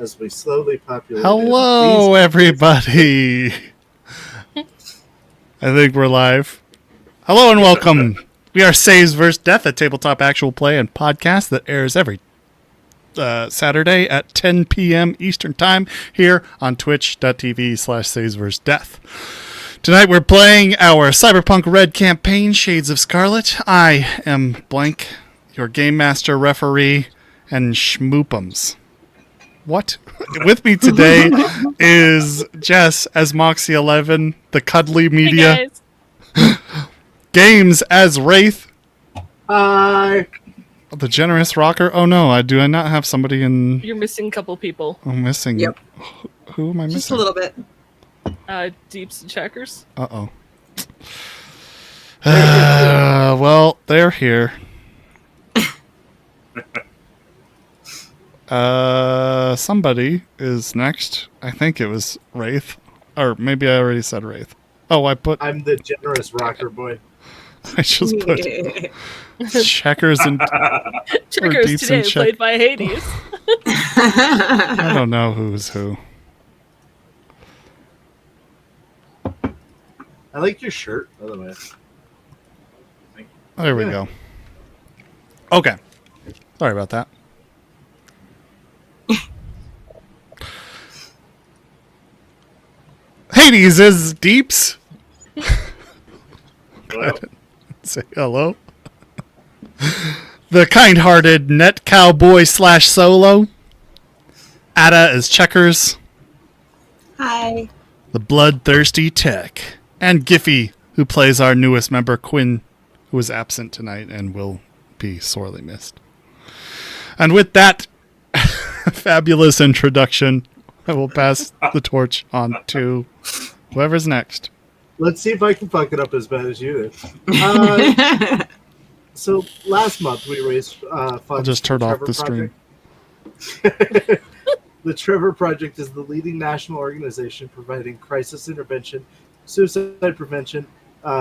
as we slowly populate. Hello, everybody. I think we're live. Hello and welcome. We are Saves vs. Death, a tabletop actual play and podcast that airs every Saturday at 10 p.m. Eastern Time here on twitch.tv/Saves vs. Death. Tonight we're playing our Cyberpunk RED campaign, Shades of Scarlet. I am Blank, your game master, referee, and schmoopums. What? With me today is Jess as Moxie11, the cuddly media. Hey Games as Wraith. Hi. The generous rocker. Oh no, do I not have somebody in? You're missing a couple people. I'm missing. Yep. Who am I missing? Just a little bit. Deeps and Checkers. Uh-oh. Well, they're here. Somebody is next. I think it was Wraith. Or maybe I already said Wraith. Oh, I'm the generous rocker boy. I just put Checkers and Checkers Deeps today and played by Hades. I don't know who's who. I like your shirt, by the way. There we go. Okay. Sorry about that. Hades is Deeps. Hello. Say hello. The kind-hearted net cowboy / solo. Ada is Checkers. Hi. The bloodthirsty Tech. And Giffy, who plays our newest member, Quinn, who is absent tonight and will be sorely missed. And with that fabulous introduction, I will pass the torch on to whoever's next. Let's see if I can fuck it up as bad as you did. So last month we raised funds. I'll just turn off the stream. The Trevor Project is the leading national organization providing crisis intervention, suicide prevention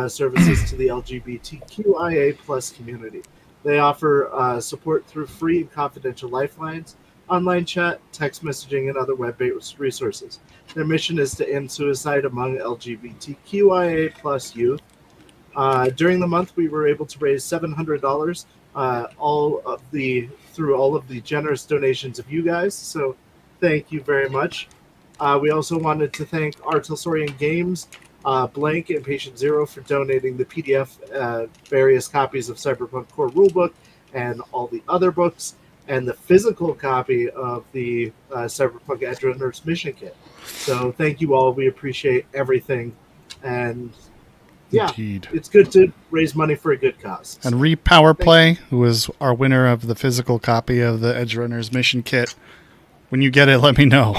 services to the LGBTQIA plus community. They offer support through free and confidential lifelines, online chat, text messaging, and other web-based resources. Their mission is to end suicide among LGBTQIA plus youth. During the month, we were able to raise $700 through all of the generous donations of you guys. So thank you very much. We also wanted to thank Artilsorian Games, Blank, and Patient Zero for donating the PDF, various copies of Cyberpunk Core Rulebook, and all the other books, and the physical copy of the Cyberpunk Edgerunners Mission Kit. So thank you all. We appreciate everything. And yeah, Indeed. It's good to raise money for a good cause. And Repowerplay, who is our winner of the physical copy of the Edgerunners Mission Kit. When you get it, let me know.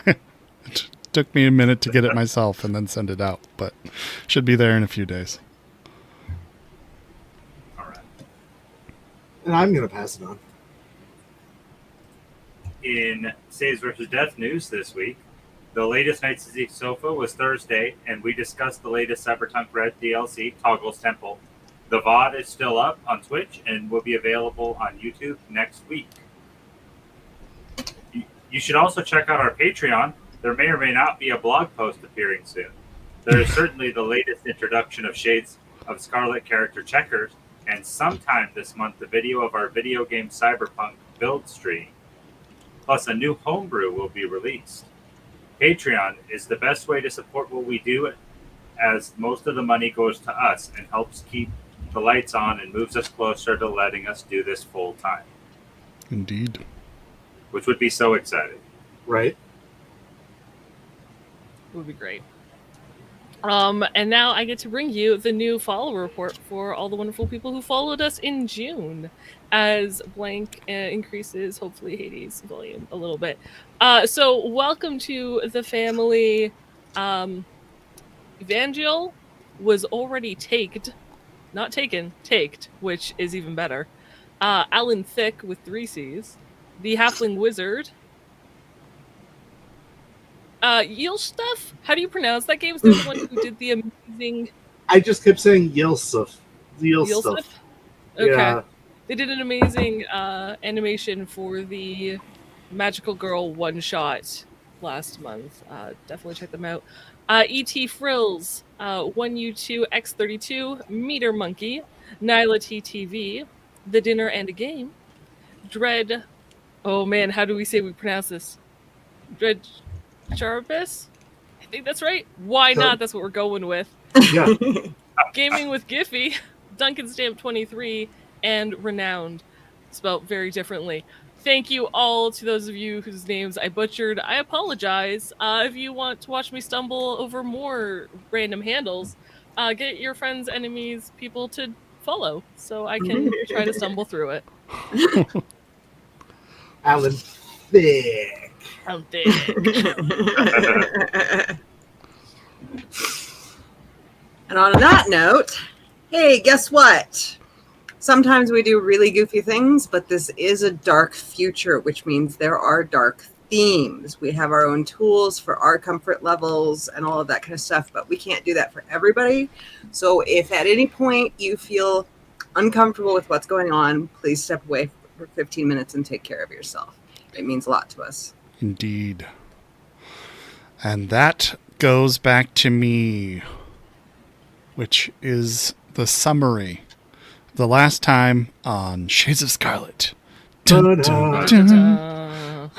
It took me a minute to get it myself and then send it out, but should be there in a few days. All right. And I'm going to pass it on. In Saves vs. Death news this week, the latest Knights of the Sofa was Thursday, and we discussed the latest Cyberpunk RED DLC, Toggle's Temple. The VOD is still up on Twitch and will be available on YouTube next week. You should also check out our Patreon. There may or may not be a blog post appearing soon. There is certainly the latest introduction of Shades of Scarlet character Checkers, and sometime this month the video of our video game Cyberpunk build stream. Plus, a new homebrew will be released. Patreon is the best way to support what we do, as most of the money goes to us and helps keep the lights on and moves us closer to letting us do this full time. Indeed. Which would be so exciting. Right? Would be great. And now I get to bring you the new follower report for all the wonderful people who followed us in June, as Blank increases, hopefully, Hades' volume a little bit. So welcome to the family. Evangel was already taked, not taken, taked, which is even better. Alan Thick with 3 C's. The Halfling Wizard. Yilstuff? How do you pronounce that game? Is the one who did the amazing... I just kept saying Yilstuff. Yilstuff. Okay. Yeah. They did an amazing animation for the Magical Girl one shot last month. Definitely check them out. ET Frills, 1U2 X32, Meter Monkey, Nyla TTV, The Dinner and a Game, Dread. Oh man, how do we pronounce this? Dread Jarvis? I think that's right. Why So- not? That's what we're going with. Yeah. Gaming with Giphy, Duncan Stamp 23, and Renowned, spelled very differently. Thank you all to those of you whose names I butchered. I apologize. If you want to watch me stumble over more random handles, get your friends, enemies, people to follow so I can try to stumble through it. Alan Thick. I'm thick. And on that note, hey, guess what? Sometimes we do really goofy things, but this is a dark future, which means there are dark themes. We have our own tools for our comfort levels and all of that kind of stuff, but we can't do that for everybody. So if at any point you feel uncomfortable with what's going on, please step away for 15 minutes and take care of yourself. It means a lot to us. Indeed. And that goes back to me, which is the summary. The last time on Shades of Scarlet. Dun, dun, dun.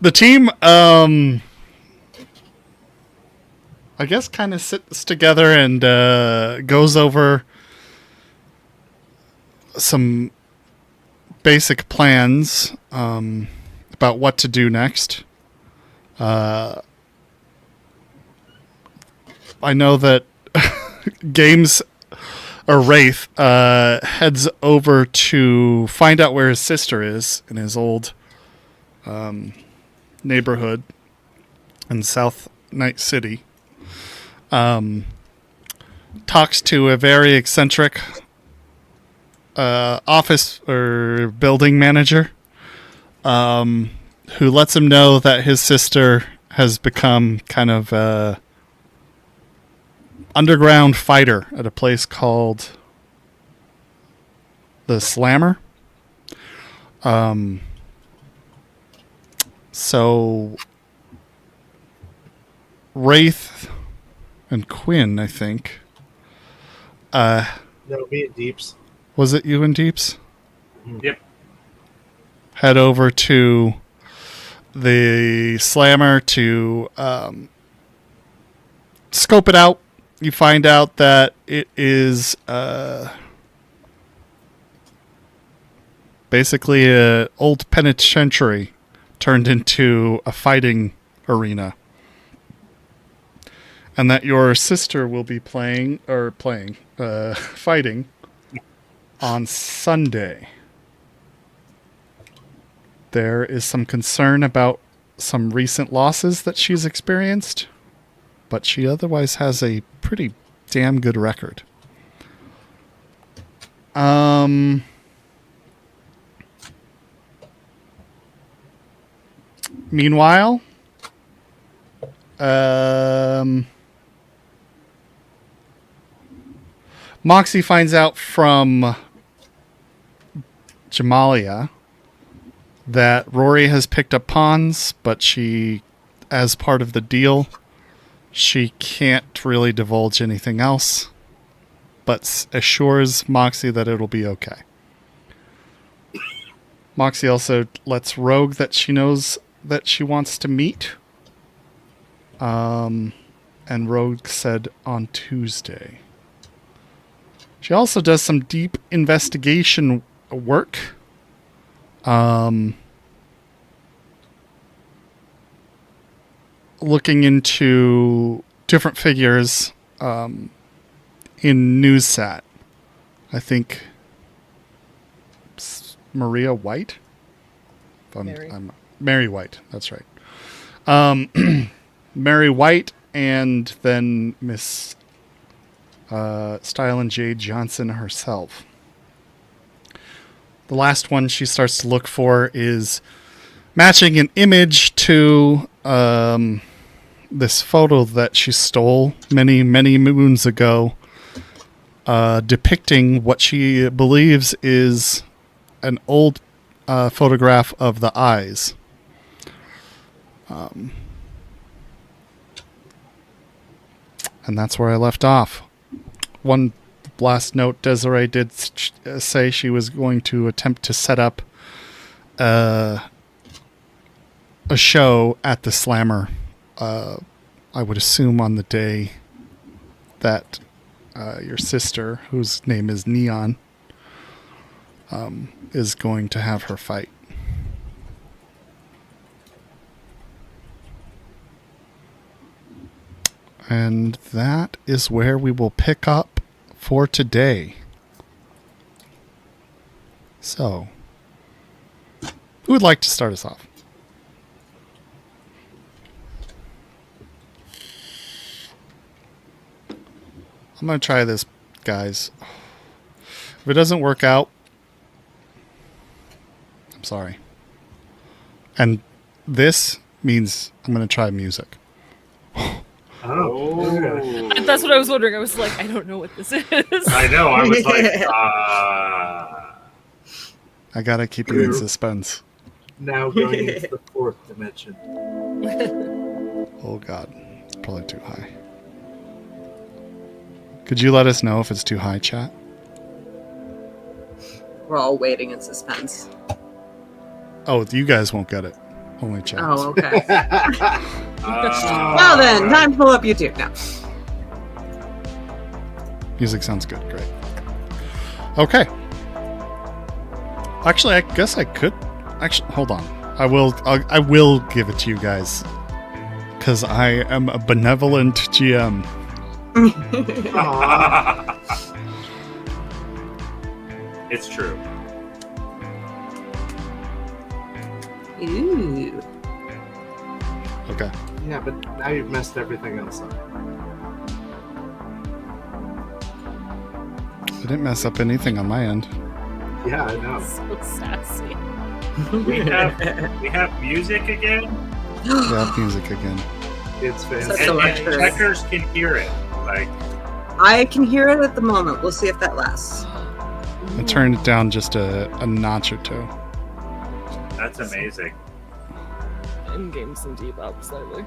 The team, I guess, kind of sits together and goes over some basic plans about what to do next. I know that Games or Wraith heads over to find out where his sister is in his old neighborhood in South Night City. Talks to a very eccentric office or building manager who lets him know that his sister has become kind of a underground fighter at a place called the Slammer. So Wraith and Quinn, I think. No, me and Deeps. Was it you and Deeps? Yep. Head over to the Slammer to scope it out. You find out that it is basically an old penitentiary turned into a fighting arena. And that your sister will be fighting on Sunday. There is some concern about some recent losses that she's experienced, but she otherwise has a pretty damn good record. Meanwhile, Moxie finds out from Jamalia that Rory has picked up pawns, but she, as part of the deal, she can't really divulge anything else, but assures Moxie that it'll be okay. Moxie also lets Rogue that she knows that she wants to meet. And Rogue said on Tuesday. She also does some deep investigation work. Looking into different figures in NewsSat. I think Maria White? Mary White, that's right. Mary White and then Miss Stylen Jade Johnson herself. The last one she starts to look for is matching an image to this photo that she stole many, many moons ago depicting what she believes is an old photograph of the eyes. And that's where I left off. One last note, Desiree did say she was going to attempt to set up a show at the Slammer. I would assume on the day that your sister, whose name is Neon, is going to have her fight. And that is where we will pick up for today. So, who would like to start us off? I'm going to try this, guys. If it doesn't work out, I'm sorry. And this means I'm going to try music. Oh. That's what I was wondering. I was like, I don't know what this is. I know. I was like, I got to keep you in suspense. Now going into the fourth dimension. Oh, God. It's probably too high. Could you let us know if it's too high, chat? We're all waiting in suspense. Oh, you guys won't get it. Only chat. Oh, okay. Well then, time to pull up YouTube now. Music sounds good. Great. Okay. Actually, I guess I could. Actually, hold on. I will give it to you guys because I am a benevolent GM. It's true. Ooh. Okay. Yeah, but now you've messed everything else up. I didn't mess up anything on my end. Yeah, I know. So sassy. We have music again, We have music again. It's Such fantastic. a and luxury. checkers can hear it. Like, I can hear it at the moment. We'll see if that lasts. I turned it down just a notch or two. that's amazing. In games and debug slightly.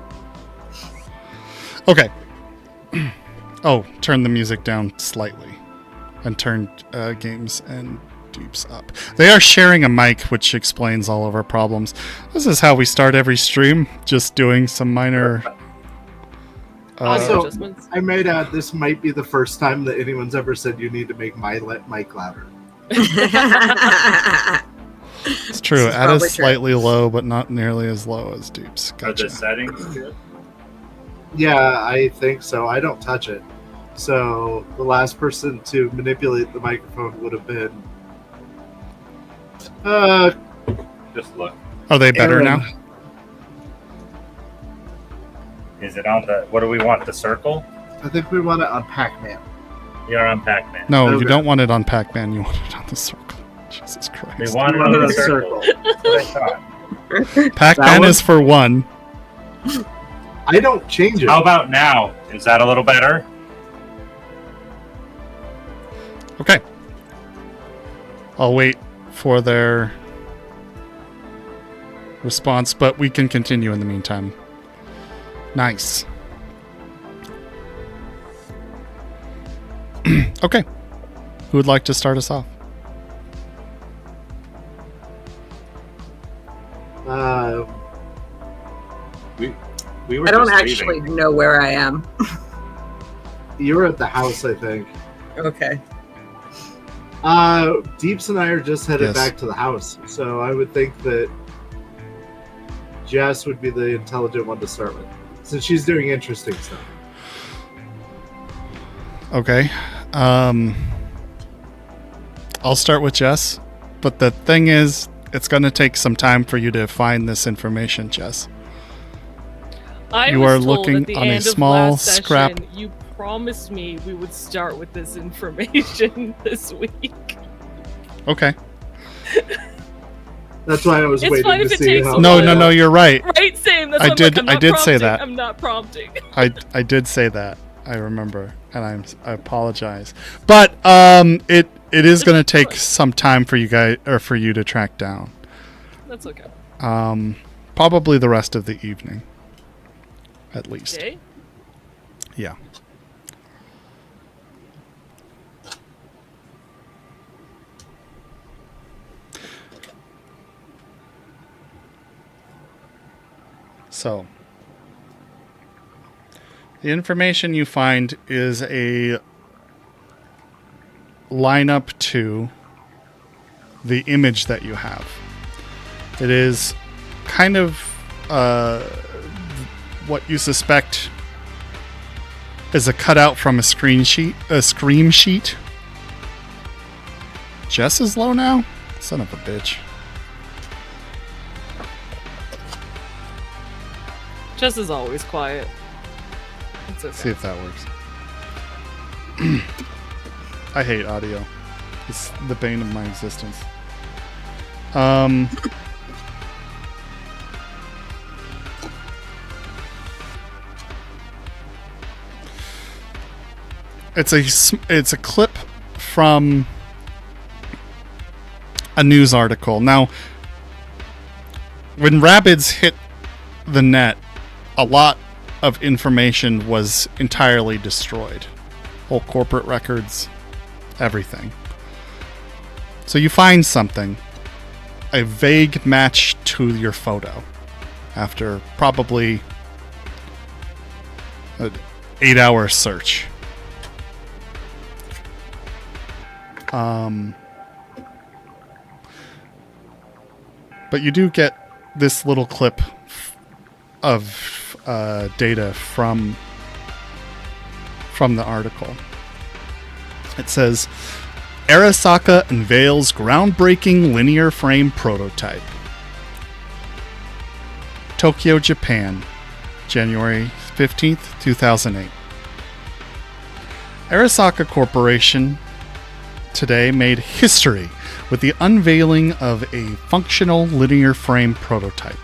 Okay. Oh, turn the music down slightly. And turn games and deeps up. They are sharing a mic, which explains all of our problems. This is how we start every stream. Just doing some minor... Also, adjustments. I might add, this might be the first time that anyone's ever said you need to make my mic louder. it's true. This is Add probably is true. slightly low, but not nearly as low as deeps. Are Gotcha. the settings good? Yeah, I think so. I don't touch it. So the last person to manipulate the microphone would have been... Just look. Are they better Aaron. now? Is it on the? What do we want? The circle? I think we want it on Pac-Man. You're on Pac-Man. No, you Okay. don't want it on Pac-Man. You want it on the circle. Jesus We Christ. want it We on want the it on circle. That's what I thought. Pac-Man That one? is for one. I don't change it. How about now? Is that a little better? Okay. I'll wait for their response, but we can continue in the meantime. Nice. Okay. Who would like to start us off? We were I don't just actually leaving. know where I am. You were at the house, I think. Okay. Deeps and I are just headed Yes. back to the house, so I would think that Jess would be the intelligent one to start with, since she's doing interesting stuff. Okay. I'll start with Jess, but the thing is, it's going to take some time for you to find this information, Jess. I You was are told looking at the on a end of small last scrap- session, you promised me we would start with this information this week. Okay. That's why I was It's waiting fine to if it see takes how. a No, while. no, no, you're right. Right, same. That's I what did- I'm like, I'm I not did say prompting, that. I'm not prompting. I did say that. I remember, and I apologize. But it is going to take some time for you guys or for you to track down. That's okay. Probably the rest of the evening, at least. Okay. Yeah. So, the information you find is a lineup to the image that you have. It is kind of what you suspect is a cutout from a scream sheet. Jess is low now? Son of a bitch. Jess is always quiet. It's okay. See if that works. I hate audio. It's the bane of my existence. It's a clip from a news article. Now, when Rabbids hit the net, a lot of information was entirely destroyed. Whole corporate records, everything. So you find something, a vague match to your photo, after probably an 8-hour search. But you do get this little clip of data from the article. It says, Arasaka unveils groundbreaking linear frame prototype. Tokyo, Japan, January 15th, 2008. Arasaka Corporation today made history with the unveiling of a functional linear frame prototype.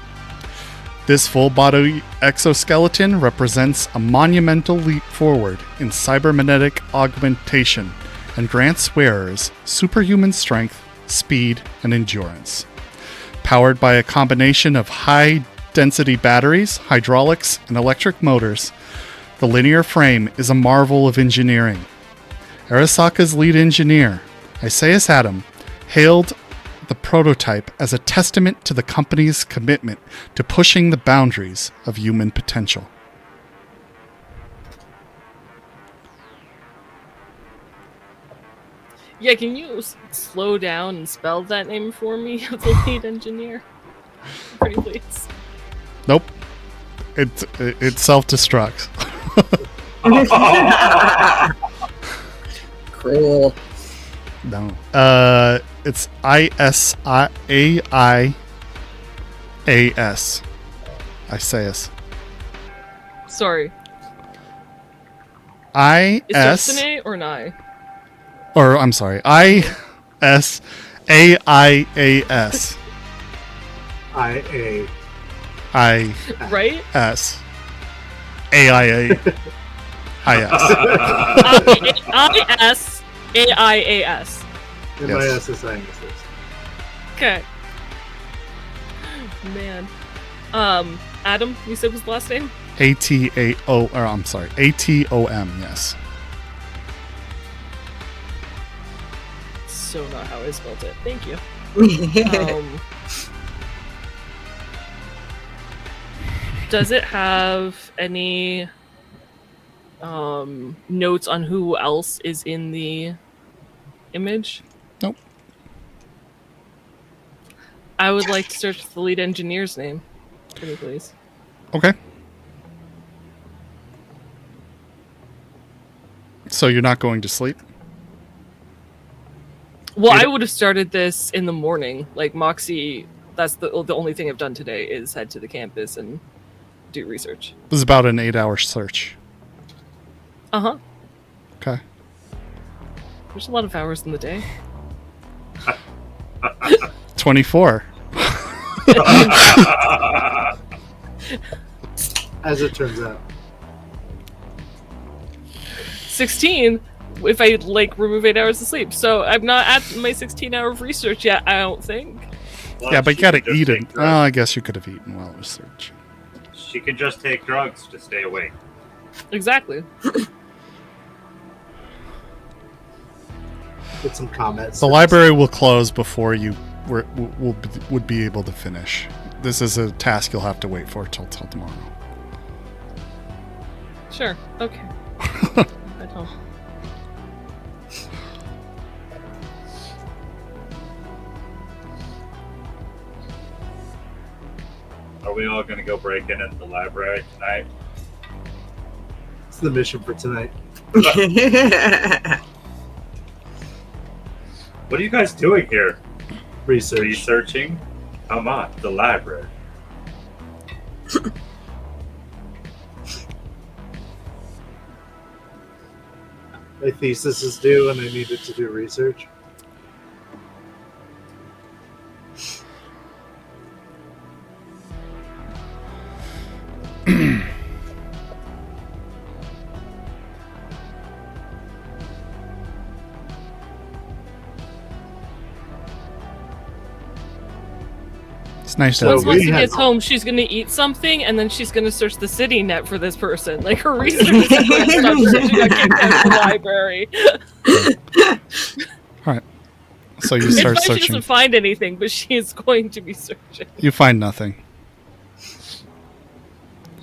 This full-body exoskeleton represents a monumental leap forward in cybernetic augmentation and grants wearers superhuman strength, speed, and endurance. Powered by a combination of high-density batteries, hydraulics, and electric motors, the linear frame is a marvel of engineering. Arasaka's lead engineer, Isaias Adam, hailed the prototype as a testament to the company's commitment to pushing the boundaries of human potential. Yeah, can you slow down and spell that name for me, the lead engineer? Pretty please. Nope. It self-destructs. Cruel. No. It's Isaias. Isaias. Sorry. I Is S just an A or an I? or I'm sorry. ISAIAS. IA. Right? IS. AIA. IS. ISAIAS. MISSINSS. Okay. Man. Adam, you said was the last name? ATAO, or I'm sorry, ATOM, yes. So not how I spelled it. Thank you. Does it have any notes on who else is in the image? Nope. I would like to search the lead engineer's name. Can you please? Okay. So you're not going to sleep? Well, I would have started this in the morning. Like Moxie, that's the only thing I've done today is head to the campus and do research. It was about an 8-hour search. Uh-huh. Okay. There's a lot of hours in the day. 24. As it turns out. 16 if I like remove 8 hours of sleep. So I'm not at my 16-hour of research yet, I don't think. Well, Yeah, but she you gotta could just eat take it. drugs. Oh, I guess you could have eaten while researching. She can just take drugs to stay awake. Exactly. Get some comments. The library will close before you would be able to finish. This is a task you'll have to wait for till tomorrow. Sure. Okay. I don't. Are we all going to go break in at the library tonight? It's the mission for tonight. What are you guys doing here? Research. Researching? Come on, the library. My thesis is due, and I needed to do research. It's nice to So Once have we Lucy had- gets home, she's gonna eat something, and then she's gonna search the city net for this person. Like her research is going to stop. She got kicked out of the library. So you It's start fine she searching. doesn't find anything, but she is going to be searching. You find nothing.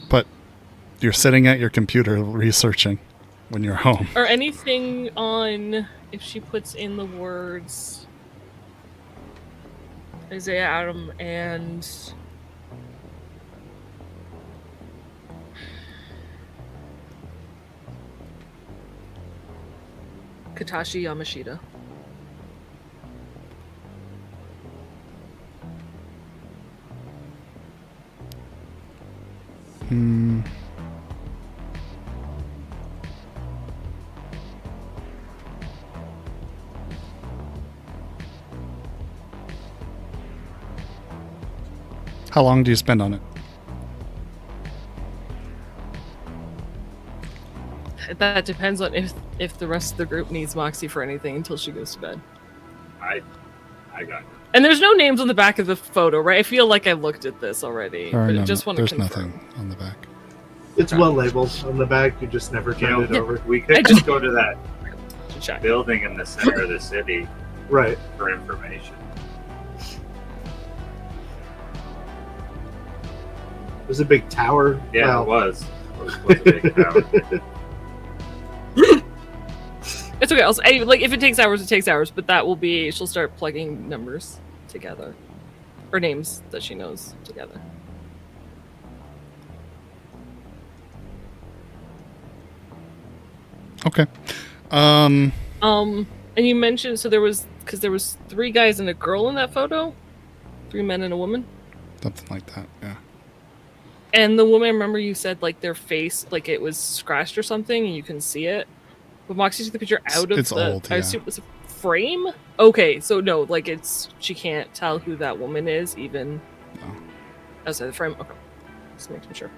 But you're sitting at your computer researching when you're home. Or anything on if she puts in the words Isaiah Adam and Katashi Yamashita. Hmm. How long do you spend on it? That depends on if the rest of the group needs Moxie for anything until she goes to bed. I got it. And there's no names on the back of the photo, right? I feel like I looked at this already, Or but no, I just want to there's confirm. nothing on the back. It's well labeled on the back. You just never You turn know, it over. we could I just just- go to that To check. building in the center of the city Right. for information. There's a big tower. Yeah, Well, it was. It was a big tower. It's okay. Like if it takes hours, it takes hours. But that will be. She'll start plugging numbers together, or names that she knows together. Okay. And you mentioned there was 3 guys and a girl in that photo, 3 men and a woman. Something like that. Yeah. And the woman, remember you said like their face, like it was scratched or something, and you can see it. But Moxie took the picture out of It's the. old, I yeah. assume it was a frame. Okay, so no, like she can't tell who that woman is even No. outside the frame. Okay, just making sure.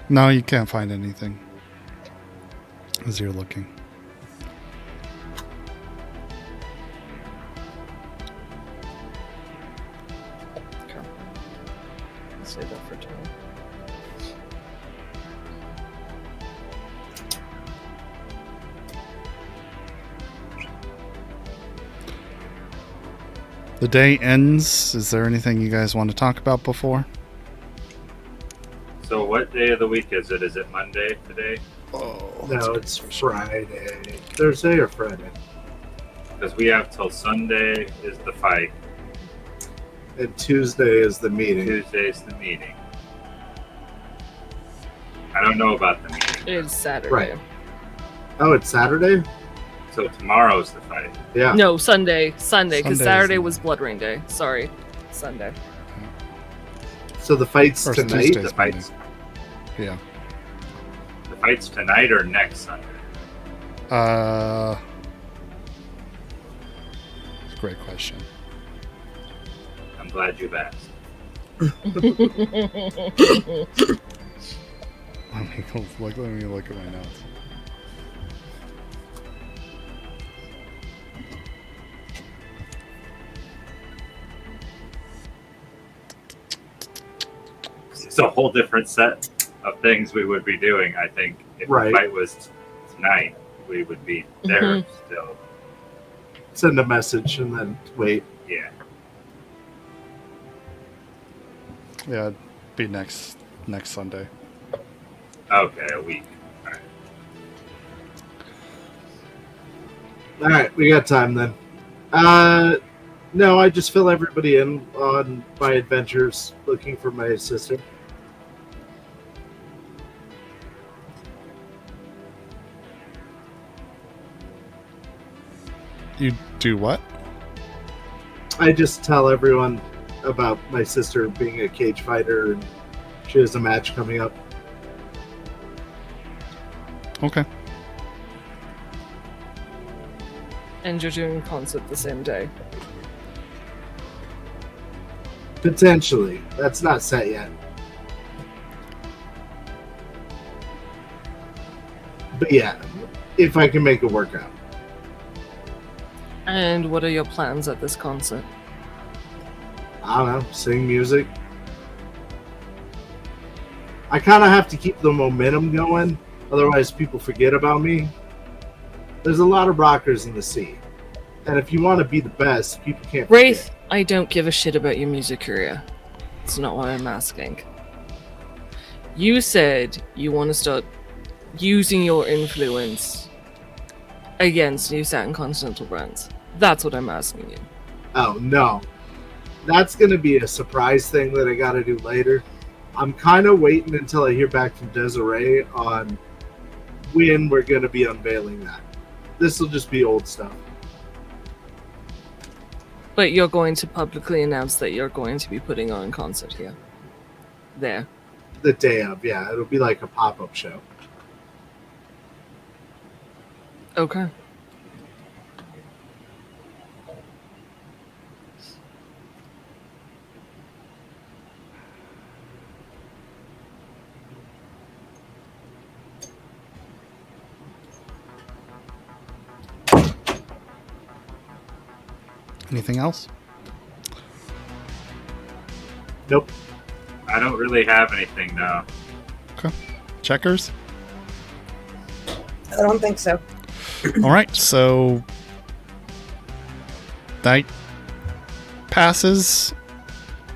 No, you can't find anything as you're looking. Okay, I'll save that for tomorrow. The day ends. Is there anything you guys want to talk about before? So what day of the week is it? Is it Monday today? Oh, No, it's Friday. Thursday or Friday. Because we have till Sunday is the fight. And Tuesday is the meeting. Tuesday's the meeting. I don't know about the meeting. It is Saturday. Right. Oh, it's Saturday? So tomorrow's the fight. Yeah. No, Sunday, because Sunday is Saturday the- was Blood Rain Day. Sorry, Sunday. So the fight's Or tonight? Tuesday. The fight's Yeah. the fight's tonight or next Sunday. great question. I'm glad you've asked. Let me look at my notes. It's a whole different set of things we would be doing. I think if Right. the fight was tonight, we would be there still. Send a message and then wait. Yeah. Yeah, it'd be next Sunday. Okay, a week. All right. All right, we got time then. No, I just fill everybody in on my adventures looking for my sister. You do what? I just tell everyone about my sister being a cage fighter and she has a match coming up. Okay. And you're doing a concert the same day. Potentially. That's not set yet. But yeah, if I can make it work out. And what are your plans at this concert? I don't know, sing music. I kind of have to keep the momentum going, otherwise people forget about me. There's a lot of rockers in the scene. And if you want to be the best, people can't Wraith, forget. I don't give a shit about your music career. It's not what I'm asking. You said you want to start using your influence against New Saturn Continental brands. That's what I'm asking you. Oh, no. That's going to be a surprise thing that I got to do later. I'm kind of waiting until I hear back from Desiree on when we're going to be unveiling that. This will just be old stuff. But you're going to publicly announce that you're going to be putting on a concert here. There. The day of, yeah. It'll be like a pop-up show. Okay. Anything else? Nope. I don't really have anything now. Checkers? I don't think so. All right, so night passes.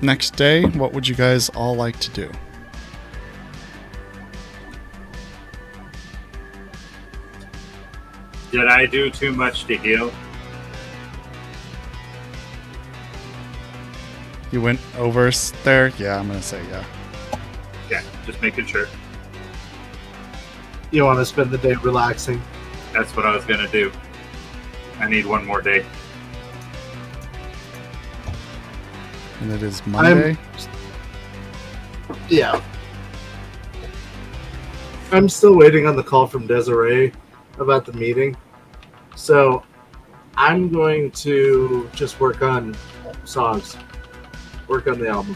Next day, what would you guys all like to do? Did I do too much to heal? You went over there? Yeah, I'm gonna say yeah. Yeah, just making sure. You want to spend the day relaxing. That's what I was gonna do. I need one more day. And it is Monday. Yeah. I'm still waiting on the call from Desiree about the meeting. So I'm going to just work on songs. Work on the album.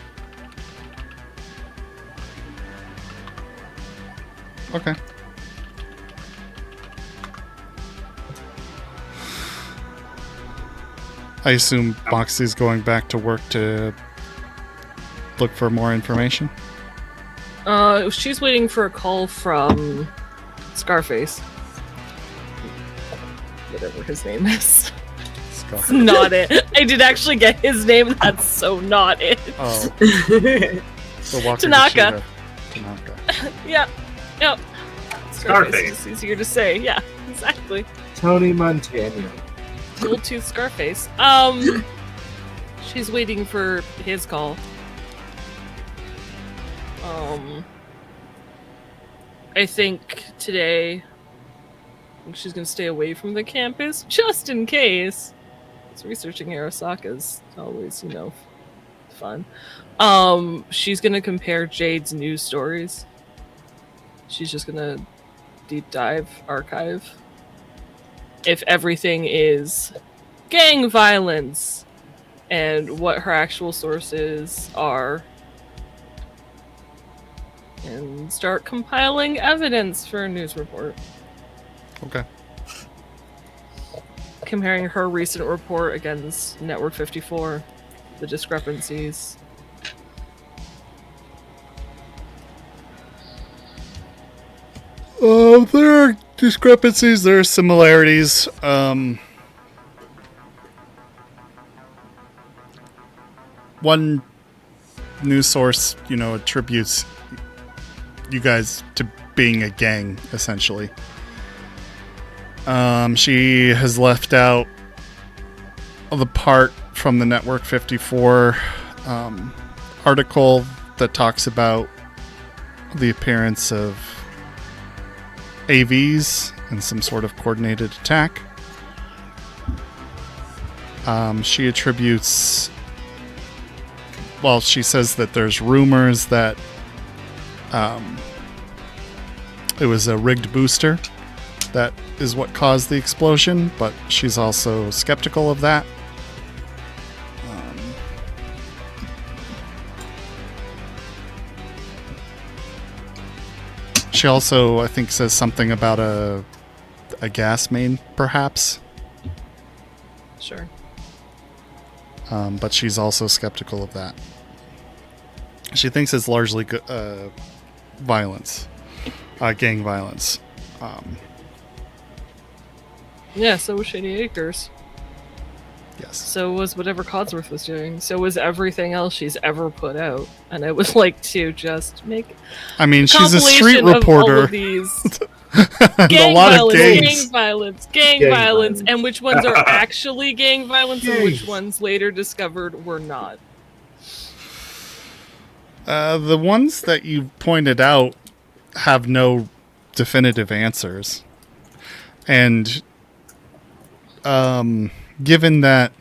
Okay. I assume Boxy's going back to work to look for more information. She's waiting for a call from Scarface. Whatever his name is. That's not it. I did actually get his name. That's so not it. Oh. So Walker Tanaka. Tanaka. Yeah. Yep. Scarface. is easier to say. Yeah, exactly. Tony Montana. Gold tooth Scarface. She's waiting for his call. I think today she's gonna stay away from the campus just in case. It's researching Arasaka's always, fun. She's gonna compare Jade's news stories. She's just gonna deep dive archive. If everything is gang violence and what her actual sources are, and start compiling evidence for a news report. Okay. Comparing her recent report against Network 54, the discrepancies. There are discrepancies, there are similarities. One news source, attributes you guys to being a gang, essentially. She has left out the part from the Network 54 article that talks about the appearance of AVs and some sort of coordinated attack. She attributes... Well, she says that there's rumors that it was a rigged booster that is what caused the explosion, but she's also skeptical of that. She also, I think, says something about a gas main, perhaps. Sure. But she's also skeptical of that. She thinks it's largely violence, gang violence. Yeah, so was Shady Acres. Yes. So was whatever Codsworth was doing. So was everything else she's ever put out. And I would like to just make I mean, she's a street compilation of reporter. all of these And gang a lot violence, of gangs. gang Gang violence, violence. and which ones are actually gang violence and which Gangs. ones later discovered were not. The ones that you pointed out have no definitive answers. And given that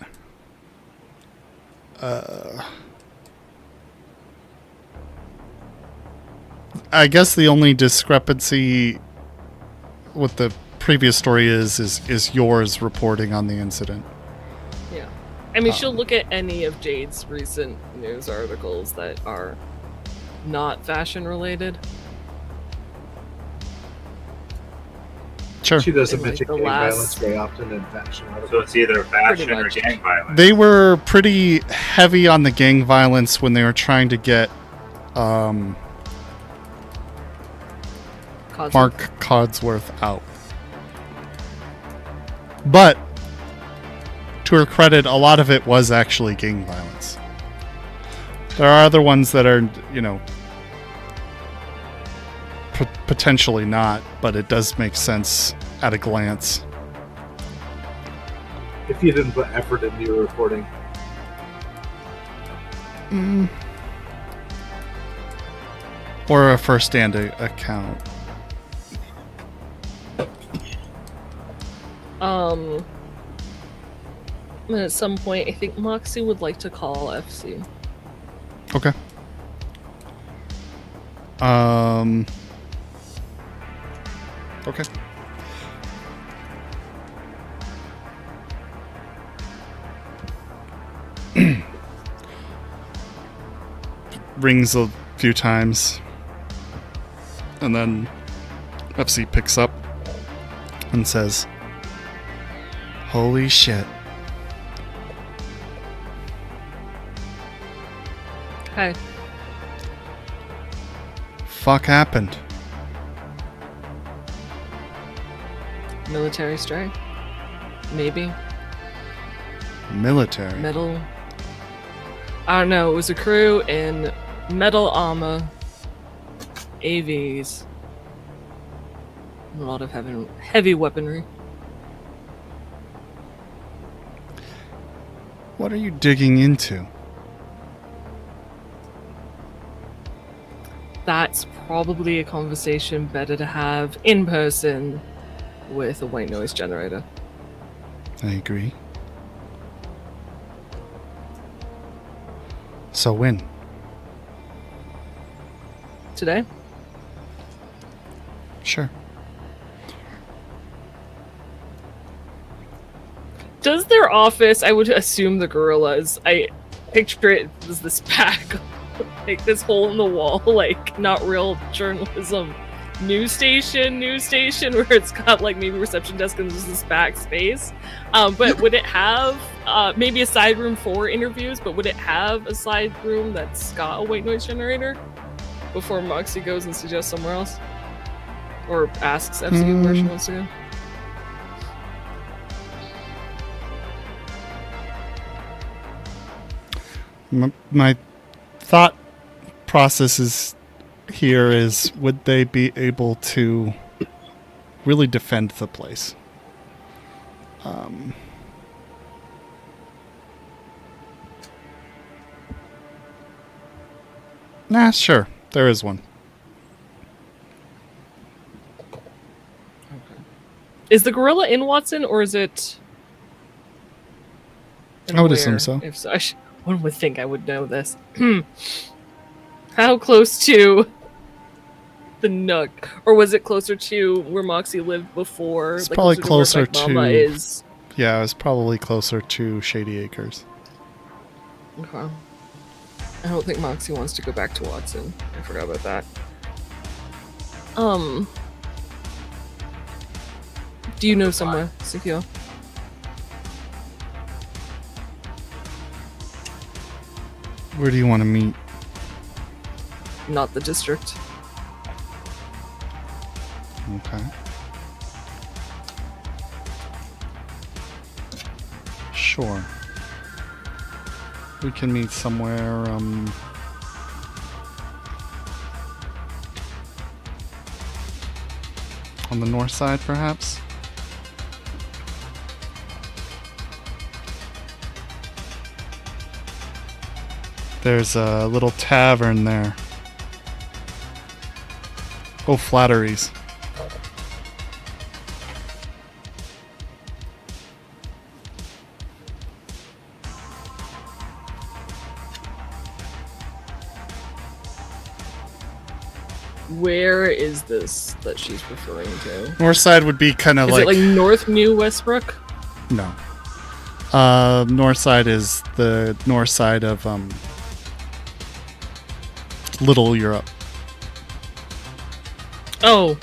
I guess the only discrepancy with the previous story is yours reporting on the incident. Yeah. I mean, she'll look at any of Jade's recent news articles that are not fashion related. Sure. She doesn't And, like, mention the gang last- violence very often in fashion So articles. it's either fashion or much. gang violence. They were pretty heavy on the gang violence when they were trying to get Codsworth. Mark Codsworth out. But to her credit, a lot of it was actually gang violence. There are other ones that are, potentially not, but it does make sense at a glance. If you didn't put effort into your reporting. Or a first-hand account. And at some point, I think Moxie would like to call FC. Okay. Okay. Rings a few times. And then FC picks up and says, "Holy shit." Hi. Fuck happened? Military strike? Maybe. Military. Metal. I don't know. It was a crew in metal armor, AVs, a lot of heavy weaponry. What are you digging into? That's probably a conversation better to have in person with a white noise generator. I agree. So when? Today? Sure. does their office, I would assume the gorillas, I picture it as this pack, like this hole in the wall, like not real journalism news station where it's got like maybe reception desk and there's this back space. But would it have maybe a side room for interviews, but would it have a side room that's got a white noise generator before Moxie goes and suggests somewhere else? Or asks FCU where she wants to go? My thought process is here is, would they be able to really defend the place? Nah, sure. There is one. Okay. Is the gorilla in Watson, or is it... I would assume so. If so, one would think I would know this. How close to the Nook, or was it closer to where Moxie lived before? It's probably closer to. Where Mama is. Yeah, it was probably closer to Shady Acres. Okay. I don't think Moxie wants to go back to Watson. I forgot about that. Do you know somewhere, Sikio? Where do you want to meet? Not the district. Okay. Sure. We can meet somewhere, on the north side, perhaps? There's a little tavern there. Oh, Flatteries. Where is this that she's referring to? North side would be kind of Is like... it like North New Westbrook? No. North side is the north side of, Little Europe. Oh.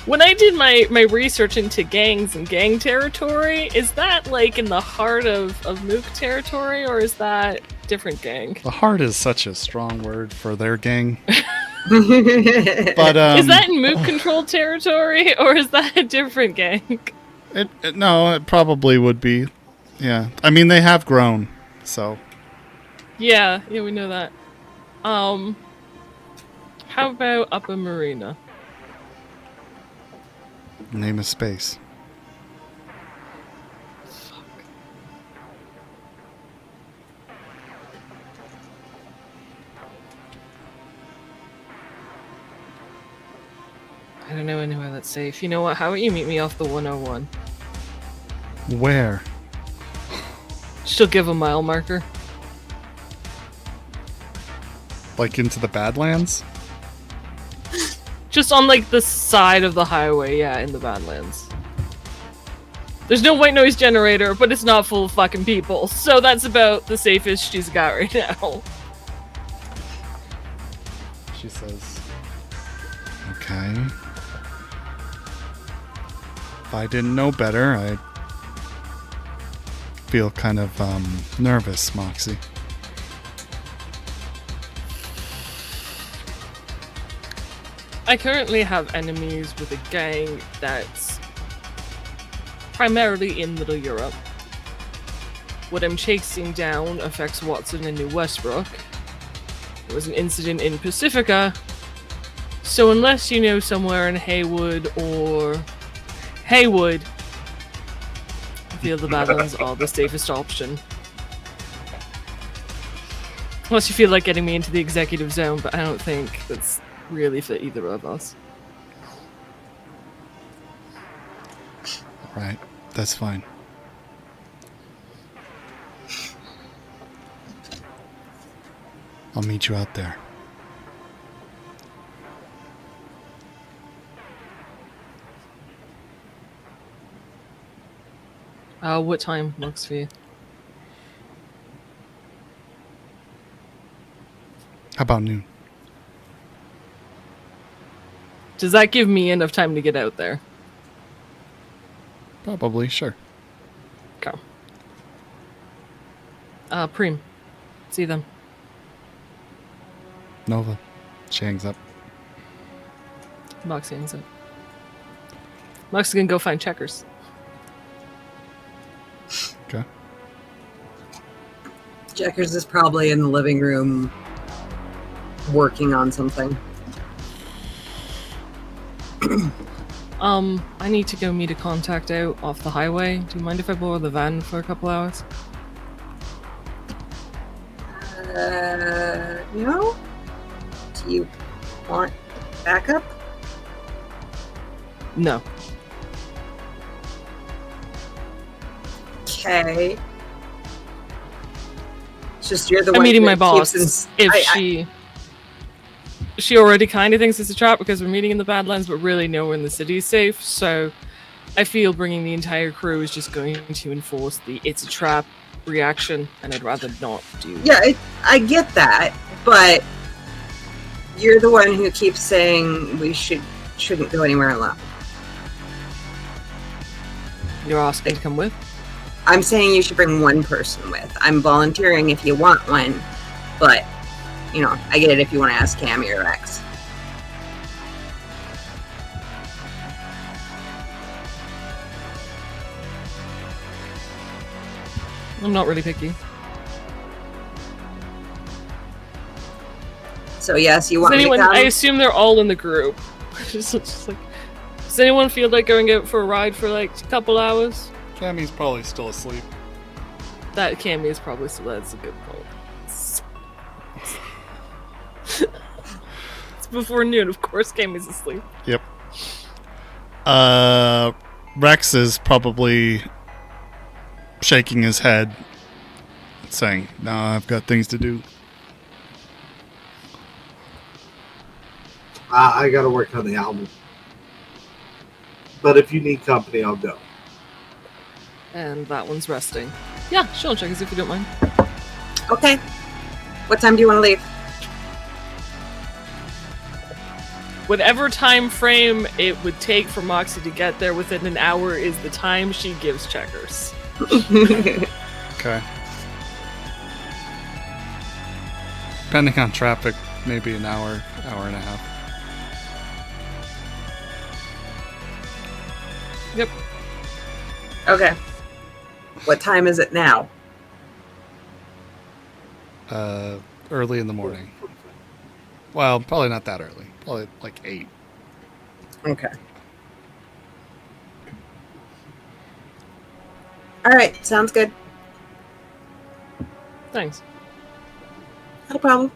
When I did my research into gangs and gang territory, is that like in the heart of Mook territory, or is that different gang? The heart is such a strong word for their gang. But is that in Mook controlled territory, or is that a different gang? No, it probably would be. Yeah. I mean, they have grown, so. Yeah, we know that. How about Upper Marina? Name a space. Fuck. I don't know anywhere that's safe. You know what? How about you meet me off the 101? Where? She'll give a mile marker. Like into the Badlands? Just on like the side of the highway, yeah, in the Badlands. There's no white noise generator, but it's not full of fucking people, so that's about the safest she's got right now. She says, okay. If I didn't know better, I'd feel kind of nervous, Moxie. I currently have enemies with a gang that's primarily in Middle Europe. What I'm chasing down affects Watson and New Westbrook. There was an incident in Pacifica, so unless you know somewhere in Haywood or Haywood, I feel the Badlands are the safest option. Unless you feel like getting me into the executive zone, but I don't think that's really for either of us. Right, that's fine. I'll meet you out there. What time works for you? How about noon? Does that give me enough time to get out there? Probably, sure. Okay. Preem. See them. Nova. She hangs up. Moxie hangs up. Moxie can go find checkers. Okay. Checkers is probably in the living room working on something. I need to go meet a contact out off the highway. Do you mind if I borrow the van for a couple hours? No? Do you want backup? No. Okay. It's just you're the one I'm meeting who my boss. keeps If she already kind of thinks it's a trap because we're meeting in the Badlands, but really nowhere in the city is safe. So I feel bringing the entire crew is just going to enforce the "it's a trap" reaction, and I'd rather not do. Yeah, I get that, but you're the one who keeps saying we shouldn't go anywhere alone. You're asking to come with? I'm saying you should bring one person with. I'm volunteering if you want one, but you know, I get it if you want to ask Cammy or Rex. I'm not really picky. So yes, you Does want anyone? me to come? I assume they're all in the group. just like, does anyone feel like going out for a ride for like a couple hours? Cammy's probably still asleep. That Cammy is probably still. That's a good point. It's before noon, of course. Cammy's asleep. Yep. Rex is probably shaking his head, saying, "No, I've got things to do." I got to work on the album. But if you need company, I'll go. And that one's resting. Yeah, she'll check us if you don't mind. Okay. What time do you want to leave? Whatever time frame it would take for Moxie to get there within an hour is the time she gives checkers. Okay. Depending on traffic, maybe an hour, hour and a half. Yep. Okay. What time is it now? Early in the morning. Well, probably not that early. Probably like 8. Okay. All right. Sounds good. Thanks. Not a problem.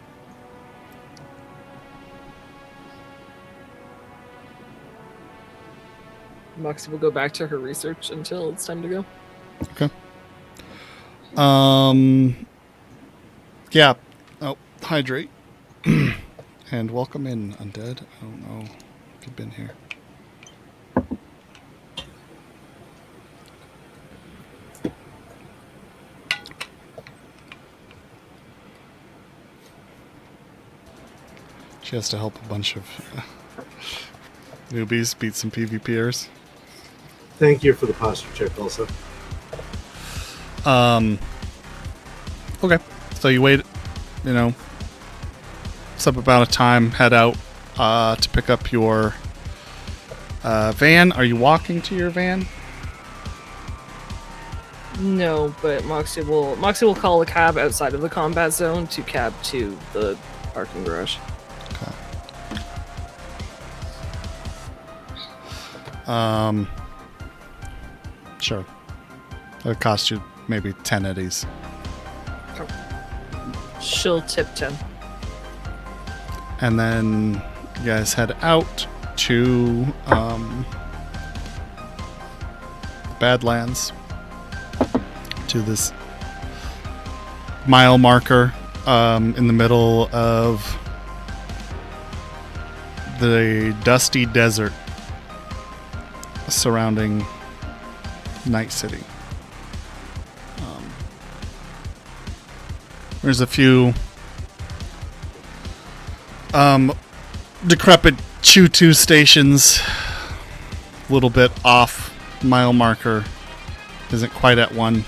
Moxie will go back to her research until it's time to go. Okay. Yeah. Oh, hydrate. And welcome in, Undead. I don't know if you've been here. She has to help a bunch of newbies beat some PvPers. Thank you for the posture check also. Okay. So you wait, some amount of time, head out to pick up your van. Are you walking to your van? No, but Moxie will call a cab outside of the combat zone to cab to the parking garage. Okay. Sure. It'll cost you maybe 10 eddies. She'll tip 10. And then you guys head out to Badlands, to this mile marker in the middle of the dusty desert surrounding Night City. There's a few decrepit Chew-2 stations, a little bit off mile marker, isn't quite at 1.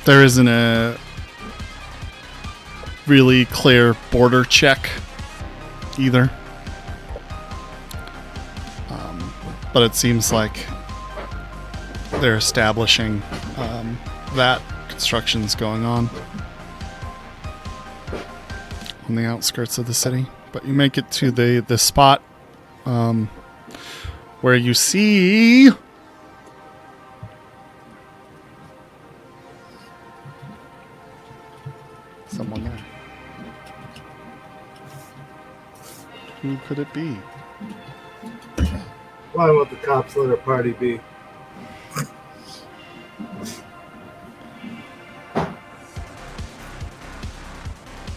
There isn't a really clear border check either. But it seems like they're establishing that construction's going on the outskirts of the city. But you make it to the spot where you see someone there. Who could it be? Why won't the cops let our party be?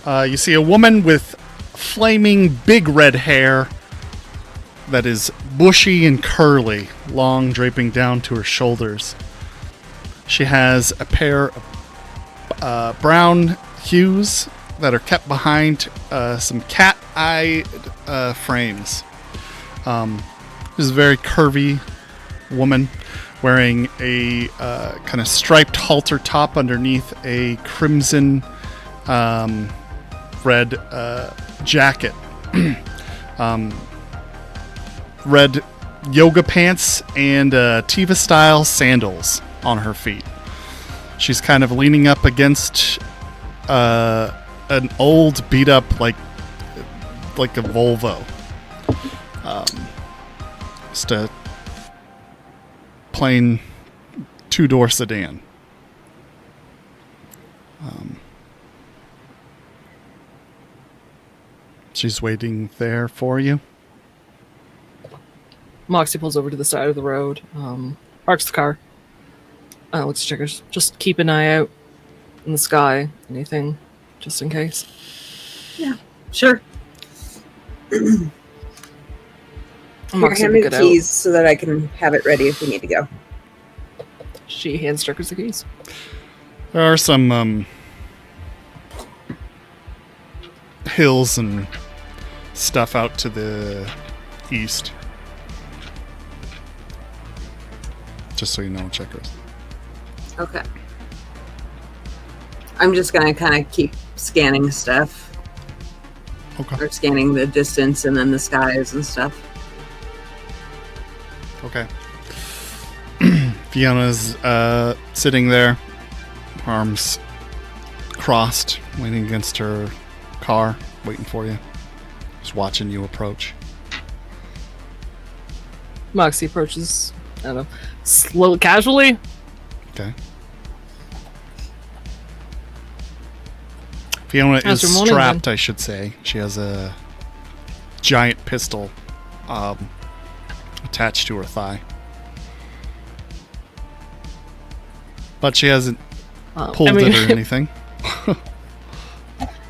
You see a woman with flaming big red hair that is bushy and curly, long, draping down to her shoulders. She has a pair of brown hues that are kept behind some cat-eyed frames. This is a very curvy woman wearing a kind of striped halter top underneath a crimson red jacket. Red yoga pants and Tiva-style sandals on her feet. She's kind of leaning up against an old, beat-up, like a Volvo. Just a plain two-door sedan. She's waiting there for you. Moxie pulls over to the side of the road, parks the car, looks at checkers. Just keep an eye out in the sky, anything, just in case. Yeah, sure. Moxie Hand will me the get keys out. so that I can have it ready if we need to go. She hands checkers the keys. There are some hills and stuff out to the east. Just so you know, checkers. Okay. I'm just gonna kind of keep scanning stuff. Okay. Or scanning the distance and then the skies and stuff. Okay. Fiona's sitting there, arms crossed, leaning against her car, waiting for you. Just watching you approach. Moxie approaches, I don't know, slowly, casually. Okay. Fiona How's is your morning strapped, been? I should say. She has a giant pistol attached to her thigh. But she hasn't pulled it or anything.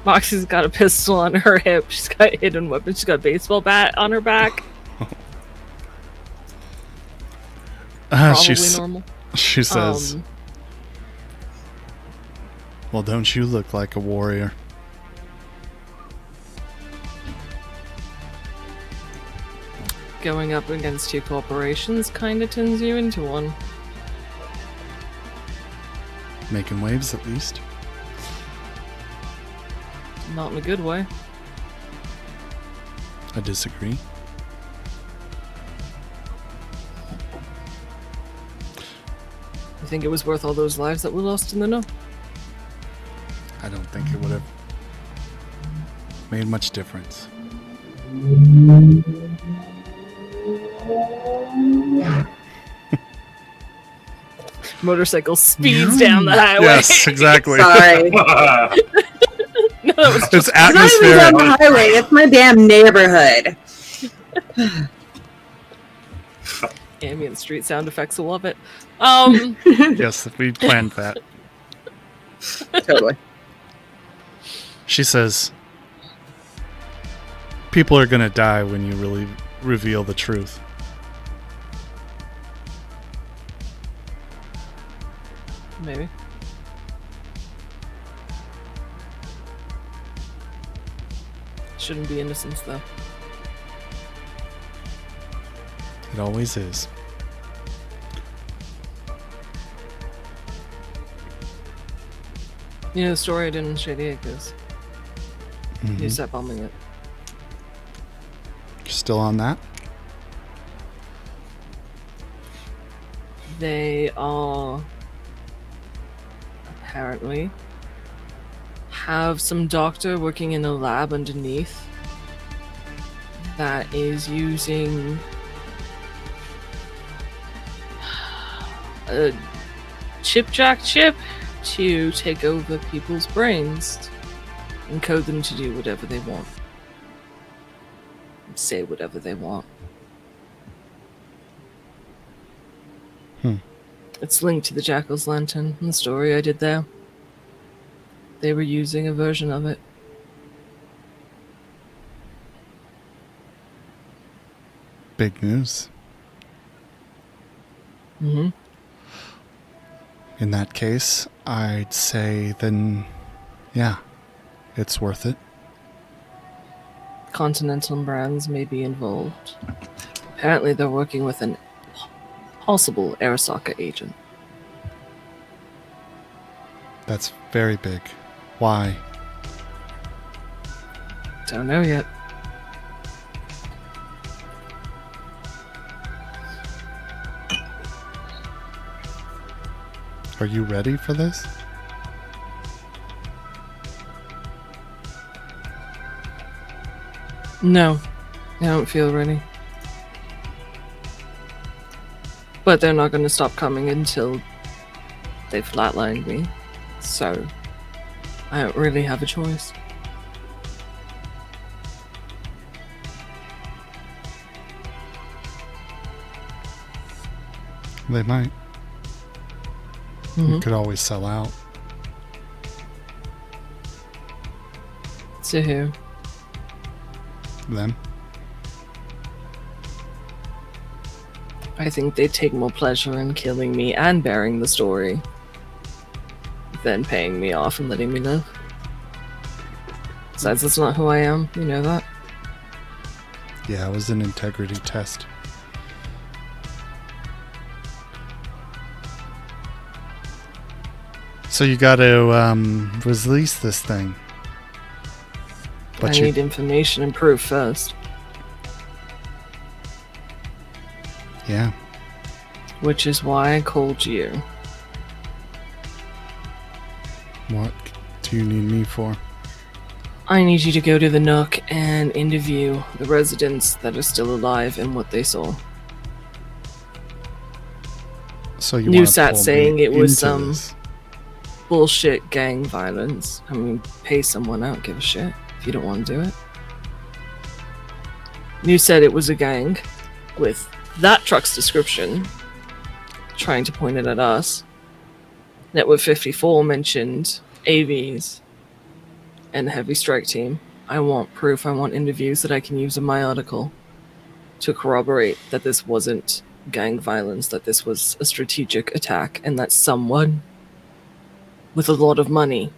Moxie's got a pistol on her hip. She's got a hidden weapon. She's got a baseball bat on her back. Probably normal. She says, well, don't you look like a warrior? Going up against two corporations kind of turns you into one. Making waves, at least. Not in a good way. I disagree. You think it was worth all those lives that were lost in the know? I don't think it would have made much difference. Motorcycle speeds down the highway. Yes, exactly. Sorry. No, that was It's It's not even atmospheric. down the highway. It's my damn neighborhood. ambient street sound effects. Will love it. Yes, we planned that. Totally. She says, people are going to die when you really reveal the truth. Maybe. Shouldn't be innocence, though. It always is. You know the story I did in Shady Acres? Mhm. You stop bombing it. You're still on that? They are apparently have some doctor working in a lab underneath that is using a chipjack chip to take over people's brains and code them to do whatever they want. Say whatever they want. It's linked to the Jackal's Lantern and the story I did there. They were using a version of it. Big news. Mm-hmm. In that case, I'd say then, yeah, it's worth it. Continental brands may be involved. Apparently they're working with an possible Arasaka agent. That's very big. Why? Don't know yet. Are you ready for this? No, I don't feel ready. But they're not going to stop coming until they flatlined me. So, I don't really have a choice. They might. You Mm-hmm. could always sell out. To who? Them. I think they take more pleasure in killing me and bearing the story than paying me off and letting me live. Besides, that's not who I am. You know that. Yeah, it was an integrity test. So you got to release this thing. I need information and proof first. Yeah. Which is why I called you. What do you need me for? I need you to go to the Nook and interview the residents that are still alive and what they saw. So you New want to sat pull saying me it was into some this? bullshit gang violence. I mean, pay someone, I don't give a shit if you don't want to do it. New said it was a gang with that truck's description, trying to point it at us. Network 54 mentioned AVs and the Heavy Strike Team. I want proof, I want interviews that I can use in my article to corroborate that this wasn't gang violence, that this was a strategic attack, and that someone with a lot of money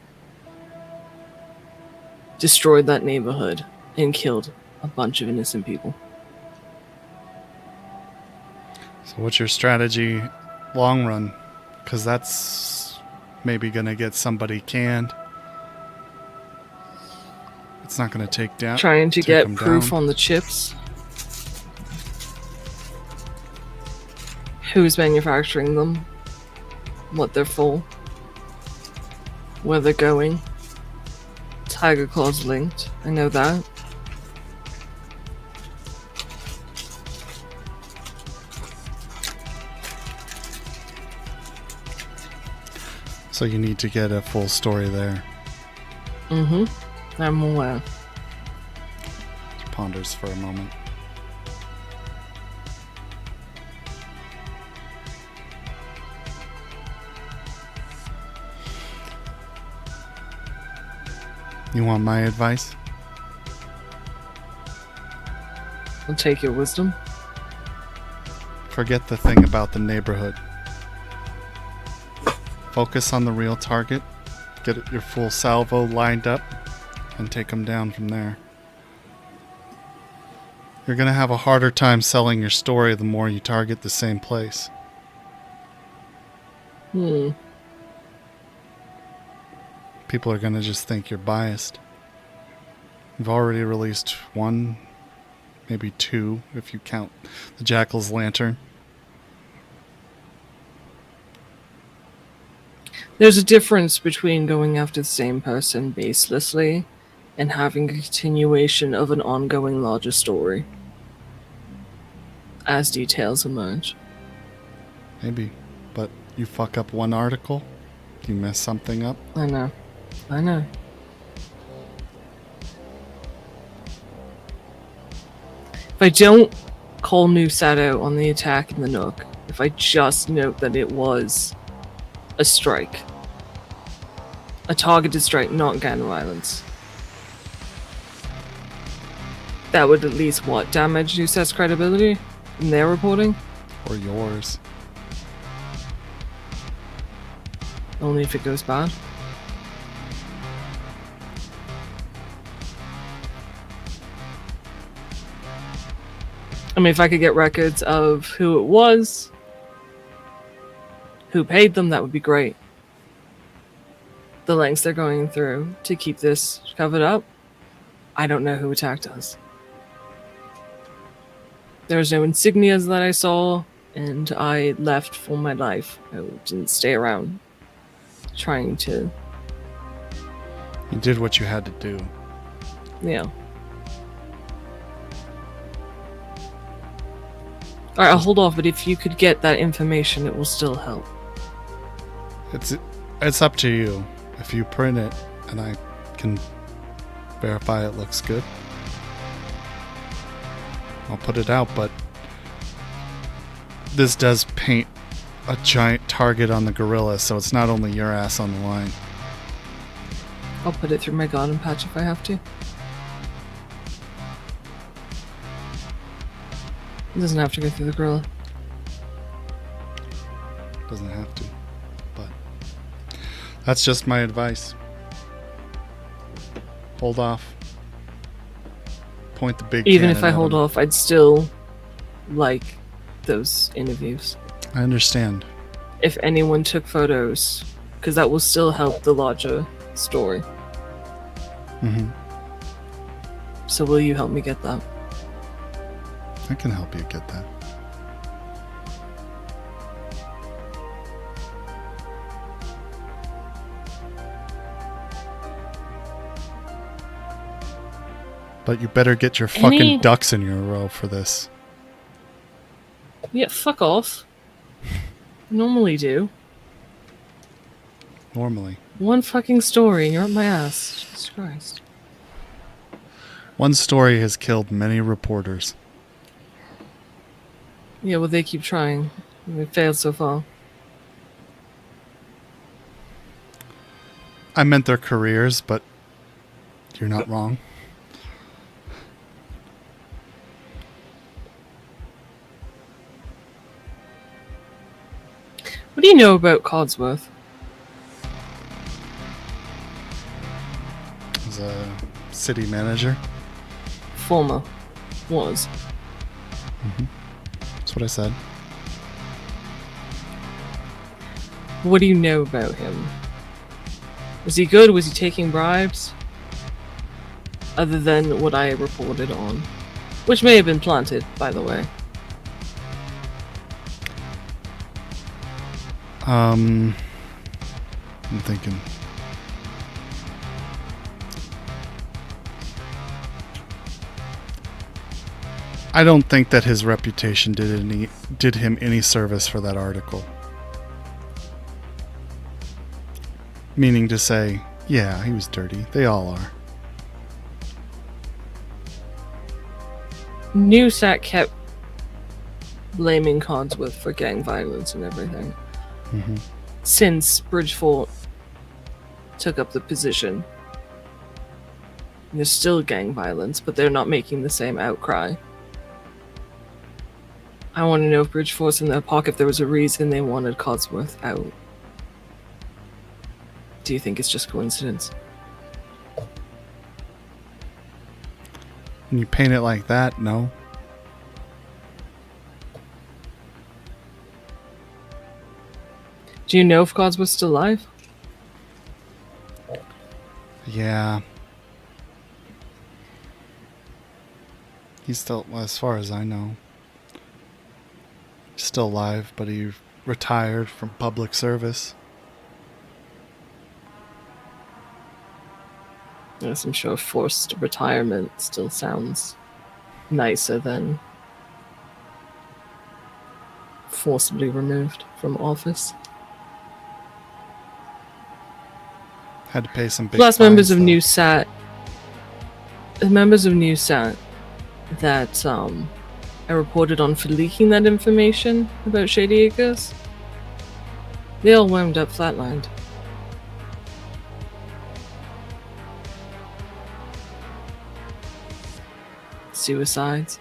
destroyed that neighborhood and killed a bunch of innocent people. So what's your strategy long run? Because that's maybe going to get somebody canned. It's not going to take down. Trying to take get them proof down. on the chips. Who's manufacturing them? What they're for? Where they're going? Tiger Claw's linked. I know that. So you need to get a full story there. Mm-hmm. I'm aware. Ponders for a moment. You want my advice? I'll take your wisdom. Forget the thing about the neighborhood. focus on the real target, get your full salvo lined up, and take them down from there. You're going to have a harder time selling your story the more you target the same place. People are going to just think you're biased. You've already released 1, maybe 2, if you count the Jackal's Lantern. There's a difference between going after the same person baselessly and having a continuation of an ongoing larger story as details emerge. Maybe. But you fuck up one article, you mess something up. I know. If I don't call Newsat out on the attack in the Nook, if I just note that it was a strike, a targeted strike, not gang violence, that would at least damage Newsat's credibility in their reporting? Or yours. Only if it goes bad. I mean, if I could get records of who it was, who paid them, that would be great. The lengths they're going through to keep this covered up, I don't know who attacked us. There was no insignias that I saw, and I left for my life. I didn't stay around trying to... You did what you had to do. Yeah. Alright, I'll hold off, but if you could get that information, it will still help. It's up to you. If you print it and I can verify it looks good, I'll put it out, but this does paint a giant target on the gorilla, so it's not only your ass on the line. I'll put it through my garden patch if I have to. It doesn't have to go through the gorilla. Doesn't have to, but that's just my advice. Hold off. Point the big Even cannon if I at hold him. off, I'd still like those interviews. I understand. If anyone took photos, because that will still help the larger story. Mm-hmm. So will you help me get that? I can help you get that. But you better get your fucking ducks in your row for this. Yeah, fuck off. Normally do. Normally. One fucking story and you're up my ass. Jesus Christ. One story has killed many reporters. Yeah, well, they keep trying. They've failed so far. I meant their careers, but you're not wrong. What do you know about Codsworth? As a city manager. Former. Was. That's what I said. What do you know about him? Was he good? Was he taking bribes? Other than what I reported on. Which may have been planted, by the way. I'm thinking. I don't think that his reputation did him any service for that article. Meaning to say, yeah, he was dirty. They all are. Newsat kept blaming Codsworth for gang violence and everything. Mm-hmm. Since Bridgefort took up the position. There's still gang violence, but they're not making the same outcry. I want to know if Bridgefort's in their pocket, if there was a reason they wanted Codsworth out. do you think it's just coincidence? When you paint it like that, no. Do you know if Gods was still alive? Yeah. He's still, well, as far as I know, still alive, but he retired from public service. Yes, I'm sure forced retirement still sounds nicer than forcibly removed from office. Had to pay some big Plus, fines, members of though. NewSat, that I reported on for leaking that information about Shady Acres, they all wound up flatlined. Suicides.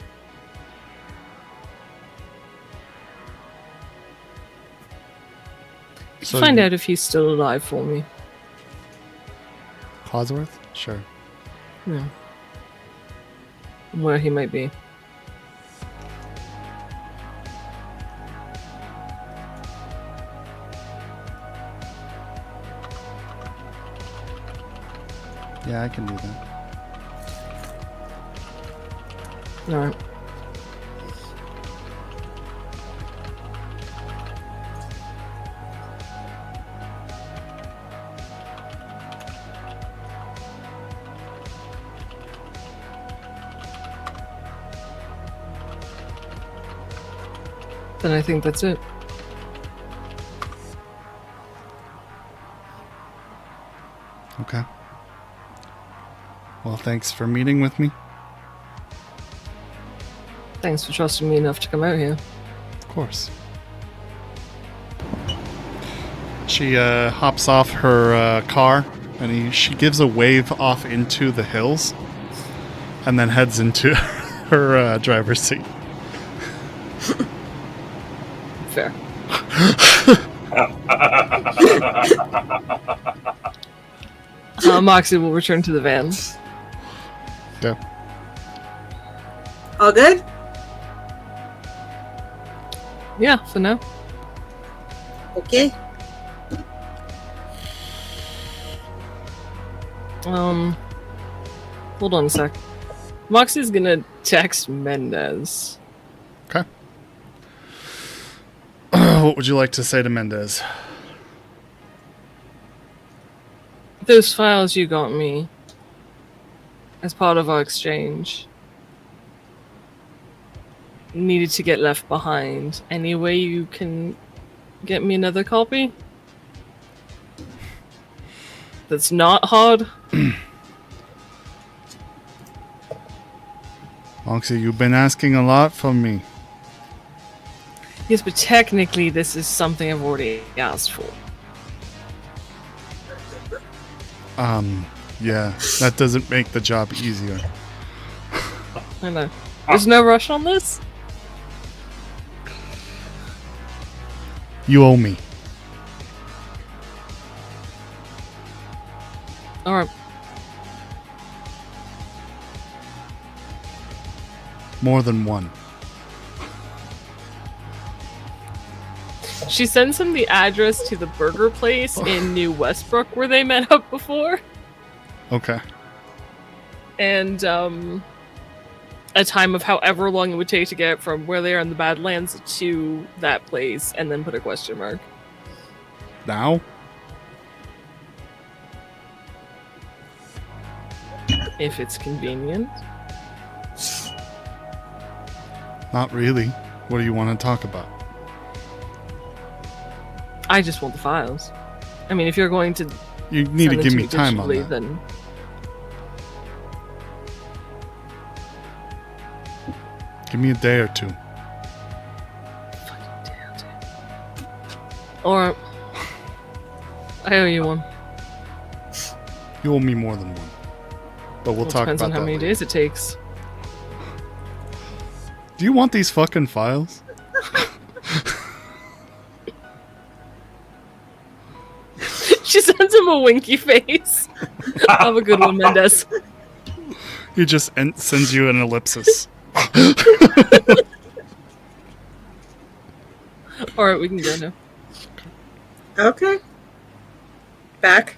So Find you- out if he's still alive for me. Cosworth? Sure. Yeah. Where he might be. Yeah, I can do that. Alright. Then I think that's it. Okay. Well, thanks for meeting with me. Thanks for trusting me enough to come out here. Of course. She hops off her car and she gives a wave off into the hills and then heads into her driver's seat. Fair. Moxie will return to the van. Yeah. All good? Yeah, for now. Okay. Hold on a sec. Moxie's gonna text Mendez. Okay. What would you like to say to Mendez? Those files you got me as part of our exchange needed to get left behind. Any way you can get me another copy? That's not hard? Moxie, you've been asking a lot from me. Yes, but technically this is something I've already asked for. Yeah, that doesn't make the job easier. I know. There's no rush on this? You owe me. Alright. More than one. She sends him the address to the burger place in New Westbrook where they met up before. Okay. And a time of however long it would take to get from where they are in the Badlands to that place, and then put a question mark. Now? If it's convenient. Not really. What do you want to talk about? I just want the files. I mean, if you're going to You need to send them give me me time on digitally, that. then Give me a day or two. or I owe you one. You owe me more than one. But we'll Well, talk depends about on how that many later. days it takes. Do you want these fucking files? She sends him him a winky face. Have a good one, Mendez. He just sends you an ellipsis. All right, we can go now. Okay. Back.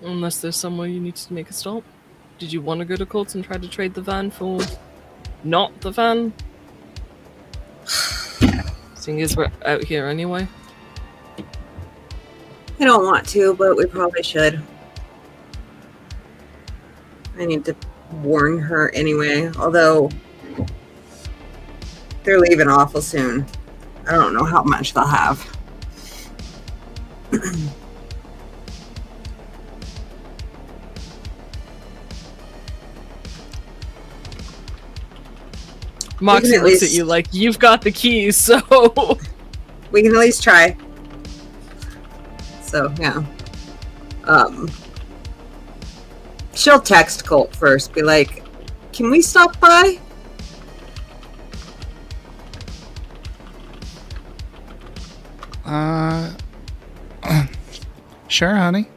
Unless there's somewhere you need to make a stop. Did you want to go to Colts and try to trade the van for not the van? Seeing as we're out here anyway. I don't want to, but we probably should. I need to warn her anyway, although they're leaving awful soon. I don't know how much they'll have. Moxie at looks at least- you like, you've got the keys, so... We can at least try. So, yeah. She'll text Colt first, be like, can we stop by? Sure, honey.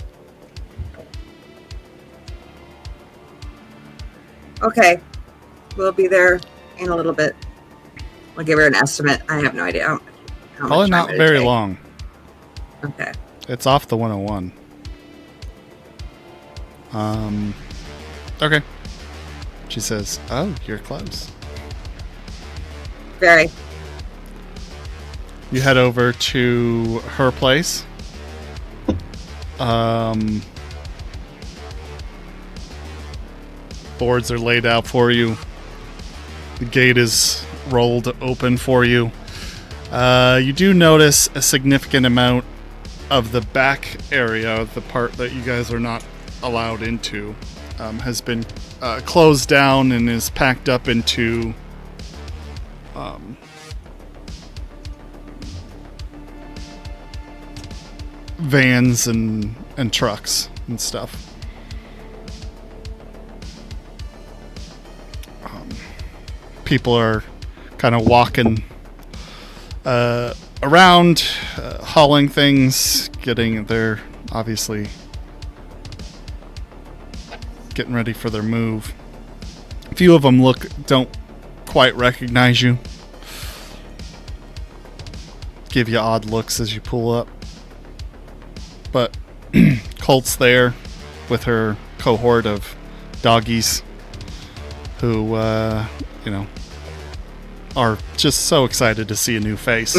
Okay. We'll be there in a little bit. I'll give her an estimate. I have no idea how Probably much not time very it'd take. long. Okay. It's off the 101. Okay. She says, "Oh, you're close." Very. You head over to her place. Boards are laid out for you. The gate is rolled open for you. You do notice a significant amount of the back area, the part that you guys are not allowed into, has been closed down and is packed up into vans and trucks and stuff. People are kind of walking around, hauling things, they're obviously getting ready for their move. A few of them don't quite recognize you. Give you odd looks as you pull up. But Colt's there with her cohort of doggies who, are just so excited to see a new face.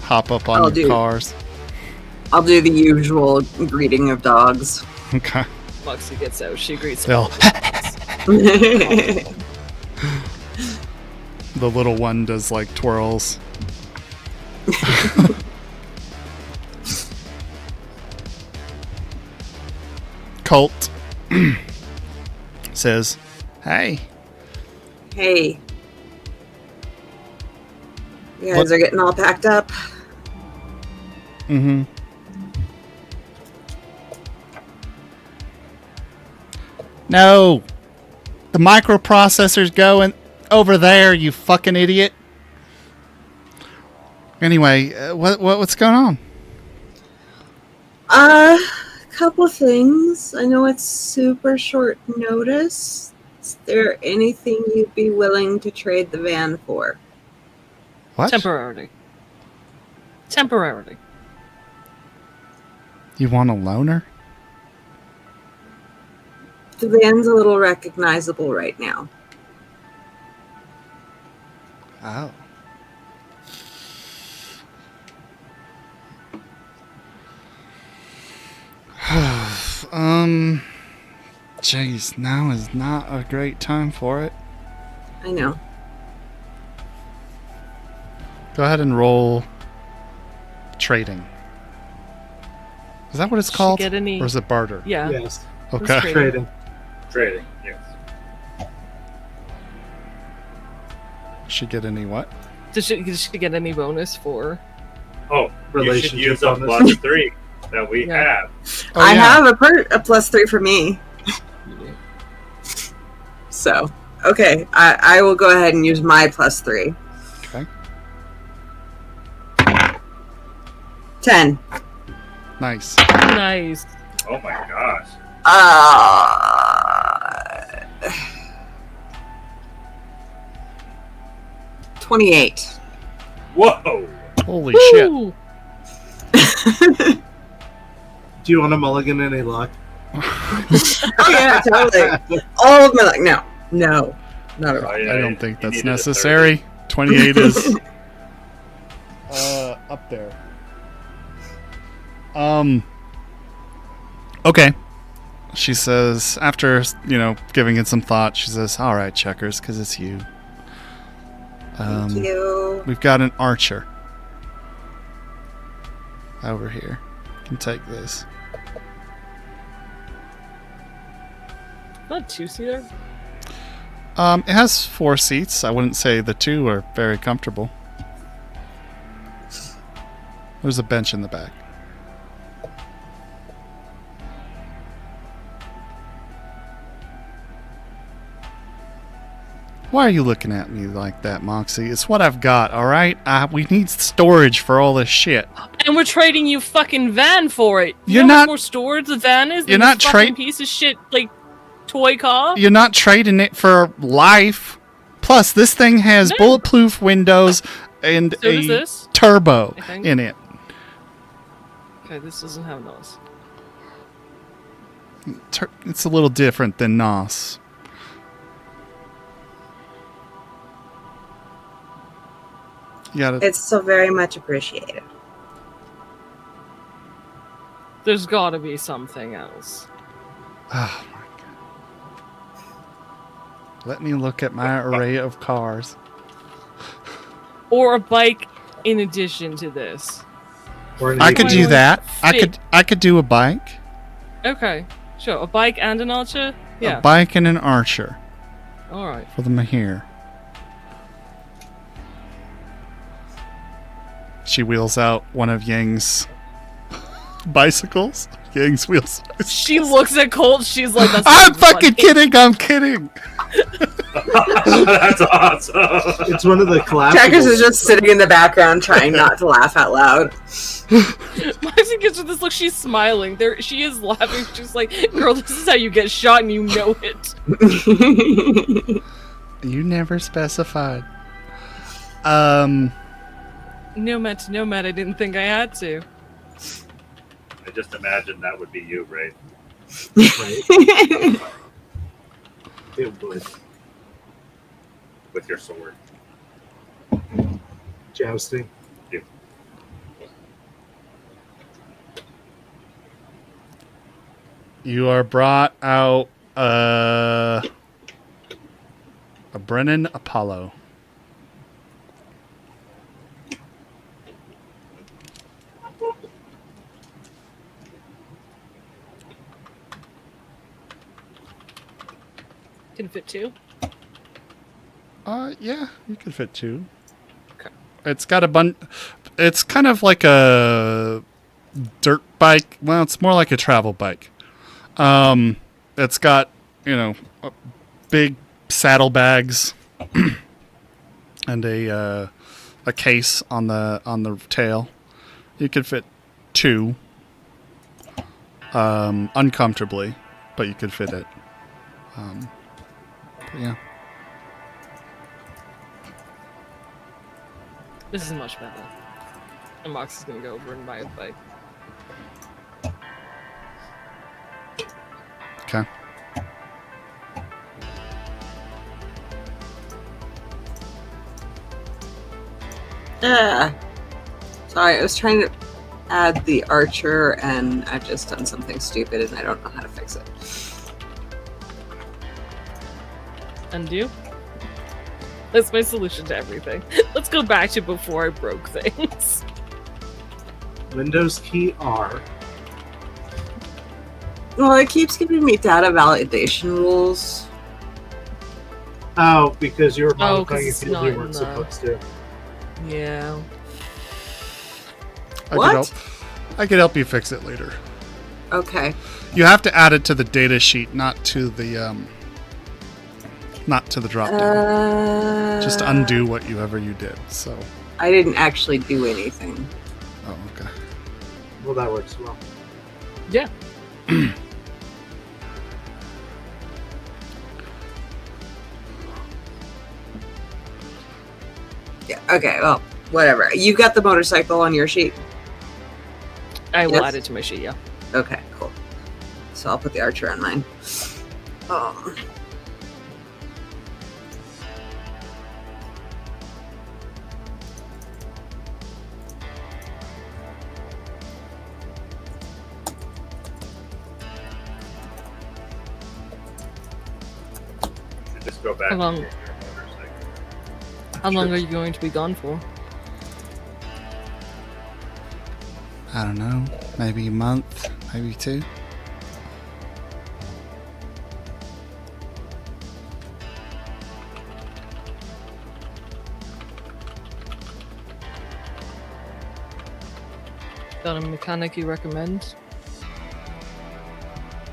Hop up on your cars. I'll do the usual greeting of dogs. Okay. Moxie gets out, she greets They'll all. the little one does like twirls. Colt says, "Hey, Hey. You guys What- are getting all packed up. mm-hmm. No, the microprocessor's going over there, you fucking idiot." Anyway, what's going on? Couple things. I know it's super short notice. Is there anything you'd be willing to trade the van for? What? Temporarily. You want a loaner? The van's a little recognizable right now. Oh. Jeez, now is not a great time for it. I know. Go ahead and roll trading. Is that what it's Should called? get any- Or is it barter? Yeah. Yes. Okay. Trading. Trading. Trading, yes. Should get any what? Does she get any bonus for? Oh, you should Relationship use up bonus. plus 3 that we Yeah. have. Oh, I yeah. have a +3 for me. So, okay. I will go ahead and use my +3. Okay. 10. Nice. Nice. Oh my gosh. 28. Whoa. Holy shit. Woo! Do you want a mulligan and a luck? Oh yeah, totally. All of my luck. No, not at all. Oh, yeah, I don't think you that's needed a necessary. 28 is up there. Okay. She says, after, giving it some thought, she says, all right, Checkers, because it's you. Thank you. We've got an archer over here. You can take this. Not two-seater. It has 4 seats. I wouldn't say the 2 are very comfortable. There's a bench in the back. Why are you looking at me like that, Moxie? It's what I've got, alright? We need storage for all this shit. And we're trading you fucking van for it. You're know how not- much more storage the van is? You're than not this fucking trade- piece of shit, like, toy car? You're not trading it for life. Plus, this thing has No. bulletproof windows and So does a this, turbo I think. in it. Okay, this doesn't have those. It's a little different than NOS. You gotta... It's so very much appreciated. There's gotta be something else. Oh my god. Let me look at my array of cars. Or a bike in addition to this. Or an I could do Fit. that. I could do a bike. Okay, sure. A bike and an archer? Yeah. A bike and an archer Alright. for them here. She wheels out one of Yang's bicycles. Yang's wheels. She looks at Colt, she's like, that's I'm not fucking funny. kidding. I'm kidding. That's awesome. It's one of the collapsible. Checkers is just sitting in the background trying not to laugh out loud. Moxie gives her this look, she's smiling. There, she is laughing. She's like, girl, this is how you get shot and you know it. You never specified. Nomad to nomad, I didn't think I had to. I just imagined that would be you, right? Right? It would. With your sword. Jousting. You are brought out a Brennan Apollo. Can fit 2. Yeah, you can fit 2. Okay. It's got a it's kind of like a dirt bike. Well, it's more like a travel bike. It's got, big saddlebags and a case on the tail. You could fit 2 uncomfortably, but you could fit it. But yeah. This is much better. And Mox is gonna go over and buy a bike. Okay. Sorry, I was trying to add the archer and I've just done something stupid and I don't know how to fix it. Undo? That's my solution to everything. Let's go back to before I broke things. Windows key R. Well, it keeps giving me data validation rules. Oh, because you were 'cause modifying a it's field not you in weren't the- supposed to. Yeah. What? I could help you fix it later. Okay. You have to add it to the data sheet, not to the drop down. Just undo whatever you did. So. I didn't actually do anything. Oh, okay. Well, that works well. Yeah. Yeah. Okay. Well, whatever. You've got the motorcycle on your sheet. I will Yes. add it to my sheet, yeah. Okay. Cool. So I'll put the archer on mine. Should just go back How long- to your motorcycle. How long are you going to be gone for? I don't know. Maybe a month, maybe 2. Got a mechanic you recommend?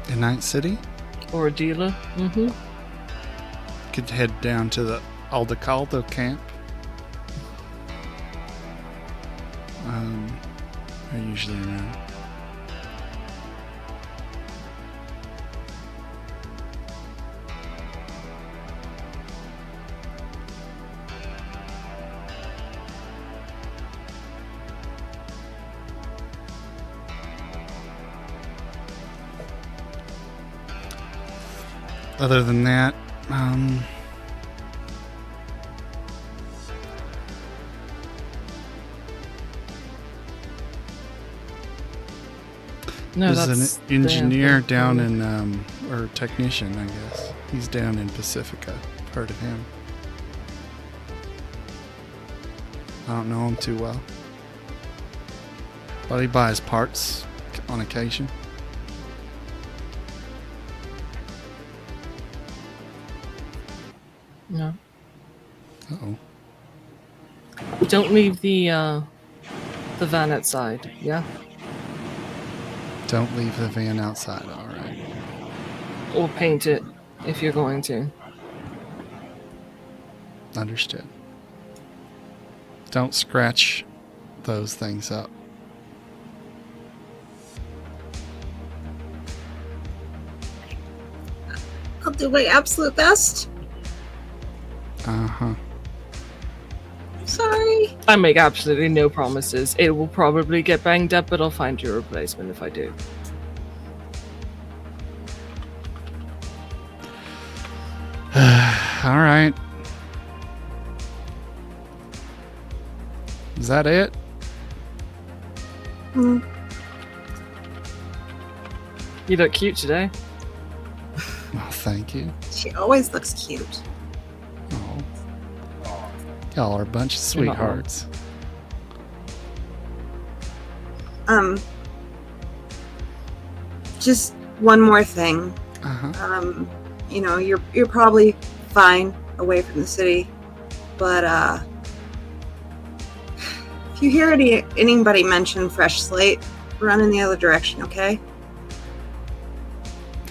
In Night City, Or a dealer? Mm-hmm. could head down to the Aldecaldo camp. They're usually around. Other than that, No, there's that's an engineer the- down in, or technician, I guess. He's down in Pacifica. I've heard of him. I don't know him too well. But he buys parts on occasion. No. Uh-oh. Don't leave the van outside, yeah? Don't leave the van outside, alright. Or paint it if you're going to. Understood. Don't scratch those things up. I'll do my absolute best. Uh-huh. Sorry. I make absolutely no promises. It will probably get banged up, but I'll find you a replacement if I do. Alright. Is that it? Hmm. You look cute today. Oh, thank you. She always looks cute. Oh. Y'all are a bunch of You're not wrong. sweethearts. Just one more thing. Uh-huh. You know, you're probably fine away from the city, but if you hear anybody mention Fresh Slate, run in the other direction, okay?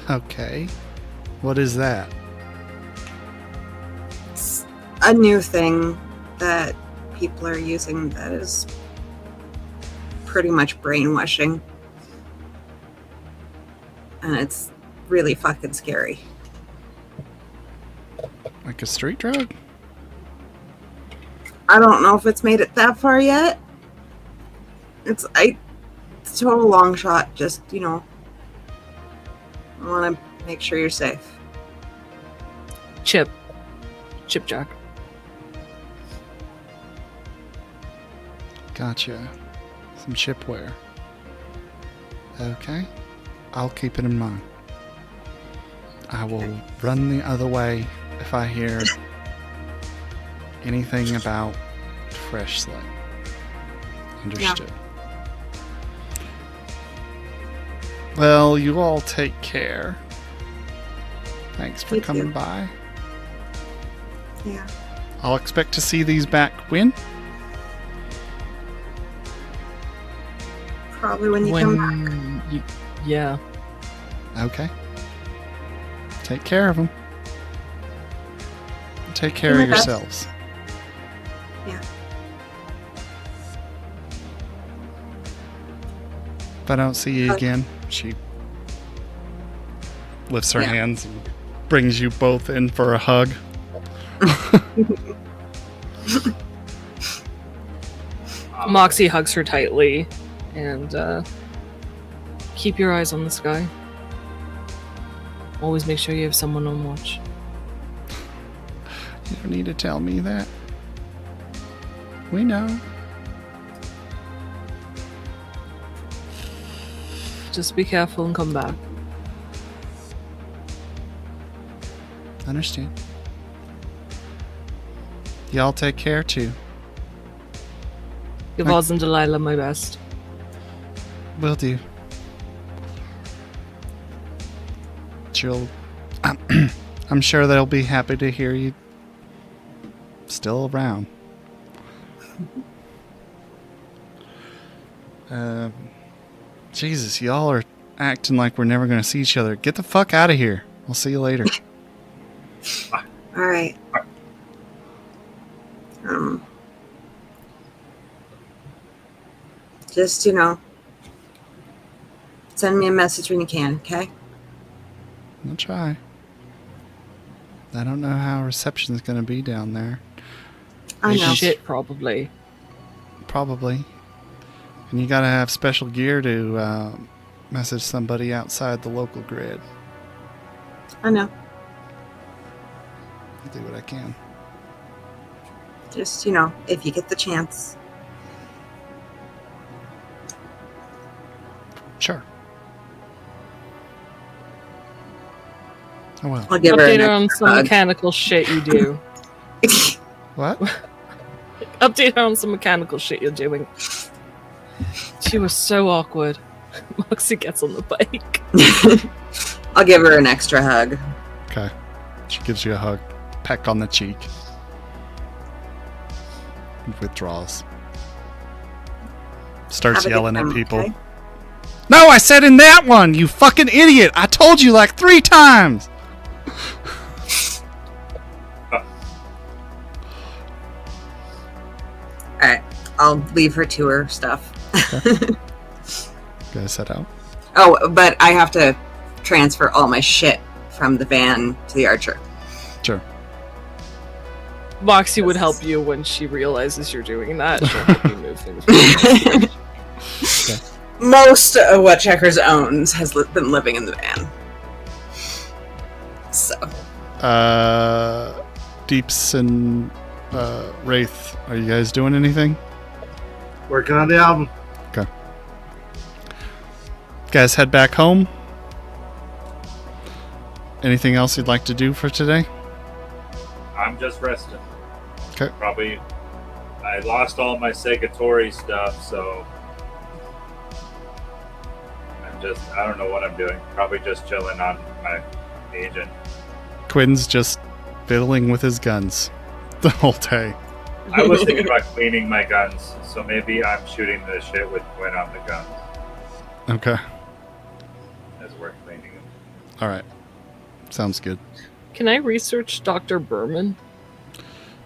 Okay. What is that? It's a new thing that people are using that is pretty much brainwashing. And it's really fucking scary. Like a street drug? I don't know if it's made it that far yet. It's a total long shot. Just, you know, I want to make sure you're safe. Chip Jack. Gotcha. Some chipware. Okay. I'll keep it in mind. I will run the other way if I hear anything about Fresh Slate. Understood. Well, you all take care. Thanks for You coming too. by. Yeah. I'll expect to see these back when? Probably when you come back. Yeah. Okay. Take care of them. Take care Do of my best. yourselves. Yeah. If I don't see you again, she lifts her hands and brings you both in for a hug. Moxie hugs her tightly and keep your eyes on the sky. Always make sure you have someone on watch. You don't need to tell me that. We know. Just be careful and come back. Understand. Y'all take care too. Give Oz and Delilah my best. Will do. She'll. I'm sure they'll be happy to hear you still around. Jesus, y'all are acting like we're never going to see each other. Get the fuck out of here. I'll see you later. All right. Just, send me a message when you can, okay? I'll try. I don't know how reception's going to be down there. I know. Shit, probably. Probably. And you got to have special gear to message somebody outside the local grid. I know. I'll do what I can. Just, if you get the chance. Sure. Oh well. I'll give her Update an her on extra some hug. mechanical shit you do. What? Update her on some mechanical shit you're doing. She was so awkward. Moxie gets on the bike. I'll give her an extra hug. Okay. She gives you a hug. Peck on the cheek. And withdraws. Starts Have a good yelling at time, people. okay? No, I said in that one, you fucking idiot! I told you like 3 times! Alright, I'll leave her to her stuff. Guys set out. Oh, but I have to transfer all my shit from the van to the Archer. Sure. Moxie would help you when she realizes you're doing that. She'll help you move things. Most of what Checkers owns has been living in the van. So. Deeps and Wraith, are you guys doing anything? Working on the album. Okay. Guys, head back home. Anything else you'd like to do for today? I'm just resting. Okay. Probably. I lost all my Segatori stuff, so I don't know what I'm doing. Probably just chilling on my agent. Quinn's just fiddling with his guns the whole day. I was thinking about cleaning my guns, so maybe I'm shooting the shit with Quinn on the guns Okay. as we're cleaning them. Alright. Sounds good. Can I research Dr. Berman?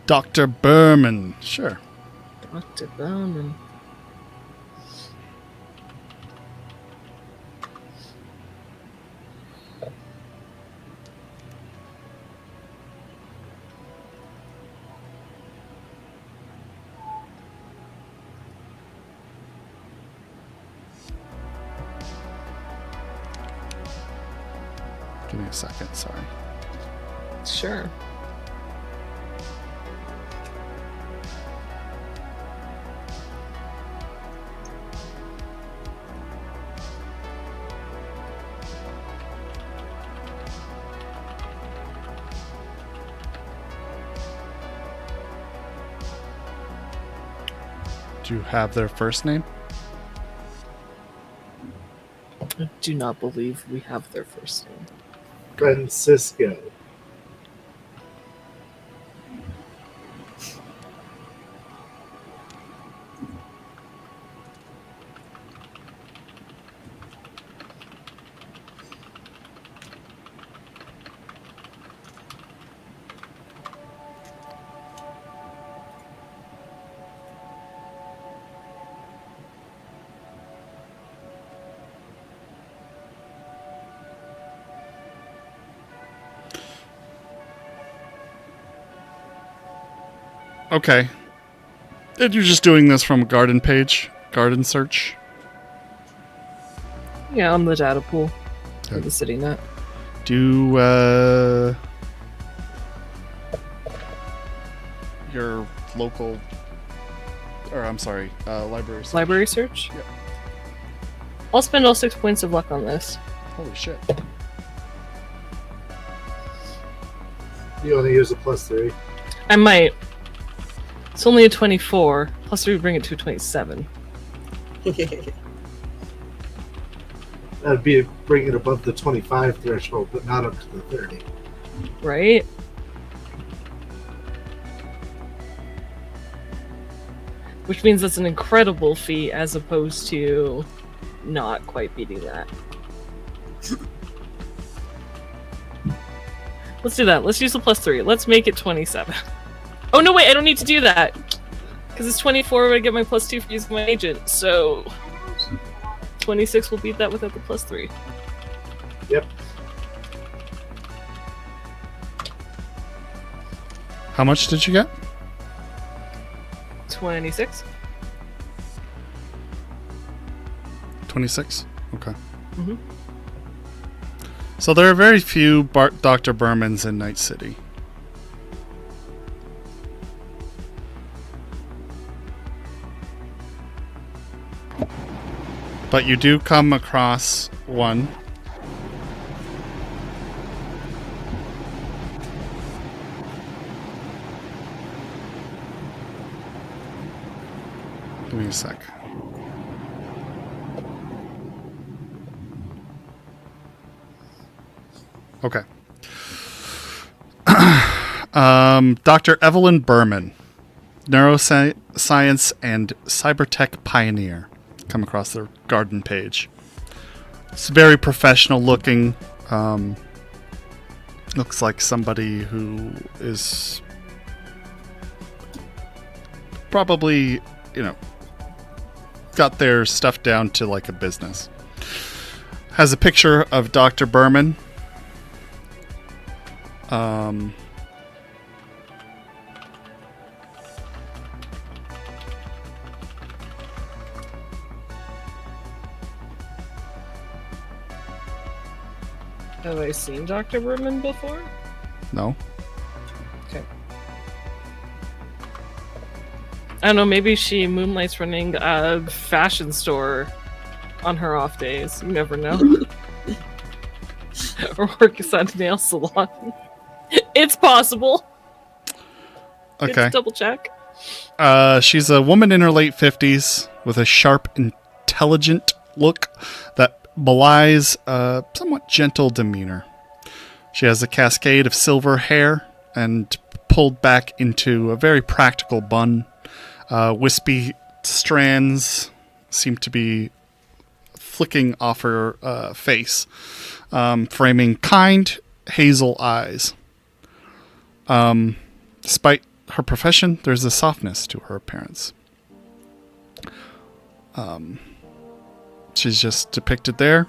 Dr. Berman. Sure. Dr. Berman. Give me a second, sorry. Sure. Do you have their first name? I do not believe we have their first name. Francisco. Okay. And you're just doing this from a garden page? Garden search? Yeah, on the data pool for Okay. the city net. Do, your local... Or, I'm sorry, library search. Library search? Yep. I'll spend all 6 points of luck on this. Holy shit. You only use a +3. I might. It's only a 24. Plus 3 would bring it to a 27. That'd be bring it above the 25 threshold, but not up to the 30. Right? Which means that's an incredible feat as opposed to not quite beating that. Let's do that. Let's use the +3. Let's make it 27. Oh, no, wait, I don't need to do that. Because it's 24 when I get my +2 for using my agent. So 26 will beat that without the +3. Yep. How much did you get? 26. 26? Okay. Mhm. So there are very few Dr. Bermans in Night City. But you do come across one. Give me a sec. Okay. Dr. Evelyn Berman, neuroscience and cybertech pioneer. Come across their garden page. It's very professional looking. Looks like somebody who is probably, got their stuff down to like a business. Has a picture of Dr. Berman. Have I seen Dr. Berman before? No. Okay. I don't know, maybe she moonlights running a fashion store on her off days. You never know. Or works at a nail salon. It's possible. Good Okay. to double check. She's a woman in her late 50s with a sharp, intelligent look that belies a somewhat gentle demeanor. She has a cascade of silver hair and pulled back into a very practical bun. Wispy strands seem to be flicking off her face, framing kind hazel eyes. Despite her profession, there's a softness to her appearance. She's just depicted there,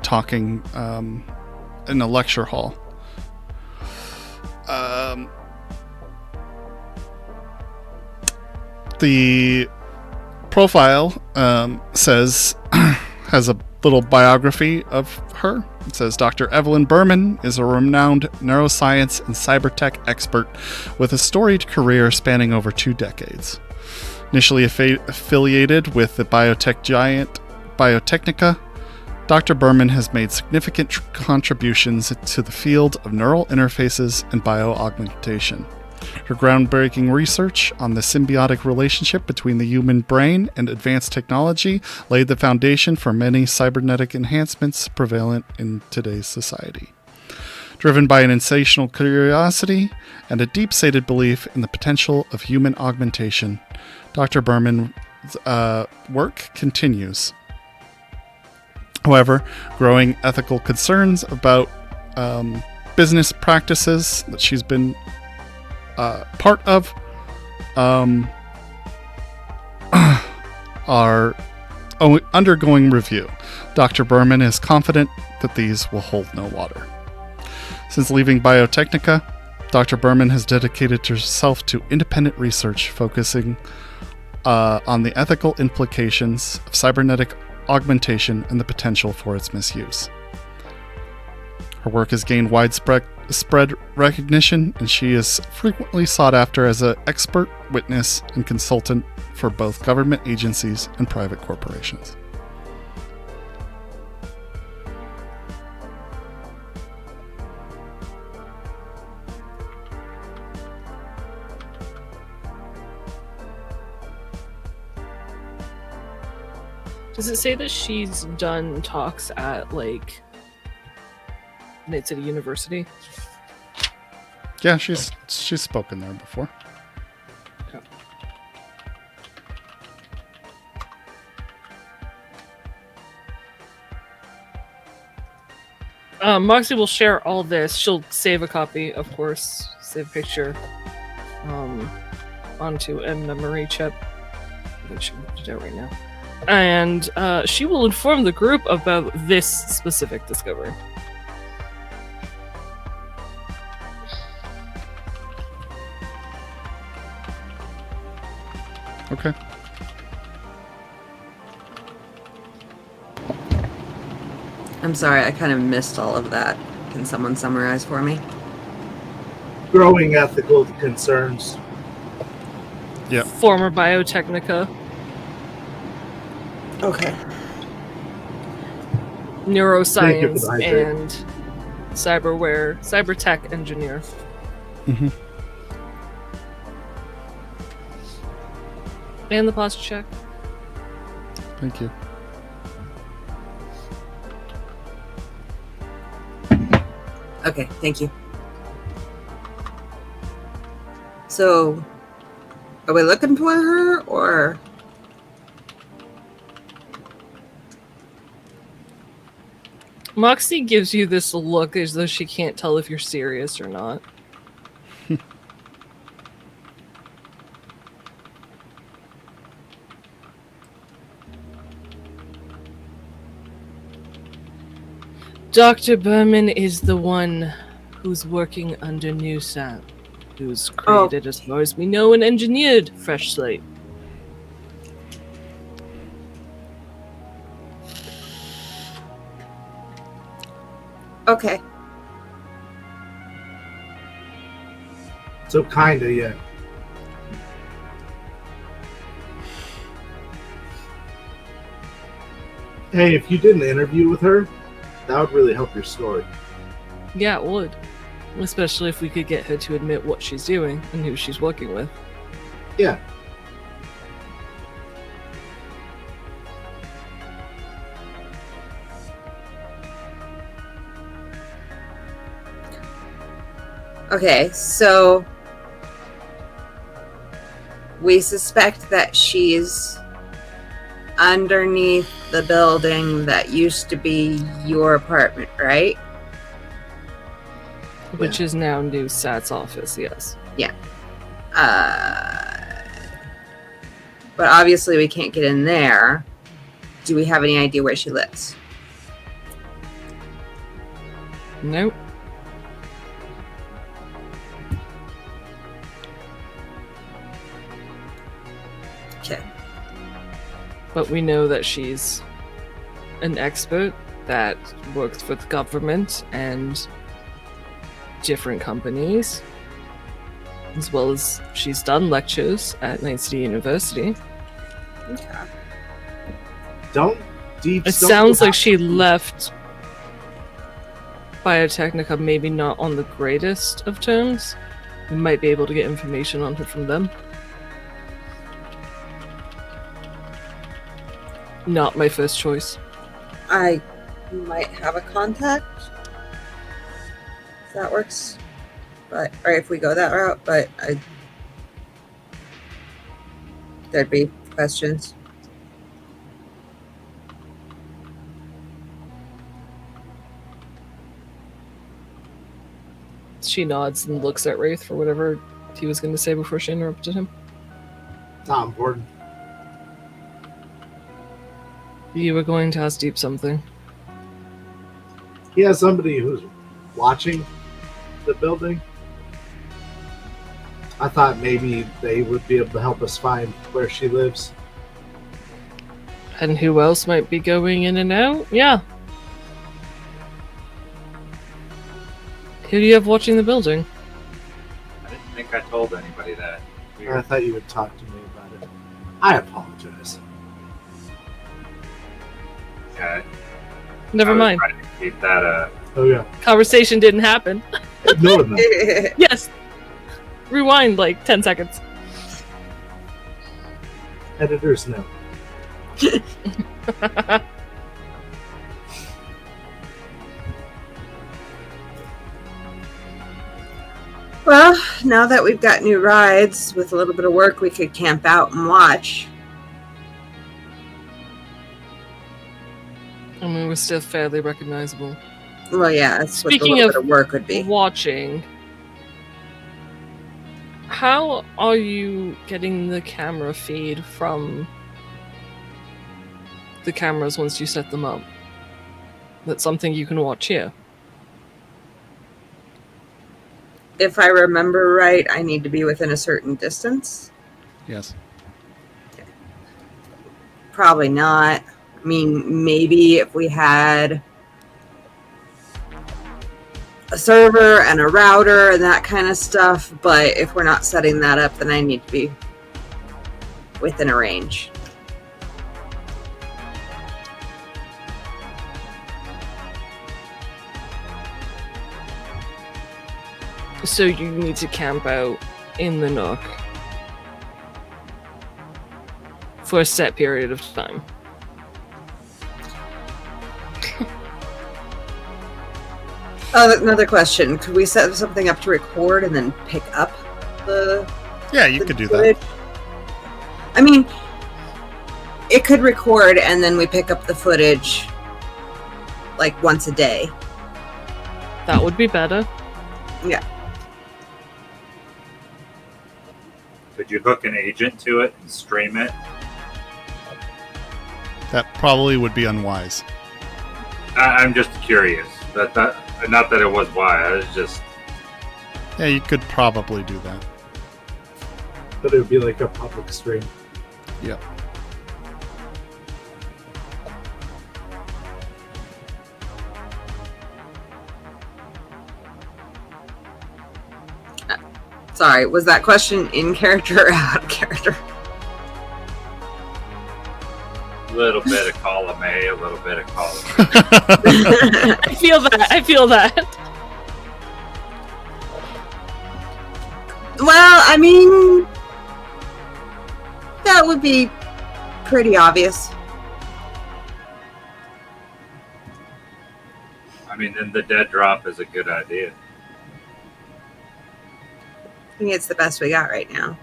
talking in a lecture hall. The profile says has a little biography of her. It says Dr. Evelyn Berman is a renowned neuroscience and cybertech expert with a storied career spanning over 2 decades. Initially affiliated with the biotech giant Biotechnica, Dr. Berman has made significant contributions to the field of neural interfaces and bioaugmentation. Her groundbreaking research on the symbiotic relationship between the human brain and advanced technology laid the foundation for many cybernetic enhancements prevalent in today's society. Driven by an insatiable curiosity and a deep-seated belief in the potential of human augmentation, Dr. Berman's work continues. However, growing ethical concerns about business practices that she's been part of are undergoing review. Dr. Berman is confident that these will hold no water. Since leaving Biotechnica, Dr. Berman has dedicated herself to independent research, focusing on the ethical implications of cybernetic augmentation and the potential for its misuse. Her work has gained widespread recognition, and she is frequently sought after as an expert witness and consultant for both government agencies and private corporations. Does it say that she's done talks at, like, Night City University? Yeah, she's spoken there before. Okay. Moxie will share all this. She'll save a copy, of course, save a picture onto a memory chip. I think she can put it out right now. And she will inform the group about this specific discovery. Okay. I'm sorry, I kind of missed all of that. Can someone summarize for me? Growing ethical concerns. Yep. Former Biotechnica. Okay. Neuroscience the hydrate. and cyber tech engineer. Mm-hmm. And the posture check. Thank you. Okay, thank you. So, are we looking for her, or? Moxie gives you this look as though she can't tell if you're serious or not. Dr. Berman is the one who's working under NewSat, who's created, as far as we know, and engineered Fresh Slate. Okay. So kinda, yeah. Hey, if you did an interview with her, that would really help your story. Yeah, it would. Especially if we could get her to admit what she's doing and who she's working with. Yeah. Okay, so we suspect that she's underneath the building that used to be your apartment, right? Which is now NewSat's office, yes. But obviously we can't get in there. Do we have any idea where she lives? Nope. Okay. But we know that she's an expert that works with government and different companies, as well as she's done lectures at Night City University. Okay. Don't deep. It sounds like she left Biotechnica maybe not on the greatest of terms. We might be able to get information on her from them. Not my first choice. I might have a contact. If that works. But or if we go that route, but there'd be questions. She nods and looks at Wraith for whatever he was going to say before she interrupted him. Not important. You were going to ask Deep something. He has somebody who's watching the building. I thought maybe they would be able to help us find where she lives. And who else might be going in and out? Yeah. Who do you have watching the building? I didn't think I told anybody that. I Weird. thought you would talk to me about it. I apologize. Yeah, Never I was mind. trying to keep that. Oh yeah. Conversation didn't happen. Ignore them. Yes. Rewind like 10 seconds. Editor's note. Well, now that we've got new rides, with a little bit of work, we could camp out and watch. I mean, we're still fairly recognizable. Well, yeah, that's what Speaking a little of bit of work would be. Watching. How are you getting the camera feed from the cameras once you set them up? That's something you can watch here. If I remember right, I need to be within a certain distance. Yes. Probably not. I mean, maybe if we had a server and a router and that kind of stuff, but if we're not setting that up, then I need to be within a range. So you need to camp out in the Nook for a set period of time. Another question. Could we set something up to record and then pick up the Yeah, you the could do footage? that. I mean, it could record and then we pick up the footage like once a day. That would be better. Yeah. Could you hook an agent to it and stream it? That probably would be unwise. I'm just curious. That not that it was why. I was just Yeah, you could probably do that. But it would be like a public stream. Yep. Sorry, was that question in character or out of character? a little bit of column A, a little bit of column B. I feel that. I feel that. Well, I mean, that would be pretty obvious. I mean, then the dead drop is a good idea. I think it's the best we got right now.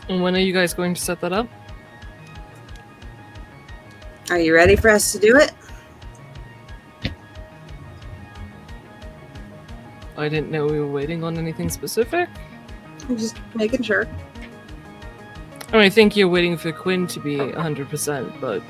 And when are you guys going to set that up? Are you ready for us to do it? I didn't know we were waiting on anything specific. I'm just making sure. I mean, I think you're waiting for Quinn to be 100%, but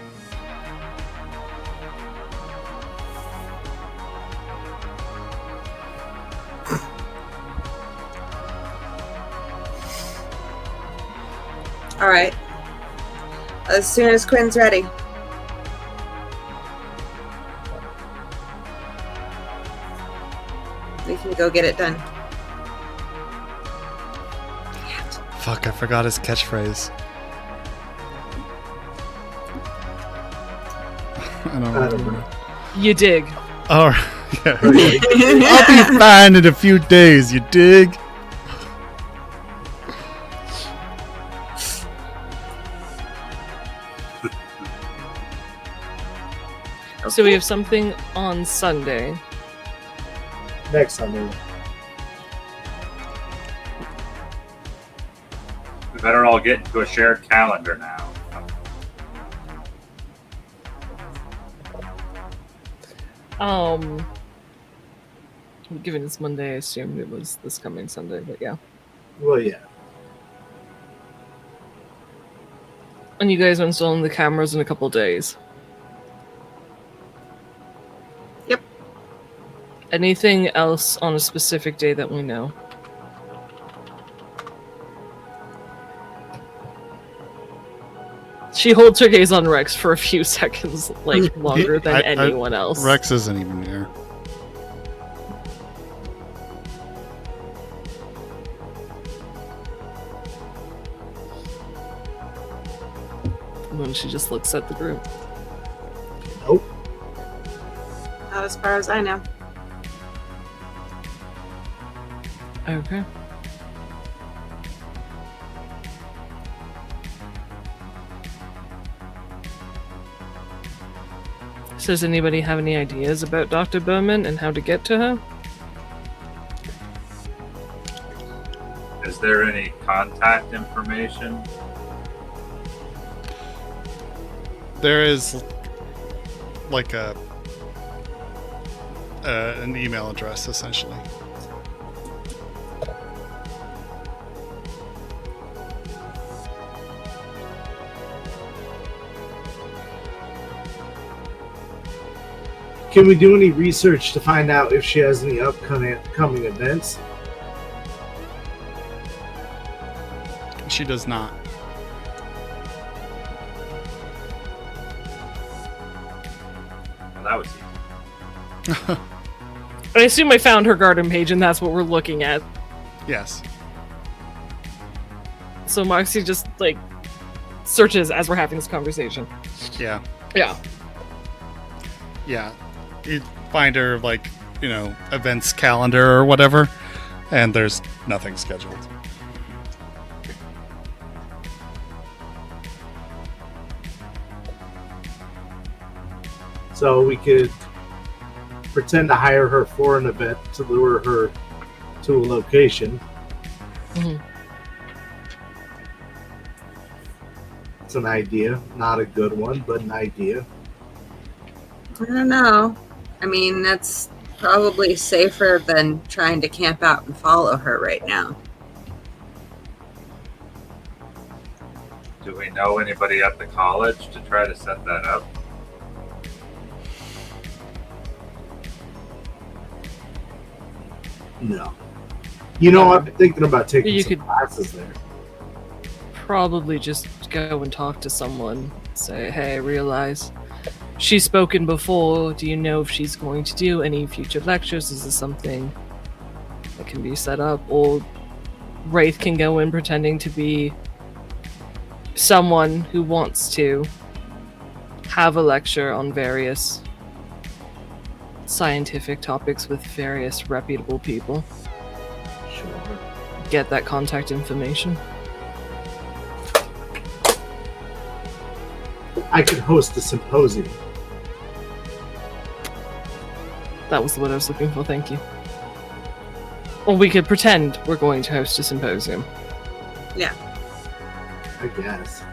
All right. As soon as Quinn's ready. We can go get it done. Fuck, I forgot his catchphrase. I don't remember. you dig. Oh, yeah. I'll be fine in a few days, you dig? So we have something on Sunday. Next Sunday. We better all get into a shared calendar now. Given it's Monday, I assumed it was this coming Sunday, but yeah. Well, yeah. And you guys are installing the cameras in a couple days. Yep. Anything else on a specific day that we know? She holds her gaze on Rex for a few seconds, like longer than anyone else. Rex isn't even here. And then she just looks at the group. Nope. Not as far as I know. Okay. So does anybody have any ideas about Dr. Bowman and how to get to her? Is there any contact information? There is like an email address essentially. Can we do any research to find out if she has any upcoming events? She does not. Well, that was easy. I assume I found her garden page and that's what we're looking at. Yes. So Moxie just, like, searches as we're having this conversation. Yeah. Yeah. Yeah. You find her, like, you know, events calendar or whatever, and there's nothing scheduled. So we could pretend to hire her for an event to lure her to a location. Mhm. It's an idea. Not a good one, but an idea. I don't know. I mean, that's probably safer than trying to camp out and follow her right now. Do we know anybody at the college to try to set that up? No. You know, I've been thinking about taking You some could- classes there. Probably just go and talk to someone. Say, hey, I realize she's spoken before. Do you know if she's going to do any future lectures? Is this something that can be set up? Or Wraith can go in pretending to be someone who wants to have a lecture on various scientific topics with various reputable people. Sure. Get that contact information. I could host a symposium. That was the word I was looking for, thank you. Or we could pretend we're going to host a symposium. I guess.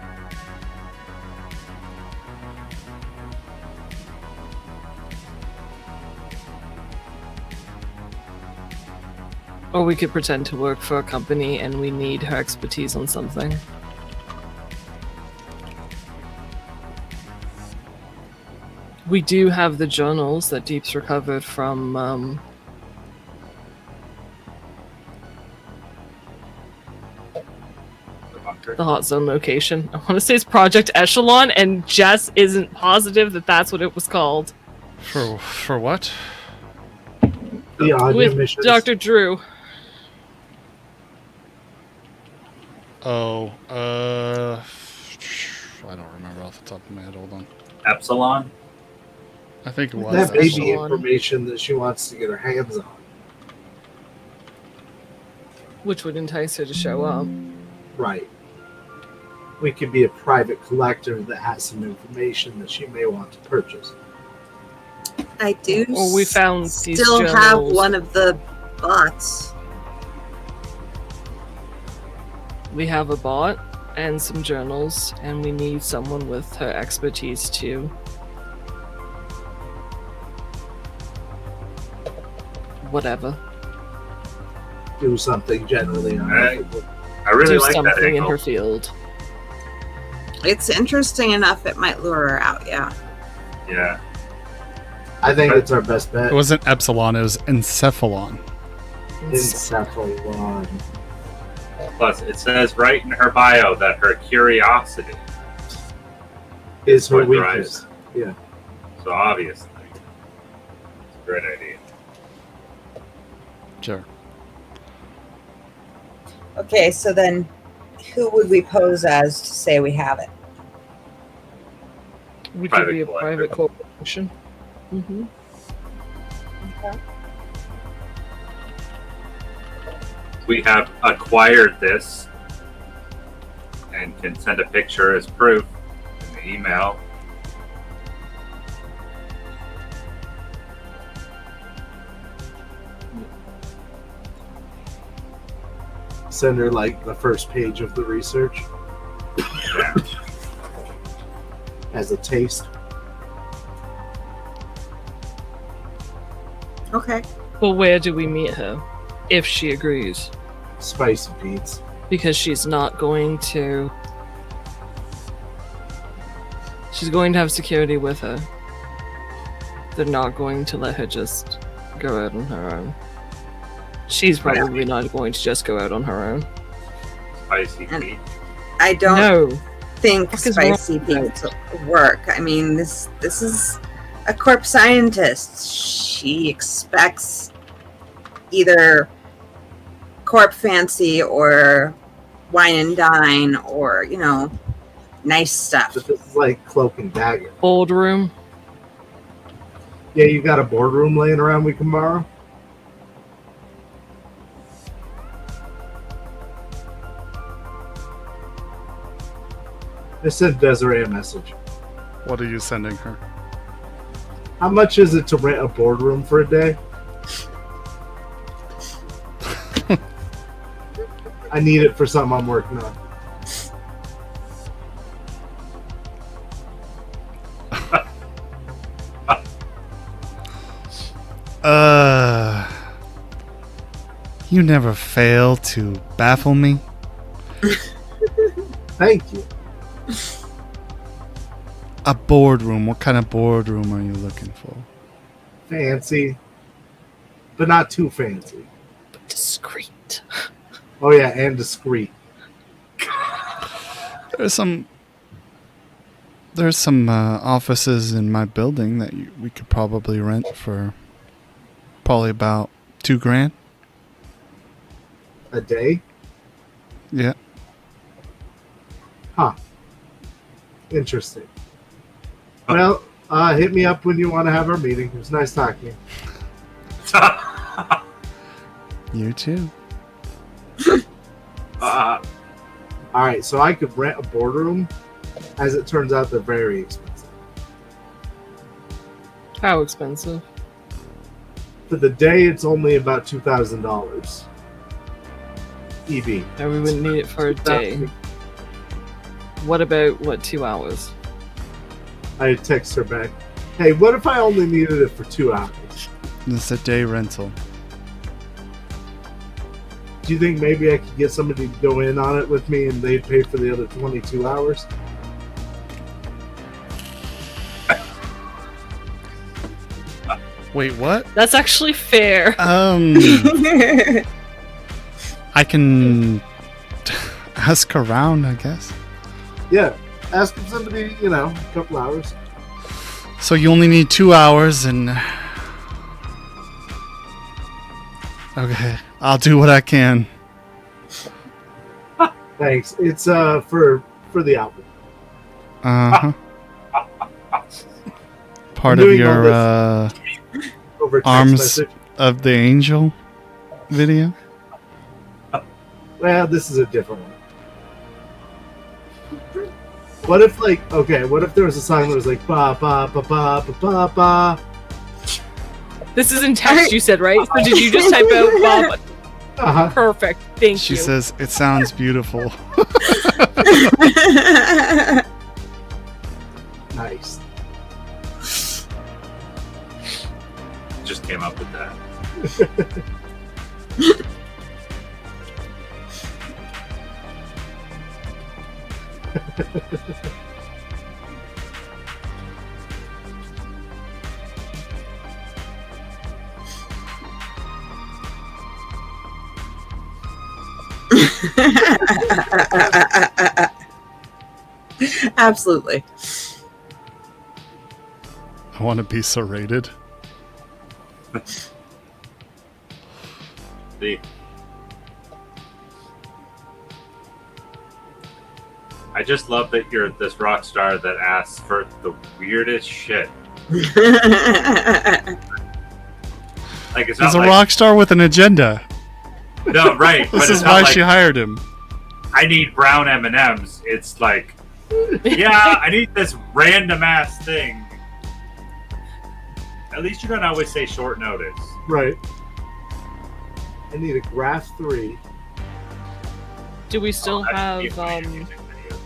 Or we could pretend to work for a company and we need her expertise on something. We do have the journals that Deep's recovered from The bunker? the hot zone location. I want to say it's Project Echelon, and Jess isn't positive that that's what it was called. For what? The audio With missions. Dr. Drew. Oh, I don't remember off the top of my head. Hold on. Epsilon? I think it was. That may be Echelon. information that she wants to get her hands on. Which would entice her to show up. Right. We could be a private collector that has some information that she may want to purchase. I do Or we found these still have journals. one of the bots. We have a bot and some journals, and we need someone with her expertise to whatever. Do something generally. Right. I really Do like that something in angle. her field. It's interesting enough. It might lure her out. Yeah. Yeah. I think it's our best bet. It wasn't epsilon, it was encephalon. Encephalon. Plus, it says right in her bio that her curiosity Is her what weakness. drives Yeah. So obviously, it's a great idea. Sure. Okay, so then who would we pose as to say we have it? We Private could be a collector. private corporation. Mm-hmm. We have acquired this and can send a picture as proof in the email. Send her like the first page of the research Yeah. as a taste. Okay. But where do we meet her? If she agrees. Spicy beats. Because she's not going to... She's going to have security with her. They're not going to let her just go out on her own. She's probably not going to just go out on her own. Spicy And- meat. I don't No. think Fuck is wrong spicy with beats will work. I mean, this is a corp scientist. She expects either corp fancy or wine and dine or, you know, nice stuff. But this is like cloak and dagger. Boardroom. Yeah, you got a boardroom laying around we can borrow? I sent Desiree a message. What are you sending her? How much is it to rent a boardroom for a day? I need it for something I'm working on. You never fail to baffle me. Thank you. A boardroom. What kind of boardroom are you looking for? Fancy, but not too fancy. Discreet. Oh yeah, and discreet. There's some offices in my building that we could probably rent for probably about $2,000. A day? Yeah. Huh. Interesting. Well, hit me up when you want to have our meeting. It was nice talking to you. You too. All right, so I could rent a boardroom. As it turns out, they're very expensive. How expensive? For the day, it's only about $2,000. EB. No, we wouldn't need it for a day. What about, 2 hours? I text her back. Hey, what if I only needed it for 2 hours? It's a day rental. Do you think maybe I could get somebody to go in on it with me and they'd pay for the other 22 hours? Wait, what? That's actually fair. I can ask around, I guess. Yeah. Ask if somebody, a couple hours. So you only need 2 hours and... Okay, I'll do what I can. Thanks. It's for the album. Uh-huh. Part I'm of doing your all Over text Arms. message. of the angel video? Well, this is a different one. What if what if there was a song that was like ba ba ba ba ba ba ba? This is in text, you said, right? So did you just type out Bob? Uh-huh. Perfect. Thank She you. says, it sounds beautiful. Nice. Just came up with that. Absolutely. I want to be serrated. See, I just love that you're this rock star that asks for the weirdest shit. Like it's not He's a like, rock star with an agenda. no, right? But This it's is not why like, she hired him. I need brown M&Ms. It's like, yeah, I need this random ass thing. At least you don't always say short notice. Right. I need a graph 3. Do we still That should be have a funny music video.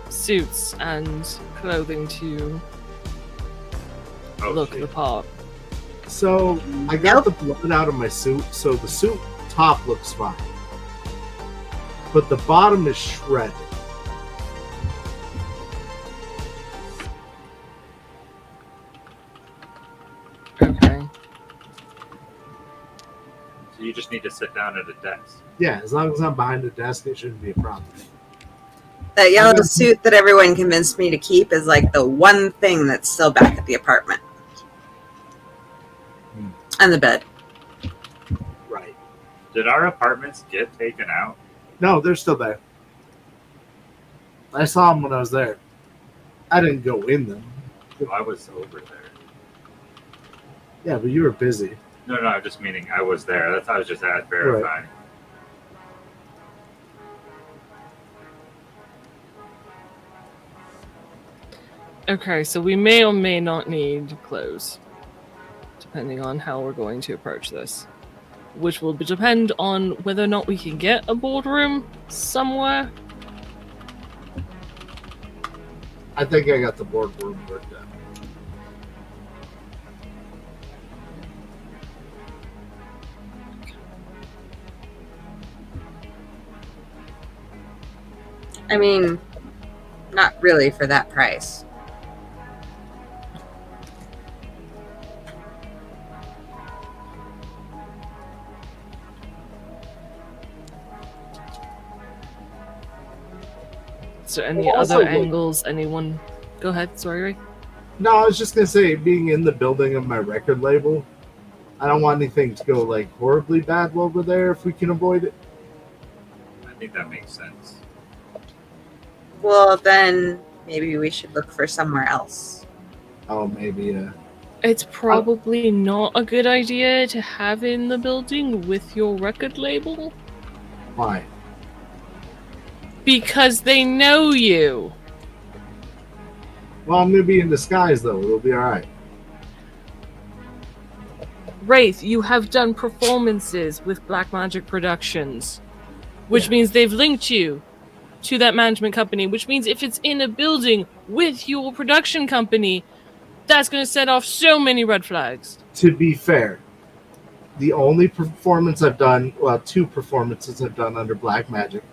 suits and clothing to Oh, look shit. the part? So I got the blood out of my suit, so the suit top looks fine. But the bottom is shredded. Okay. So you just need to sit down at a desk. Yeah, as long as I'm behind the desk, it shouldn't be a problem. That yellow suit that everyone convinced me to keep is like the one thing that's still back at the apartment. And the bed. Right. Did our apartments get taken out? No, they're still there. I saw them when I was there. I didn't go in them. Oh, I was over there. Yeah, but you were busy. No, I'm just meaning I was there. That's I was just verifying. Okay, so we may or may not need clothes, depending on how we're going to approach this. Which will depend on whether or not we can get a boardroom somewhere. I think I got the boardroom worked out. I mean, not really for that price. Is there any Well, other also, angles anyone... Go ahead, sorry, Ray. No, I was just gonna say, being in the building of my record label, I don't want anything to go like horribly bad over there if we can avoid it. I think that makes sense. Well, then maybe we should look for somewhere else. Oh, maybe. It's probably not a good idea to have in the building with your record label. Why? Because they know you. Well, I'm gonna be in disguise though. It'll be all right. Wraith, you have done performances with Black Magic Productions, which Yeah. means they've linked you to that management company, which means if it's in a building with your production company, that's going to set off so many red flags. To be fair, the only performance I've done, well, 2 performances I've done under Black Magic,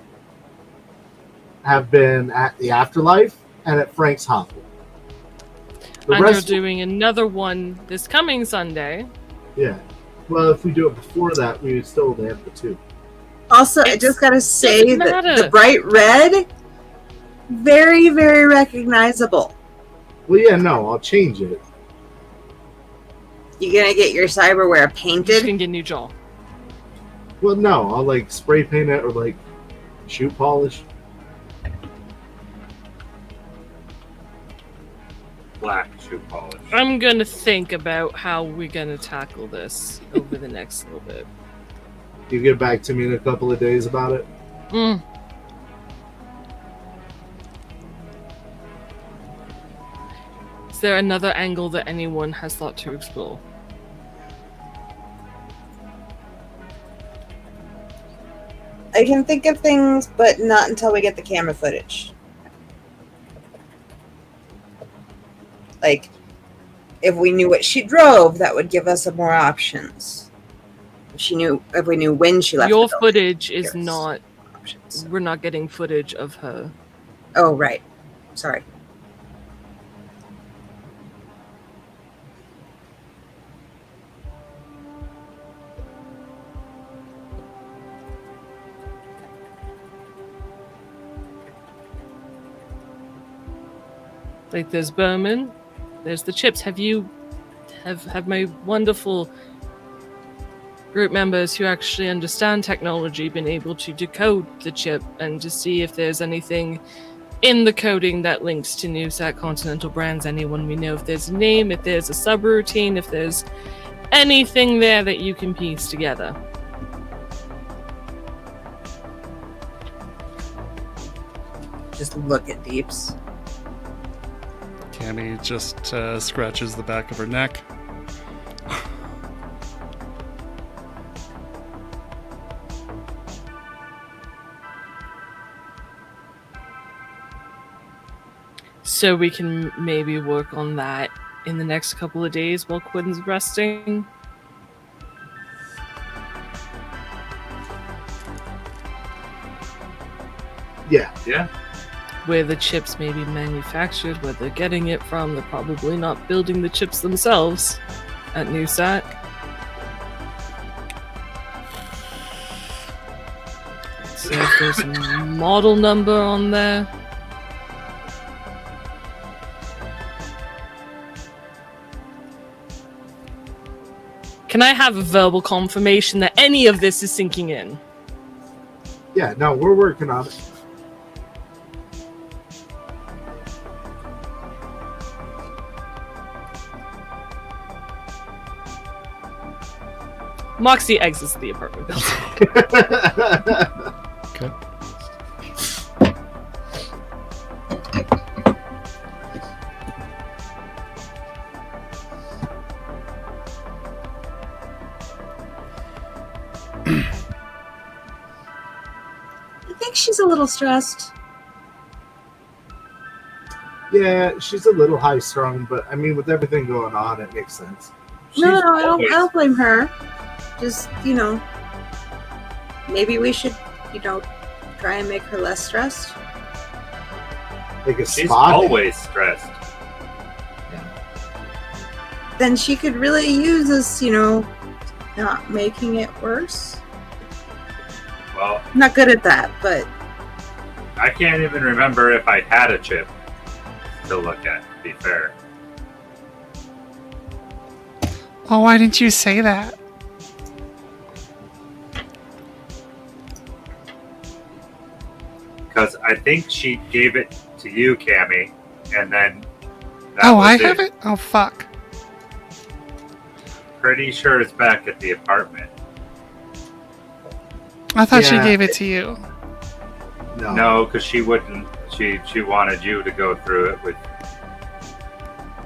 have been at the Afterlife and at Frank's Hospital. The And rest, you're doing another one this coming Sunday. yeah. Well, if we do it before that, we would still only have the 2. Also, I It's- just gotta say doesn't that matter. the bright red, very, very recognizable. Well, yeah, no, I'll change it. You gonna get your cyberware You just painted? can get a new jaw. Well, no, I'll like spray paint it or like shoe polish. Black shoe polish. I'm going to think about how we're going to tackle this over the next little bit. You get back to me in a couple of days about it. Mm. Is there another angle that anyone has thought to explore? I can think of things, but not until we get the camera footage. Like, if we knew what she drove, that would give us some more options. If we knew when she left. Your the building, footage is there's not. options. We're not getting footage of her Oh, right. Sorry. Like there's Berman, there's the chips. Have my wonderful group members who actually understand technology been able to decode the chip and to see if there's anything in the coding that links to NewSat Continental Brands? Anyone we know, if there's a name, if there's a subroutine, if there's anything there that you can piece together? Just look at Deeps. Cammy just scratches the back of her neck. So we can maybe work on that in the next couple of days while Quinn's resting. Yeah. Yeah. Where the chips may be manufactured, where they're getting it from. They're probably not building the chips themselves at NewSat. So if there's a model number on there. Can I have a verbal confirmation that any of this is sinking in? Yeah, no, we're working on it. Moxie exits the apartment building. Okay. I think she's a little stressed. Yeah, she's a little high strung, but I mean, with everything going on, it makes sense. No, I always- don't blame her. Just, maybe we should, try and make her less stressed. Like a She's spot. always stressed. Then she could really use us, not making it worse. Well, Not good at that, but I can't even remember if I had a chip to look at, to be fair. Oh, why didn't you say that? Because I think she gave it to you, Cammy, and then Oh, I have it? Oh, fuck. Pretty sure it's back at the apartment. I thought she Yeah. gave it to you. No, because she wouldn't. She wanted you to go through it with.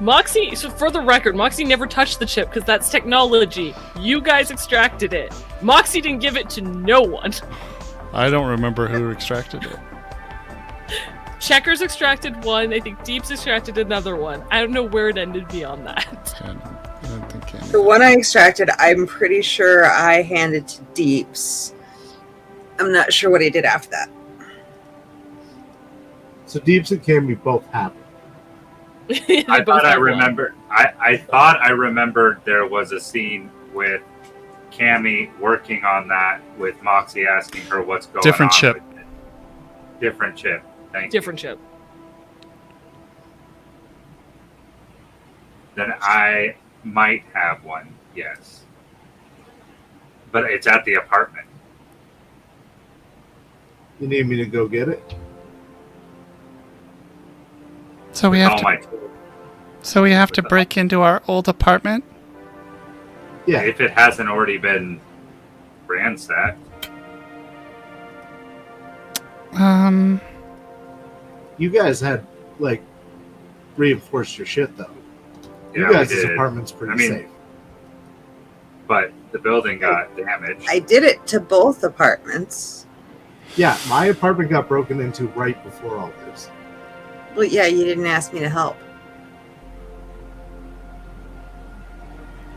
Moxie, so for the record, Moxie never touched the chip because that's technology. You guys extracted it. Moxie didn't give it to no one. I don't remember who extracted it. Checkers extracted one. I think Deeps extracted another one. I don't know where it ended beyond that. I don't think Cammy. the one I extracted, I'm pretty sure I handed to Deeps. I'm not sure what he did after that. So Deeps and Cammy both have it. They I both thought I have one. remembered. I thought I remembered there was a scene with Cammy working on that with Moxie asking her what's going Different on. chip. with it. Different chip. Thank Different chip. you. Then I might have one. Yes. But it's at the apartment. You need me to go get it? So we With have all to. my tools. So we have to break into our old apartment. Yeah. If it hasn't already been ransacked. You guys had, reinforced your shit, though. Yeah, You we guys' did. apartment's pretty I mean, safe. But the building got damaged. I did it to both apartments. Yeah, my apartment got broken into right before all this. Well, yeah, you didn't ask me to help.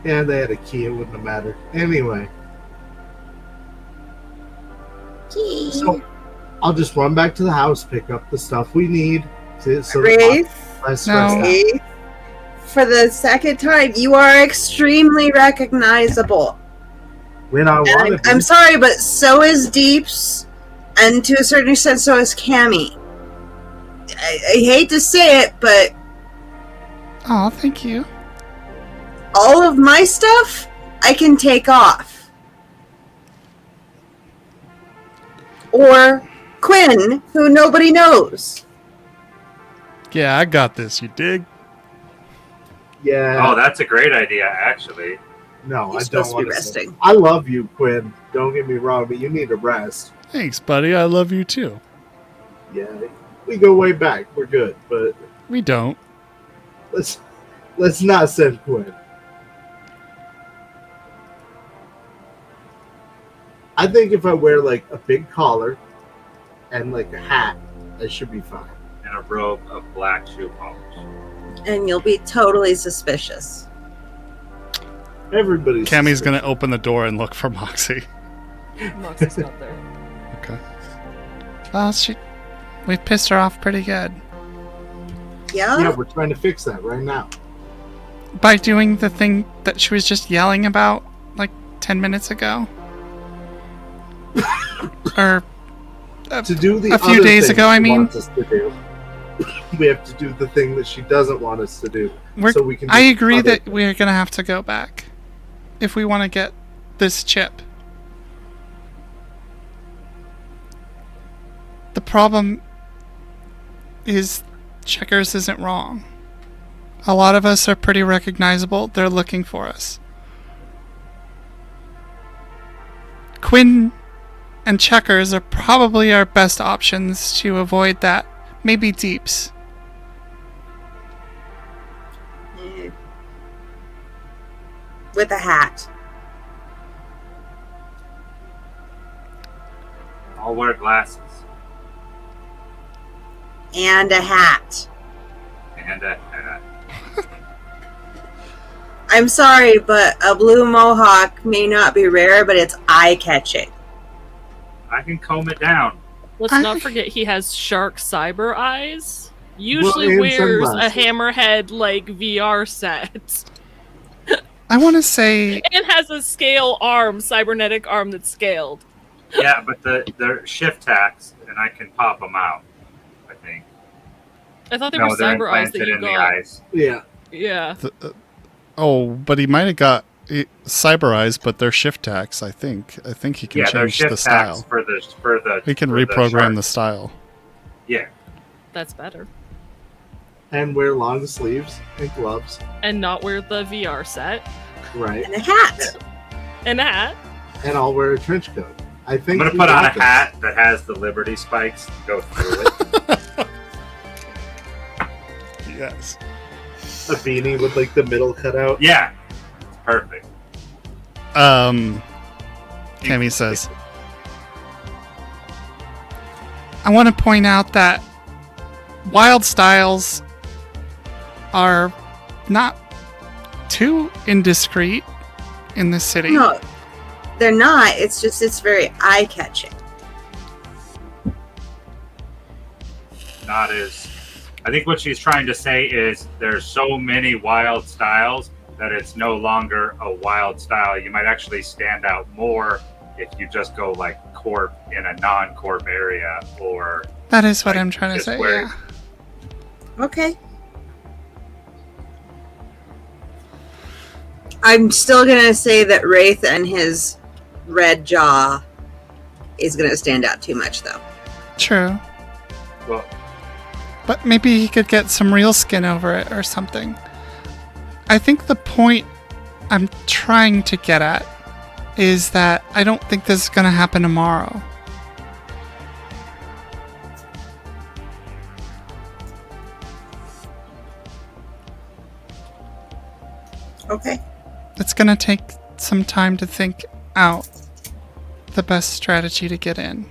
And they had a key, it wouldn't have mattered. Anyway, so I'll just run back to the house, pick up the stuff we need. Wraith, No. Wraith, for the second time, you are extremely recognizable. When I want And I'm sorry, but so is Deeps, and to a certain extent, so is Cammy. I hate to say it, but Oh, thank you. all of my stuff I can take off. Or Quinn, who nobody knows. Yeah, I got this. You dig? Yeah. Oh, that's a great idea, actually. No, You're I supposed don't to be want resting. I love you, Quinn. Don't get me wrong, but you need to rest. Thanks, buddy. I love you too. Yeah, we go way back. We're good, but We don't. let's not send Quinn. I think if I wear like a big collar and like a hat, I should be fine. And a robe of black shoe polish. And you'll be totally suspicious. Everybody's Cammy's gonna open the door and look for Moxie. Moxie's not there. Okay. Well, we pissed her off pretty good Yeah? Yeah, we're trying to fix that right now. by doing the thing that she was just yelling about like 10 minutes ago. Or To do the A few other days thing ago, I she mean. wants us to do, we have to do the thing that she doesn't want us to do. So we can. I do agree other that things. we're gonna have to go back if we want to get this chip. The problem is Checkers isn't wrong. A lot of us are pretty recognizable. They're looking for us. Quinn and Checkers are probably our best options to avoid that. Maybe Deeps. With a hat. I'll wear glasses And a hat. and a hat. I'm sorry, but a blue mohawk may not be rare, but it's eye-catching. I can comb it down. Let's I- not forget he has shark cyber eyes. Usually and wears a sunglasses. hammerhead like VR set. I want to say And has a scale arm, cybernetic arm that's scaled. Yeah, but they're shift tacks, and I can pop them out. I think. I thought they No, were they're cyber eyes that implanted you in the got. eyes. Yeah. Yeah. oh, but he might have got cyber eyes, but they're shift tacks. I think he can Yeah, they're change the shift style. tacks for the. He can for the reprogram shark. the style. Yeah, That's better. And wear long sleeves and gloves. And not wear the VR set. Right. And a hat. And a hat. And I'll wear a trench coat. I think I'm gonna we put on a got this. hat that has the Liberty spikes to go through it. Yes. A beanie with like the middle cut out. Yeah, perfect. Cammy says, I want to point out that wild styles are not too indiscreet in this city. No, they're not. It's just, it's very eye-catching. Not as. I think what she's trying to say is there's so many wild styles that it's no longer a wild style. You might actually stand out more if you just go like corp in a non-corp area, or That is what Like, I'm trying to just say. wear- Yeah. Okay. I'm still gonna say that Wraith and his red jaw is gonna stand out too much, though. True. well, But maybe he could get some real skin over it or something. I think the point I'm trying to get at is that I don't think this is going to happen tomorrow. Okay. It's going to take some time to think out the best strategy to get in.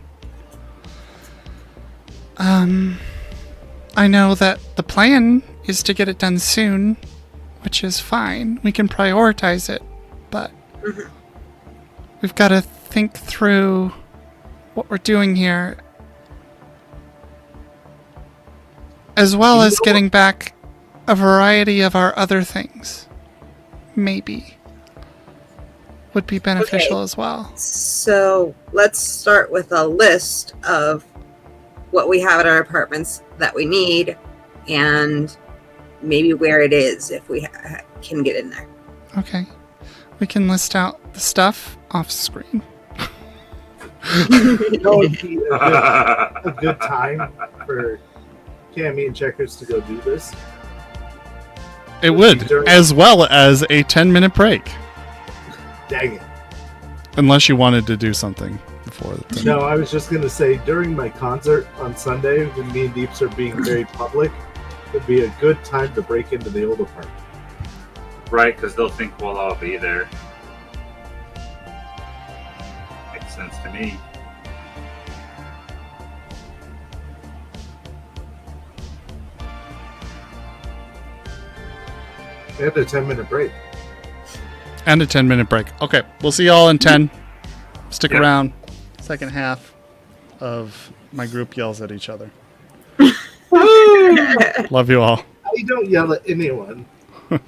I know that the plan is to get it done soon, which is fine. We can prioritize it, but we've got to think through what we're doing here As well You as know getting back a variety of our other things. Maybe. Would be beneficial as well. So let's start with a list of what we have at our apartments that we need, and maybe where it is if we can get in there. Okay. We can list out the stuff off screen. You know, it'd be a good time for Cammy and Checkers to go do this. It would, as well as a 10-minute break. Dang it. Unless you wanted to do something before the 10. No, I was just going to say, during my concert on Sunday, when me and Deeps are being very public, it'd be a good time to break into the old apartment. Right, because they'll think we'll all be there. Makes sense to me. We had a 10-minute break. And a 10-minute break. Okay, we'll see y'all in 10. Stick Yep. around. Second half of my group yells at each other. Love you all. I don't yell at anyone. All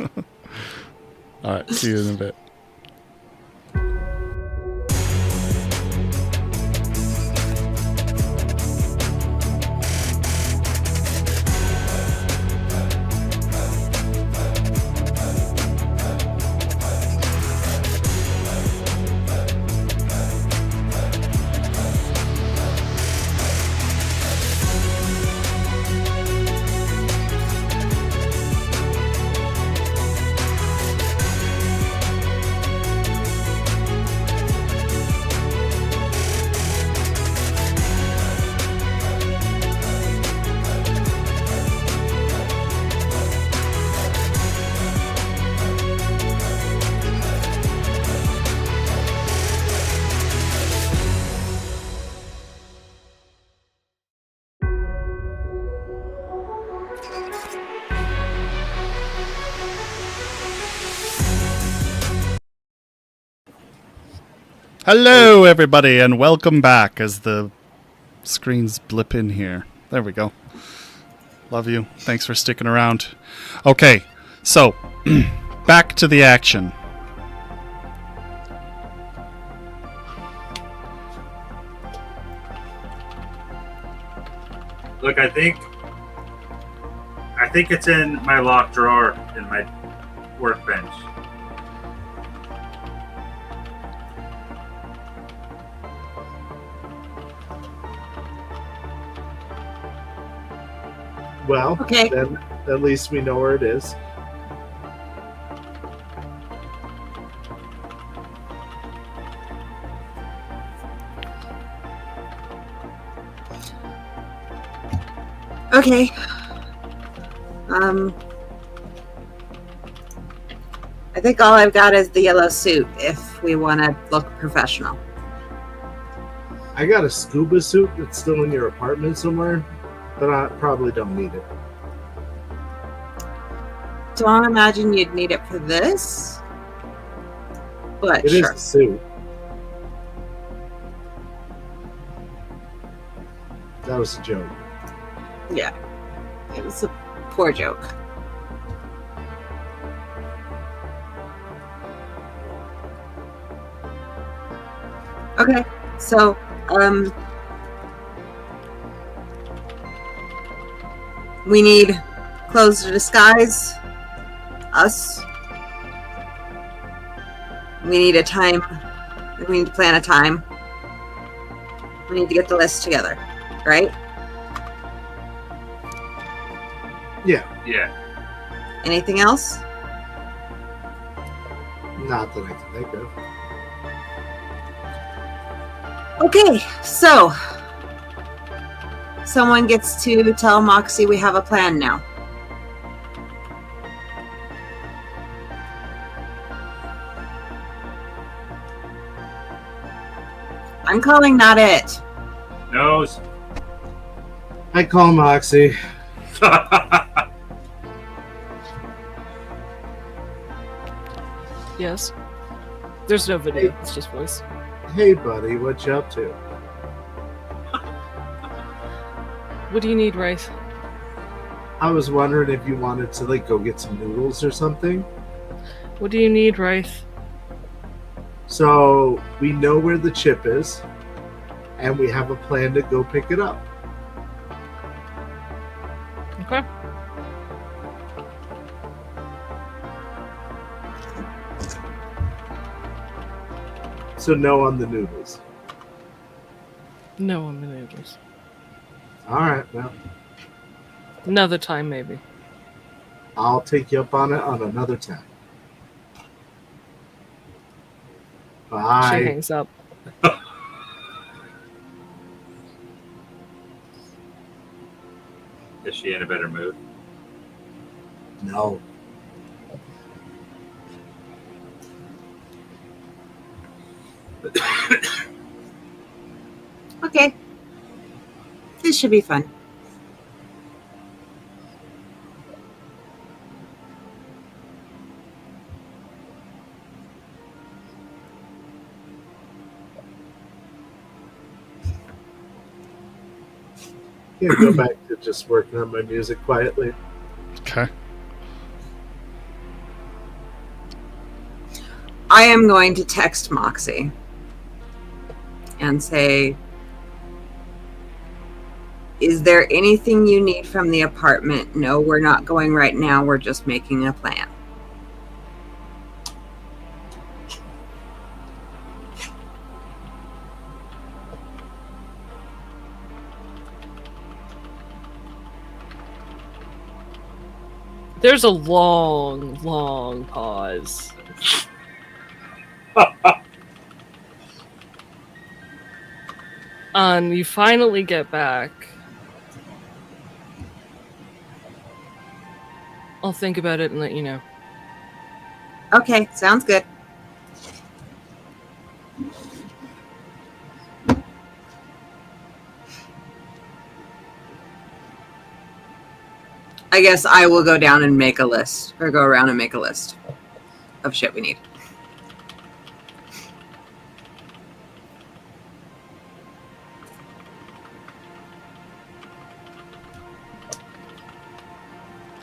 right, see you in a bit. Hello, everybody, and welcome back as the screens blip in here. There we go. Love you. Thanks for sticking around. Okay, so back to the action. Look, I think it's in my locked drawer in my workbench. Well, Okay. then at least we know where it is. Okay. I think all I've got is the yellow suit if we want to look professional. I got a scuba suit that's still in your apartment somewhere, but I probably don't need it. Don't imagine you'd need it for this, but It is sure. a suit. That was a joke. Yeah, it was a poor joke. Okay, so we need clothes to disguise us. We need a time. We need to plan a time. We need to get the list together, right? Yeah, Yeah. Anything else? not that I can think of. Okay, so someone gets to tell Moxie we have a plan now. I'm calling not it. Nose. I call Moxie. Yes. There's no video. It's just voice. Hey, buddy, what you up to? What do you need, Rice? I was wondering if you wanted to like go get some noodles or something. What do you need, Rice? So we know where the chip is, and we have a plan to go pick it up. Okay. So no on the noodles. No on the noodles. All right, well, Another time, maybe. I'll take you up on it on another time. She Bye. hangs up. Is she in a better mood? No. Okay. This should be fun. Yeah, go back to just working on my music quietly. Okay. I am going to text Moxie and say, is there anything you need from the apartment? No, we're not going right now. We're just making a plan. There's a long, long pause. You finally get back. I'll think about it and let you know. Okay, sounds good. I guess I will go down and make a list, or go around and make a list of shit we need.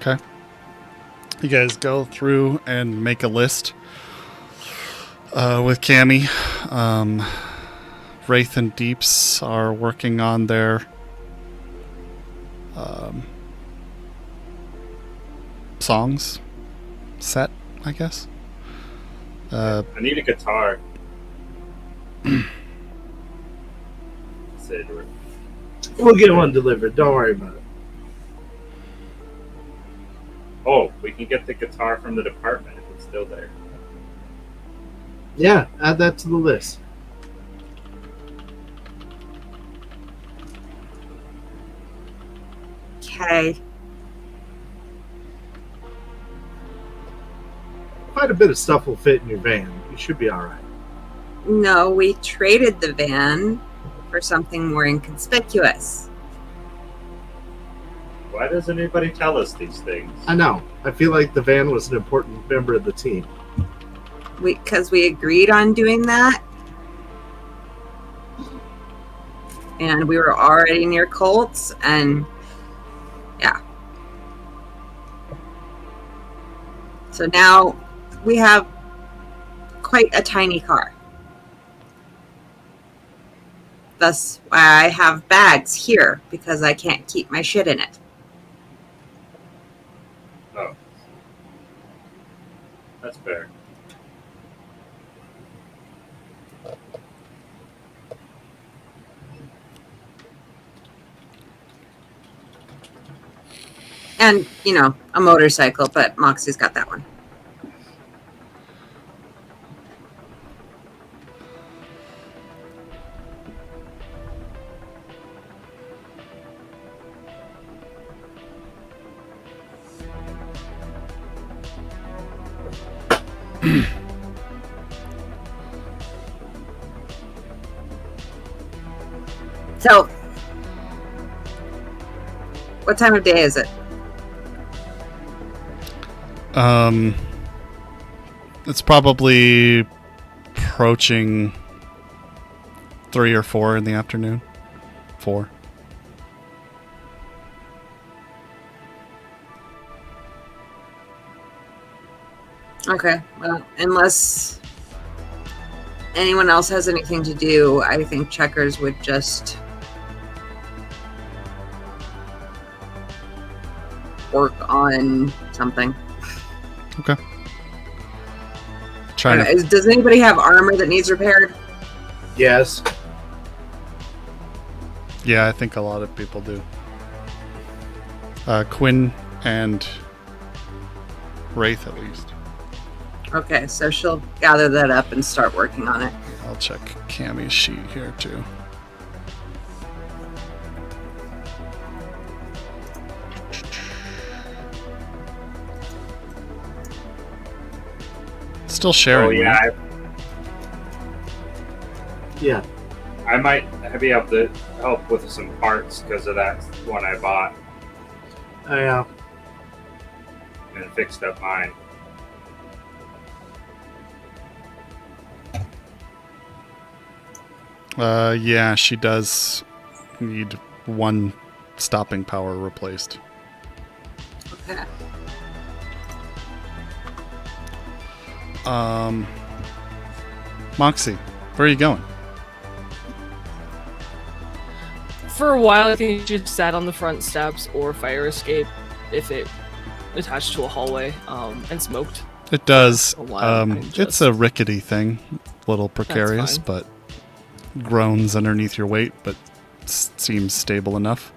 Okay. You guys go through and make a list with Cammy. Wraith and Deeps are working on their songs set, I guess. I need a guitar. Say to her. We'll get one delivered. Don't worry about it. Oh, we can get the guitar from the department if it's still there. Yeah, add that to the list. Okay. Quite a bit of stuff will fit in your van. You should be all right. No, we traded the van for something more inconspicuous. Why doesn't anybody tell us these things? I know. I feel like the van was an important member of the team. Because we agreed on doing that. And we were already near Colts, and yeah. So now we have quite a tiny car. Thus why I have bags here, because I can't keep my shit in it. Oh. That's fair. And, you know, a motorcycle, but Moxie's got that one. So, what time of day is it? It's probably approaching 3 or 4 in the afternoon. 4. Okay. Well, unless anyone else has anything to do, I think Checkers would just work on something. Okay. Trying to. Does anybody have armor that needs repaired? Yes. Yeah, I think a lot of people do. Quinn and Wraith, at least. Okay, so she'll gather that up and start working on it. I'll check Cammy's sheet here too. Still sharing. Oh yeah, Yeah. I might be able to help with some parts because of that one I bought Yeah. and fixed up mine. Yeah, she does need one stopping power replaced. Okay. Moxie, where are you going? For a while, I think you just sat on the front steps or fire escape if it attached to a hallway and smoked. It does. A while, and It's just- a rickety thing, a little precarious, fine. but groans underneath your weight, but seems stable enough.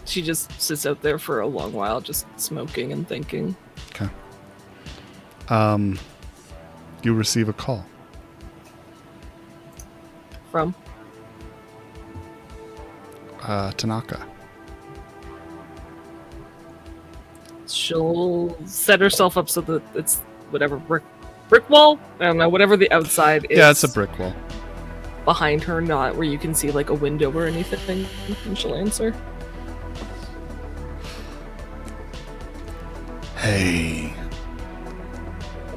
She just sits out there for a long while, just smoking and thinking. Okay. You receive a call. From? Tanaka. She'll set herself up so that it's whatever brick wall. I don't know, whatever the outside is. Yeah, it's a brick wall. Behind her, not where you can see like a window or anything. And she'll answer. Hey.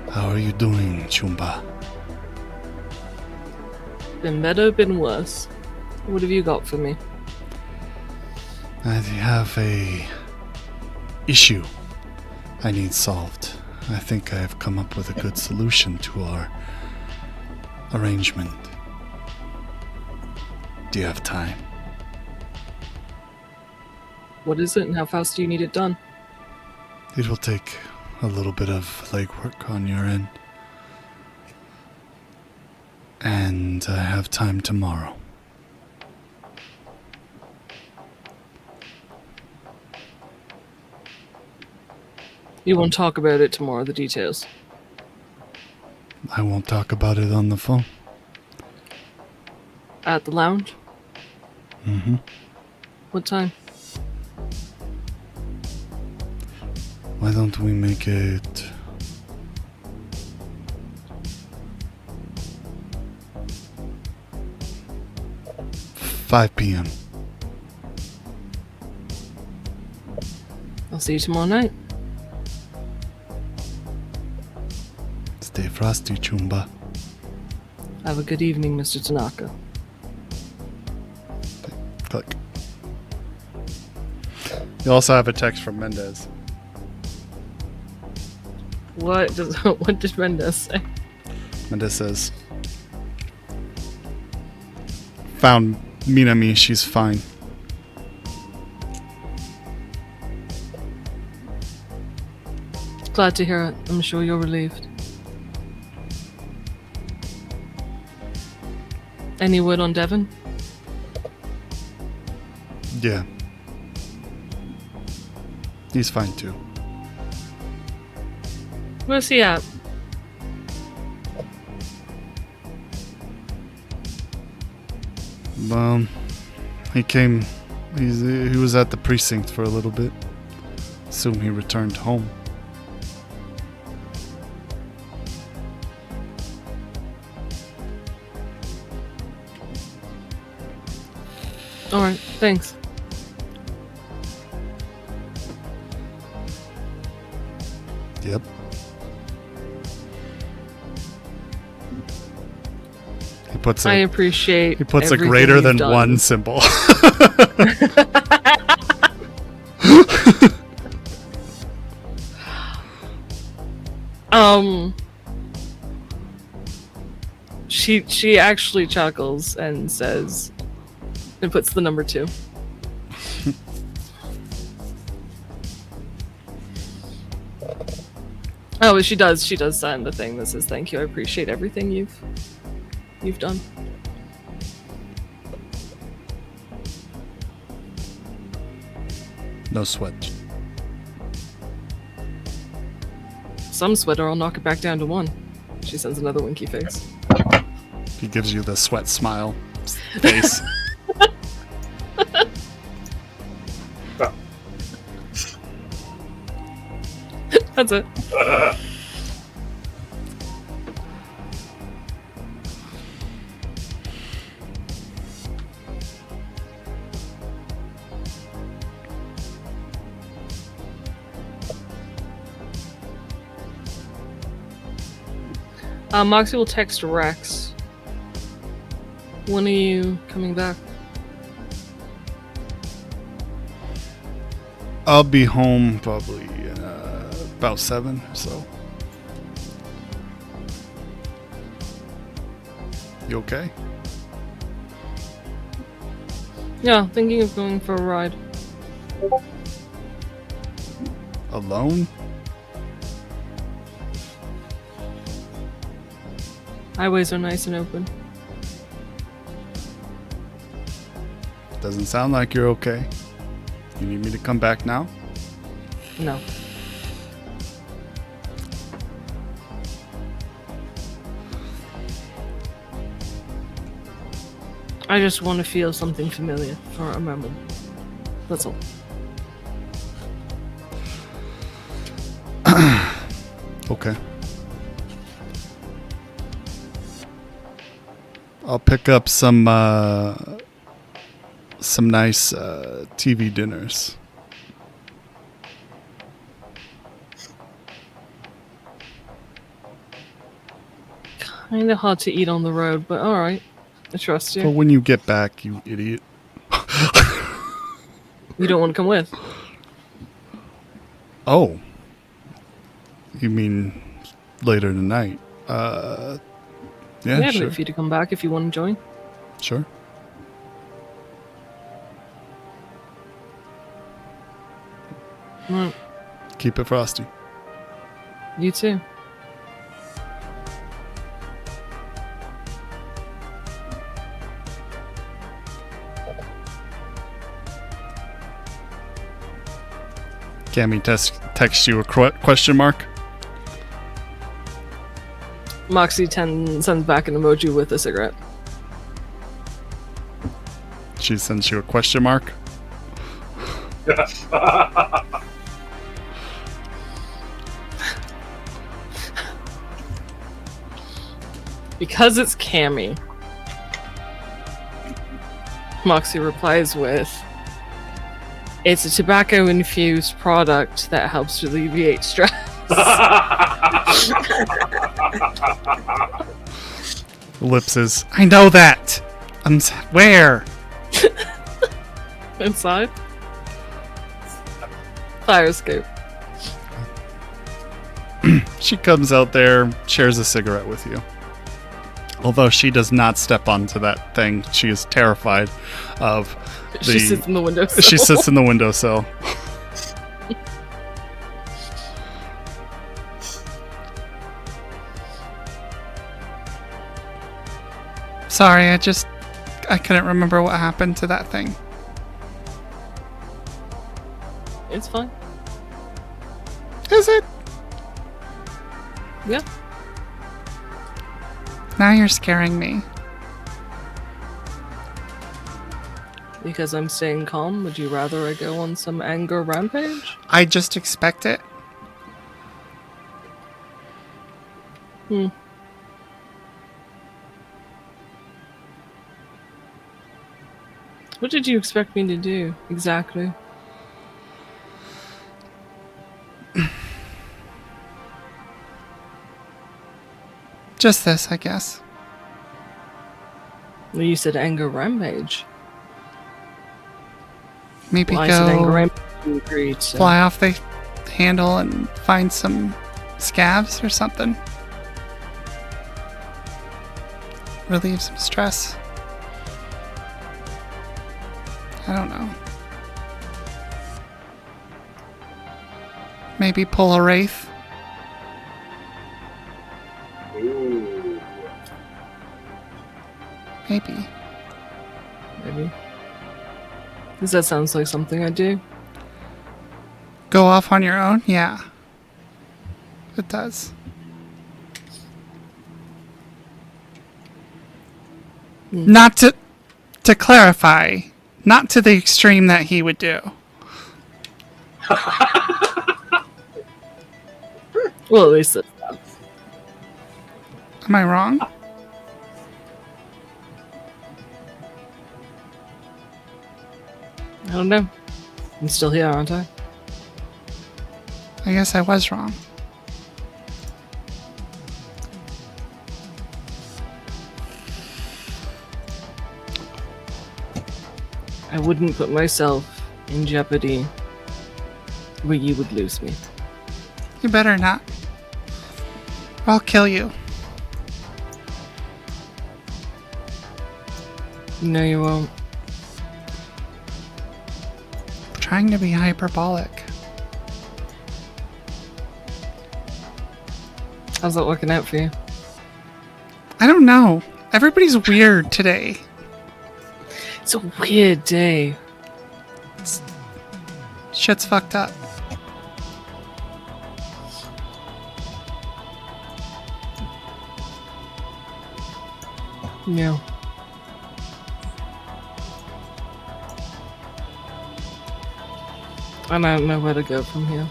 How are you doing, Chumba? Been better, been worse. What have you got for me? I have a issue I need solved. I think I have come up with a good solution to our arrangement. Do you have time? What is it and how fast do you need it done? It will take a little bit of legwork on your end. And I have time tomorrow. You won't talk about it tomorrow, the details. I won't talk about it on the phone. At the lounge? Mm-hmm. What time? Why don't we make it 5 p.m. I'll see you tomorrow night. Stay frosty, Chumba. Have a good evening, Mr. Tanaka. Click. You also have a text from Mendez. What did Mendez say? Mendez says, found Minami, she's fine. Glad to hear it. I'm sure you're relieved. Any word on Devon? Yeah. He's fine too. Where's he at? He was at the precinct for a little bit. Assume he returned home. Alright, thanks. Yep. He puts I a appreciate he puts a everything greater you've than done. one symbol. She actually chuckles and says, and puts the number 2. Oh, she does sign the thing that says thank you. I appreciate everything you've done. No sweat. Some sweater, I'll knock it back down to 1. She sends another winky face. He gives you the sweat smile face. That's it. Moxie will text Rex. When are you coming back? I'll be home probably about 7 or so. You okay? Yeah, thinking of going for a ride. Alone? Highways are nice and open. Doesn't sound like you're okay. You need me to come back now? No. I just want to feel something familiar for a moment. That's all. Okay. I'll pick up some nice TV dinners. Kinda hard to eat on the road, but alright. I trust But you. when you get back, you idiot. You don't want to come with? Oh. You mean later tonight? Yeah, Yeah, sure. wait for you to come back if you want to join. Sure. Right. Keep it frosty. You too. Cammy text you a question mark? Moxie sends back an emoji with a cigarette. She sends you a question mark? Because it's Cammy. Moxie replies with, "It's a tobacco-infused product that helps alleviate stress." Ellipses. I know that! Where? Inside? Fire escape. She comes out there, shares a cigarette with you. Although she does not step onto that thing, she is terrified of She sits in the windowsill. She sits in the windowsill. Sorry, I couldn't remember what happened to that thing. It's fine. Is it? Yeah. Now you're scaring me. Because I'm staying calm, would you rather I go on some anger rampage? I just expect it. What did you expect me to do, exactly? Just this, I guess. Well, you said anger rampage. Maybe Well, I said anger go rampage. You agreed, so. fly off the handle and find some scabs or something. Relieve some stress. I don't know. Maybe pull a wraith. Ooh. Maybe. Maybe. Because that sounds like something I do. Go off on your own? Yeah. It does. Not to clarify, not to the extreme that he would do. Well, at least that's that. Am I wrong? I don't know. I'm still here, aren't I? I guess I was wrong. I wouldn't put myself in jeopardy where you would lose me. You better not. Or I'll kill you. No, you won't. I'm trying to be hyperbolic. How's that working out for you? I don't know. Everybody's weird today. It's a weird day. Shit's fucked up. Yeah. I don't know where to go from here.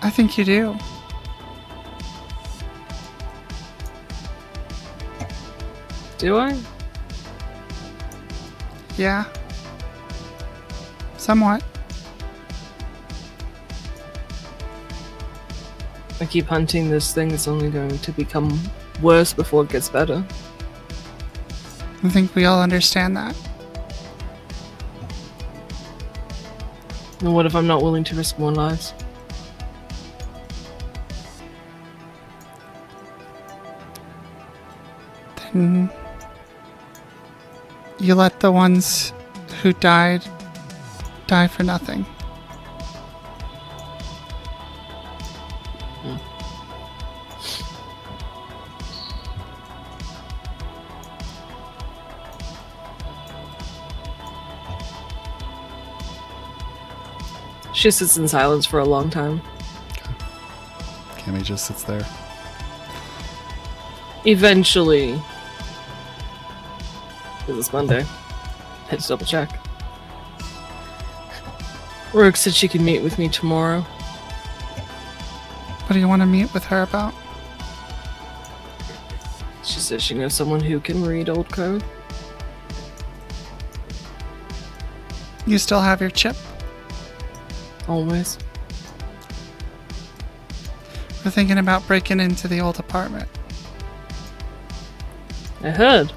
I think you do. Do I? Yeah. Somewhat. I keep hunting this thing that's only going to become worse before it gets better. I think we all understand that. And what if I'm not willing to risk more lives? Then you let the ones who died die for nothing. She sits in silence for a long time. Cammy just sits there. Eventually, because it's Monday, had to double check. Rogue said she could meet with me tomorrow. What do you want to meet with her about? She says she knows someone who can read old code. You still have your chip? Always. We're thinking about breaking into the old apartment. I heard.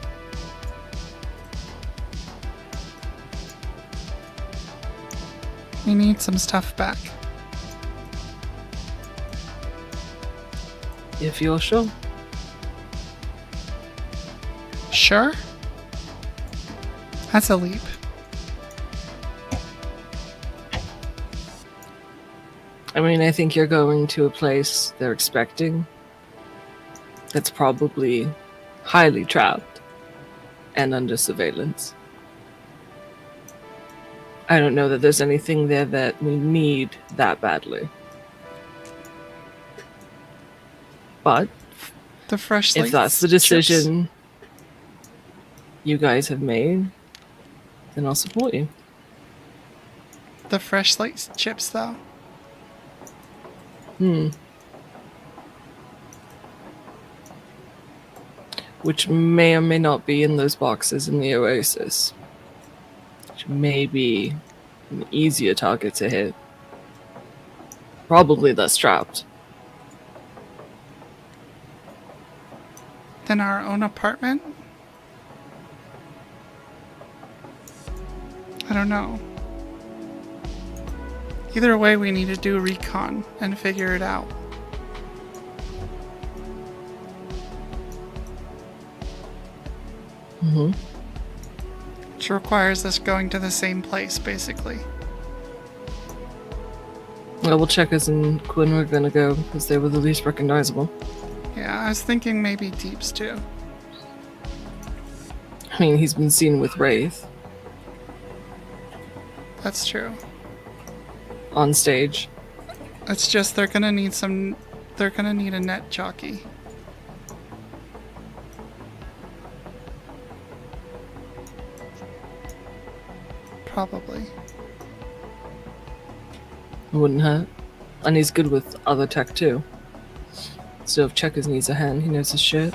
We need some stuff back. If you're sure. Sure? That's a leap. I mean, I think you're going to a place they're expecting that's probably highly trapped and under surveillance. I don't know that there's anything there that we need that badly. But The fresh if that's the decision you guys have made, then I'll support you. The fresh slice chips, though. Which may or may not be in those boxes in the Oasis. Which may be an easier target to hit. Probably less trapped. Then our own apartment? I don't know. Either way, we need to do recon and figure it out. Mm-hmm. Which requires us going to the same place, basically. Well, Checkers and Quinn were gonna go because they were the least recognizable. Yeah, I was thinking maybe Deeps too. I mean, he's been seen with Wraith That's true. on stage. It's just they're gonna need a net jockey. Probably. It wouldn't hurt. And he's good with other tech too. So if Checkers needs a hand, he knows his shit.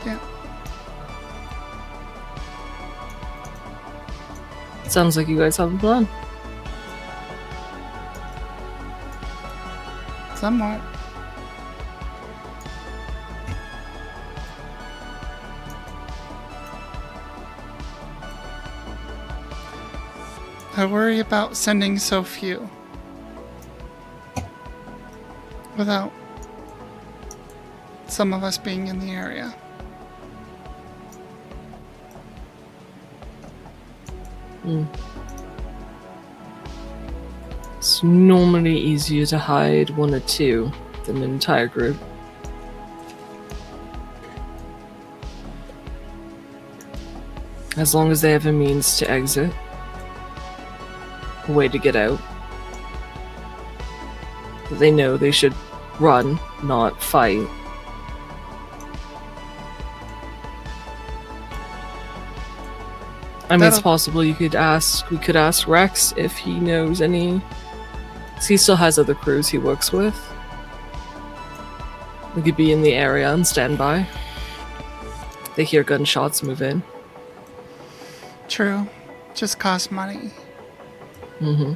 Yeah. Sounds like you guys have a plan. Somewhat. I worry about sending so few. Without some of us being in the area. It's normally easier to hide one or two than an entire group. As long as they have a means to exit. A way to get out. They know they should run, not fight. I mean, it's possible we could ask Rex if he knows any. 'Cause he still has other crews he works with. We could be in the area and stand by. They hear gunshots, move in. True. Just costs money. Mm-hmm.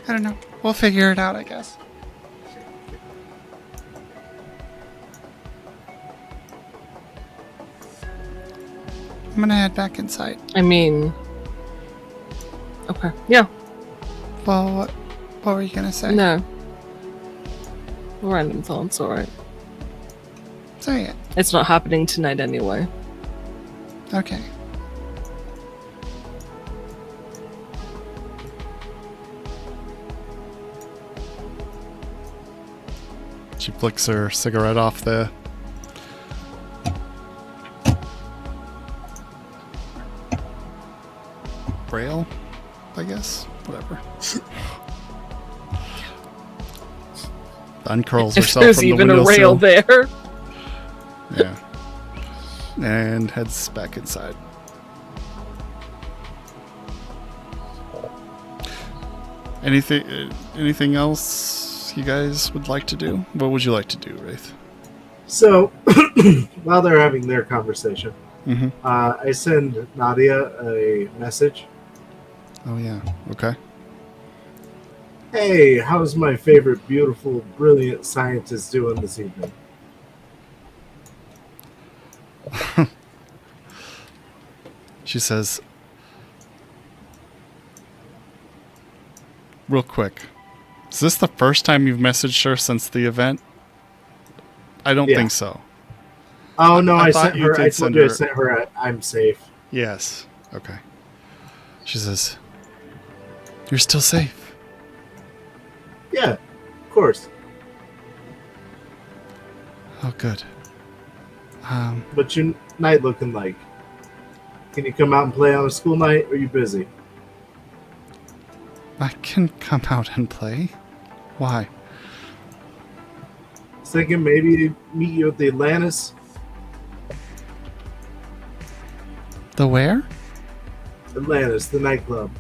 I don't know. We'll figure it out, I guess. I'm gonna head back inside. I mean... Okay. Yeah. Well, what were you gonna say? No. Random thoughts, alright. Say it. It's not happening tonight anyway. Okay. She flicks her cigarette off the rail, I guess. Whatever. Uncurls If herself there's from even the a rail windowsill. there. Yeah. And heads back inside. Anything else you guys would like to do? What would you like to do, Wraith? So, while they're having their conversation, Mm-hmm. I send Nadia a message. Oh, yeah. Okay. Hey, how's my favorite, beautiful, brilliant scientist doing this evening? She says, real quick, is this the first time you've messaged her since the event? I don't Yeah. think so. Oh, no, I I thought sent you her. did I send told you I her- sent her. I'm safe. Yes. Okay. She says, you're still safe. Yeah, of course. Oh, good. What's your night looking like? Can you come out and play on a school night, or are you busy? I can come out and play. Why? I was thinking maybe meet you at the Atlantis. The where? Atlantis, the nightclub.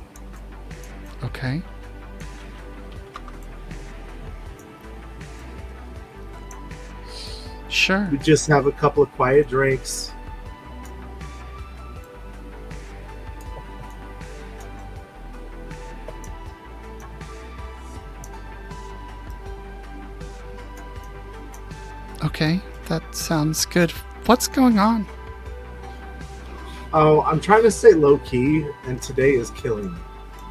Okay. Sure. We just have a couple of quiet drinks. Okay. That sounds good. What's going on? Oh, I'm trying to stay low key, and today is killing me.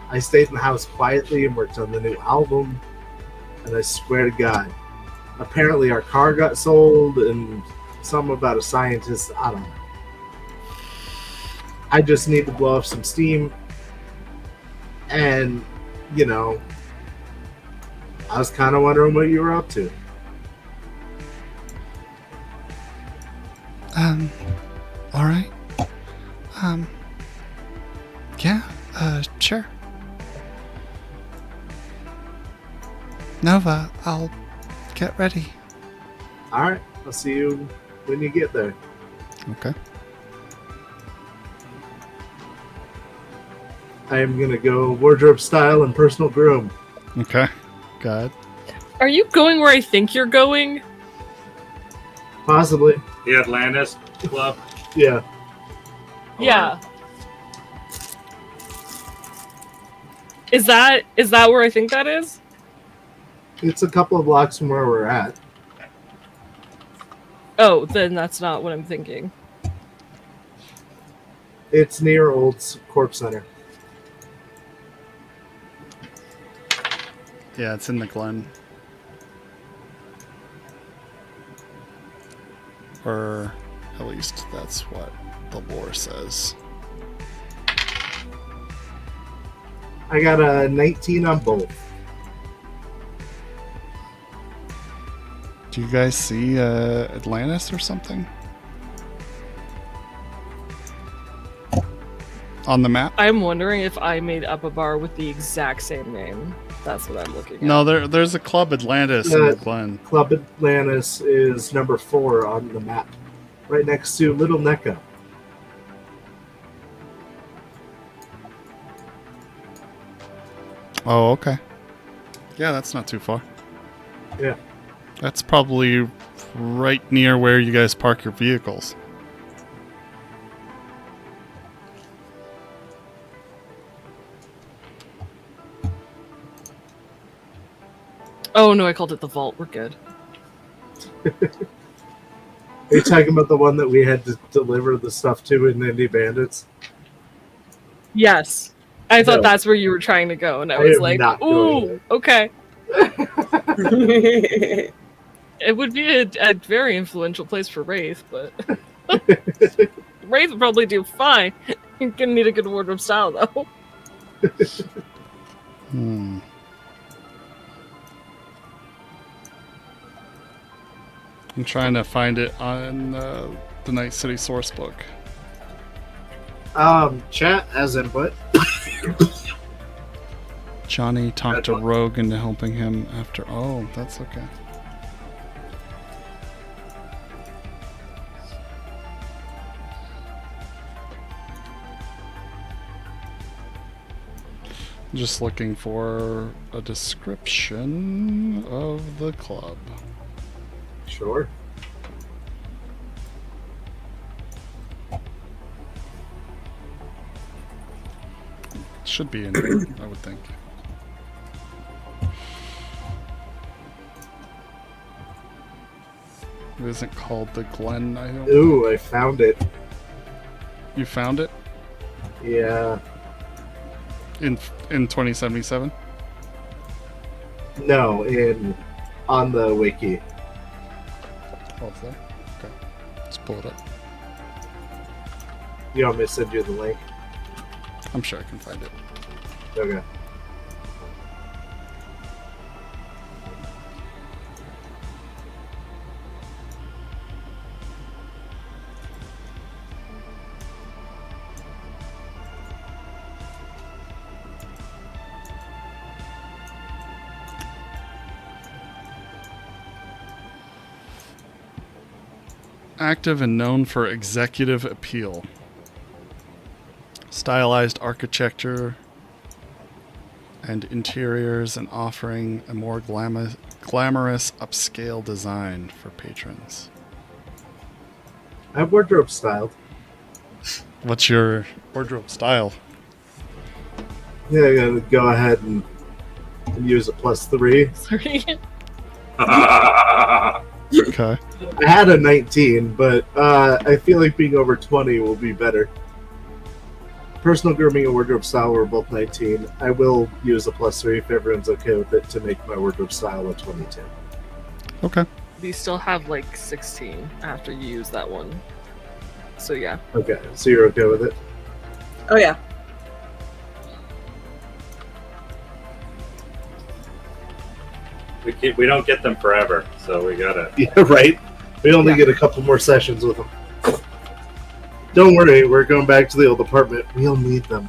I stayed in the house quietly and worked on the new album, and I swear to God, apparently our car got sold, and something about a scientist. I don't know. I just need to blow off some steam, and you know, I was kind of wondering what you were up to. All right. Yeah, sure. Nova, I'll get ready. All right, I'll see you when you get there. Okay. I am gonna go wardrobe style and personal groom. Okay. God. Are you going where I think you're going? Possibly, The Atlantis Club. yeah. Yeah. Is that where I think that is? It's a couple of blocks from where we're at. Oh, then that's not what I'm thinking. It's near Old Corp Center. Yeah, it's in the Glen. Or at least that's what the lore says. I got a 19 on both. Do you guys see Atlantis or something? On the map? I'm wondering if I made up a bar with the exact same name. That's what I'm looking at. No, there's a Club Atlantis in the Glen. Club Atlantis is number 4 on the map, right next to Little NECA. Oh, okay. Yeah, that's not too far. Yeah. That's probably right near where you guys park your vehicles. Oh no, I called it the vault. We're good. Are you talking about the one that we had to deliver the stuff to in Indie Bandits? Yes. I thought No. that's where you were trying to go, and I I was am like, not going ooh, okay. It would be a very influential place for Wraith, but Wraith would probably do fine. You're gonna need a good wardrobe style, though. Hmm. I'm trying to find it on the Night City source book. Chat as input. Johnny talked to Rogue into helping him after. Oh, that's okay. Just looking for a description of the club. Sure. Should be in here, I would think. It isn't called the Glen, I don't. Ooh, I found it. You found it Yeah. in 2077? No, on the wiki. Oh, it's there? Okay. Let's pull it up. You want me to send you the link? I'm sure I can find it. Okay. Active and known for executive appeal. Stylized architecture and interiors, and offering a more glamorous upscale design for patrons. I have wardrobe styled. What's your wardrobe style? Yeah, I gotta go ahead and use a +3. Sorry. Okay. I had a 19, but I feel like being over 20 will be better. Personal grooming and wardrobe style were both 19. I will use a +3 if everyone's okay with it to make my wardrobe style a 22. Okay. You still have like 16 after you use that one. So yeah. Okay, so you're okay with it? Oh yeah. We don't get them forever, so we gotta. Yeah, right. We only get a couple more sessions with them. Don't worry, we're going back to the old apartment. We'll need them.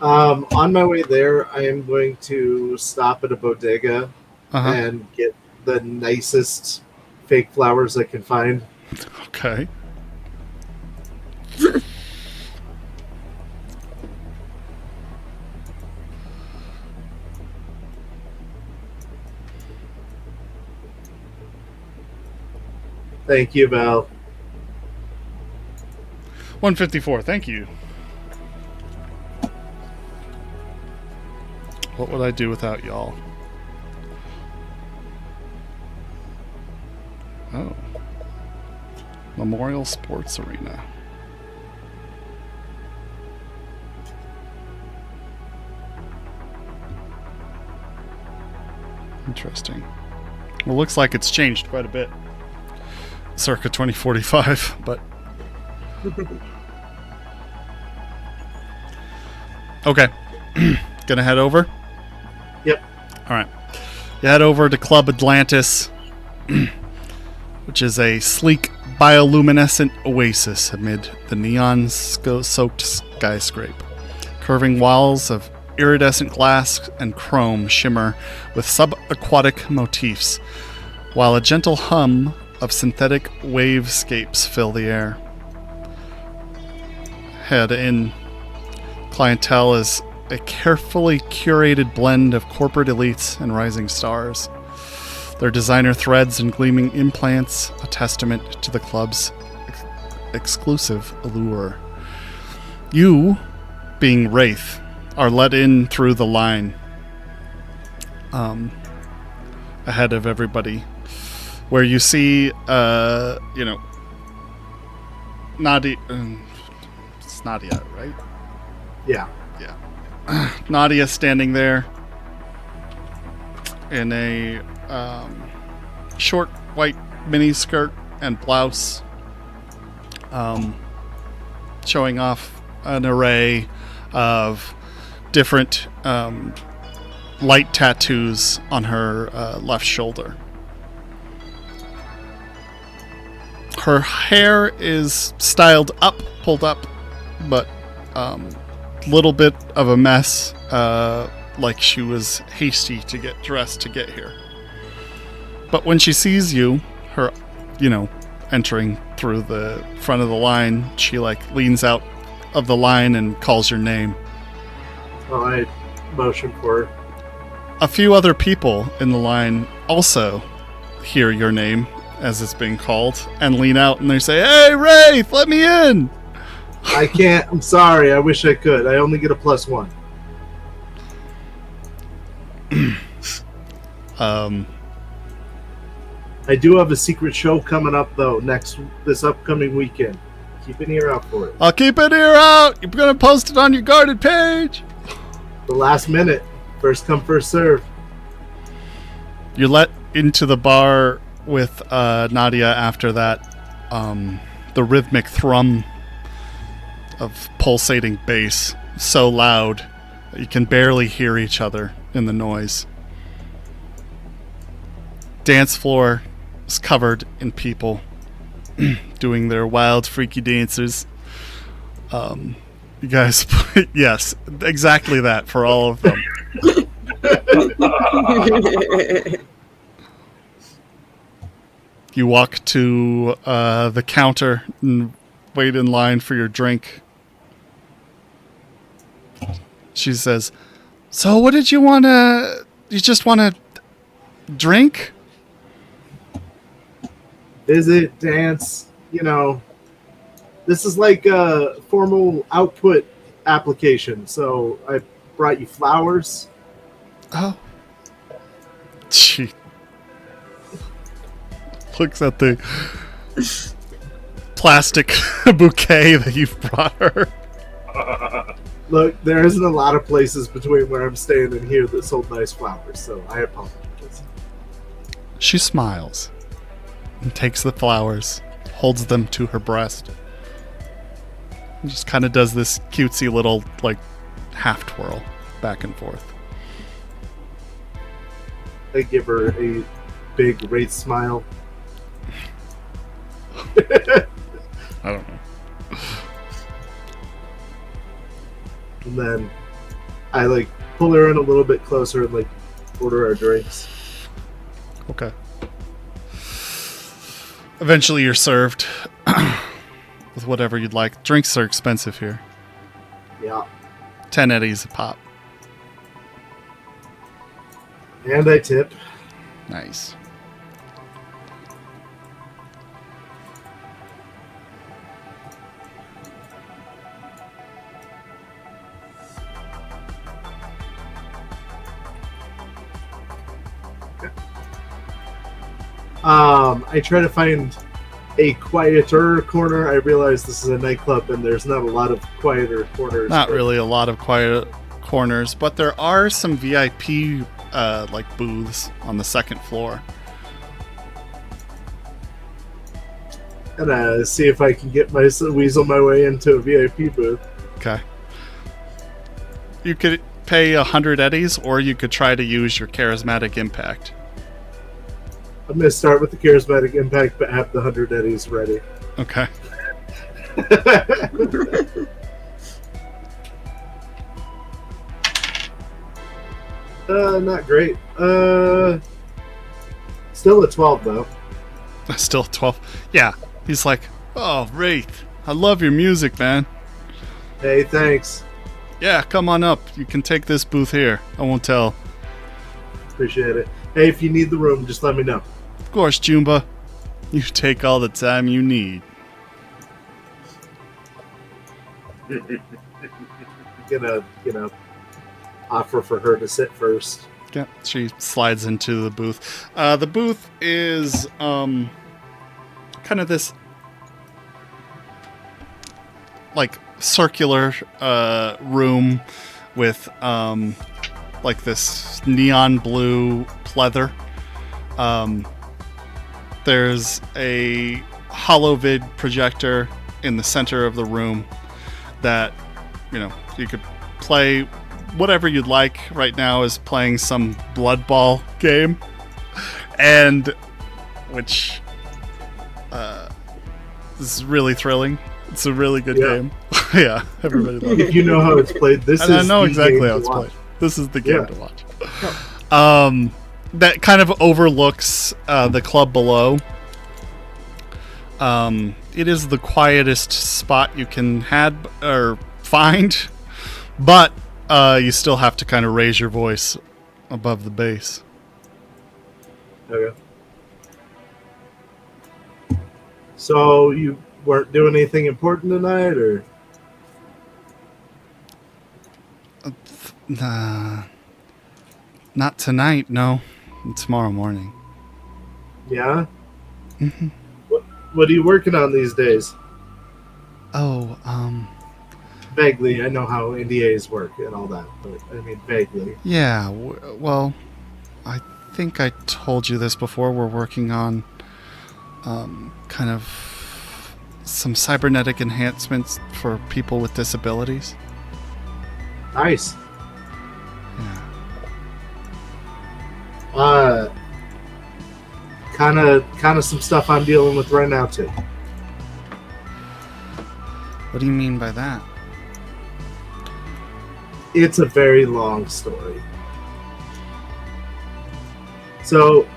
On my way there, I am going to stop at a bodega and get the nicest fake flowers I can find. Okay. Thank you, Val. 154. Thank you. What would I do without y'all? Oh. Memorial Sports Arena. Interesting. Well, looks like it's changed quite a bit. Circa 2045, but... Okay. Gonna head over? Yep. Alright. You head over to Club Atlantis, which is a sleek bioluminescent oasis amid the neon-soaked skyscraper. Curving walls of iridescent glass and chrome shimmer with subaquatic motifs, while a gentle hum of synthetic wavescapes fill the air. Head in. Clientele is a carefully curated blend of corporate elites and rising stars. Their designer threads and gleaming implants, a testament to the club's exclusive allure. You, being Wraith, are let in through the line ahead of everybody, where you see, Nadia. It's Nadia, right? Yeah. Nadia standing there in a short white mini skirt and blouse, showing off an array of different light tattoos on her left shoulder. Her hair is styled up, pulled up, but little bit of a mess, like she was hasty to get dressed to get here. But when she sees you, her, entering through the front of the line, she leans out of the line and calls your name. Oh, I motion for her. A few other people in the line also hear your name as it's being called and lean out and they say, "Hey, Wraith, let me in!" I can't. I'm sorry. I wish I could. I only get a +1. I do have a secret show coming up though this upcoming weekend. Keep an ear out for it. I'll keep an ear out. You're gonna post it on your guarded page. The last minute, first come, first serve. You're let into the bar with Nadia after that. The rhythmic thrum of pulsating bass, so loud that you can barely hear each other in the noise. Dance floor is covered in people doing their wild, freaky dances. You guys, yes, exactly that for all of them. You walk to the counter and wait in line for your drink. She says, "So what did you want to... You just want to drink?" Visit, dance, This is like a formal output application. So I brought you flowers. Oh. She looks at the plastic bouquet that you've brought her. Look, there isn't a lot of places between where I'm staying and here that sold nice flowers, so I apologize. She smiles and takes the flowers, holds them to her breast, and just kind of does this cutesy little, like, half twirl back and forth. I give her a big wraith smile. I don't know. And then I like pull her in a little bit closer and like order our drinks. Okay. Eventually you're served with whatever you'd like. Drinks are expensive here. Yeah. 10 eddies a pop. And I tip. Nice. I try to find a quieter corner. I realize this is a nightclub and there's not a lot of quieter corners. Not really a lot of quiet corners, but there are some VIP like booths on the second floor. And see if I can get weasel my way into a VIP booth. Okay. You could pay 100 eddies, or you could try to use your charismatic impact. I'm going to start with the charismatic impact, but have the 100 eddies ready. Okay. Not great. Still a 12 though. Still 12. Yeah. He's like, oh, Wraith, I love your music, man. Hey, thanks. Yeah, come on up. You can take this booth here. I won't tell. Appreciate it. Hey, if you need the room, just let me know. Of course, Jumba. You take all the time you need. Gonna, offer for her to sit first. Yeah, she slides into the booth. The booth is kind of this like circular room with like this neon blue pleather. There's a holovid projector in the center of the room that you could play whatever you'd like. Right now is playing some Blood Ball game, and which is really thrilling. It's a really good game. Yeah, everybody loves it. If you know how it's played, this And is I know the exactly game how to it's watch. played. This is the game to watch. That kind of overlooks the club below. It is the quietest spot you can find, but you still have to kind of raise your voice above the bass. Okay. So you weren't doing anything important tonight, or? Not tonight, no. Tomorrow morning. Yeah? Mm-hmm. What are you working on these days? Oh, Vaguely, I know how NDAs work and all that, but I mean vaguely. yeah, well, I think I told you this before. We're working on kind of some cybernetic enhancements for people with disabilities. Nice. Yeah. Kind of some stuff I'm dealing with right now too. What do you mean by that? It's a very long story. So,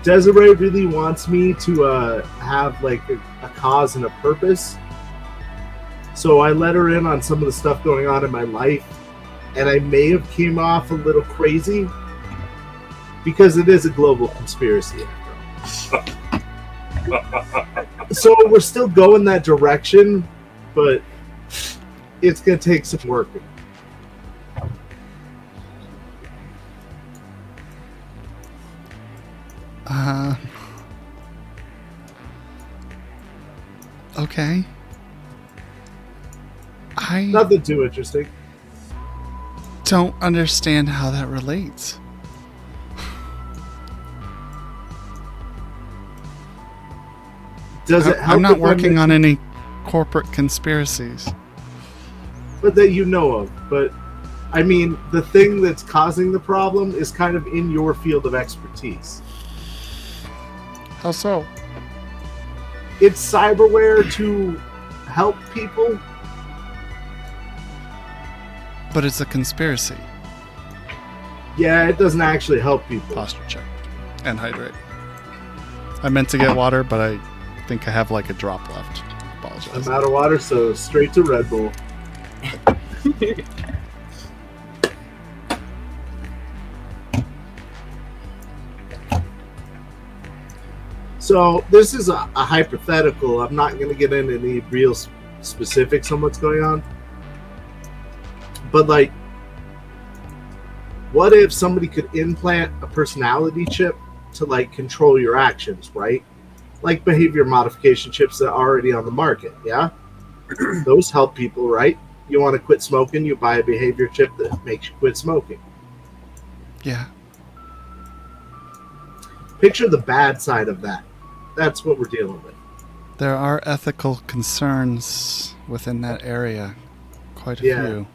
Desiree really wants me to have like a cause and a purpose. So I let her in on some of the stuff going on in my life, and I may have came off a little crazy because it is a global conspiracy. So we're still going that direction, but it's going to take some work. Okay. I Nothing too interesting. don't understand how that relates. Does it help? I'm not if I working on mention- any corporate conspiracies. but that you know of. But I mean, the thing that's causing the problem is kind of in your field of expertise. How so? It's cyberware to help people. But it's a conspiracy. Yeah, it doesn't actually help people. Posture check. And hydrate. I meant to get water, but I think I have like a drop left. Apologize. I'm out of water, so straight to Red Bull. So this is a hypothetical. I'm not going to get into any real specifics on what's going on. But like, what if somebody could implant a personality chip to like control your actions, right? Like behavior modification chips that are already on the market, yeah? Those help people, right? You want to quit smoking, you buy a behavior chip that makes you quit smoking. Yeah. Picture the bad side of that. That's what we're dealing with. There are ethical concerns within that area. Quite a Yeah. few.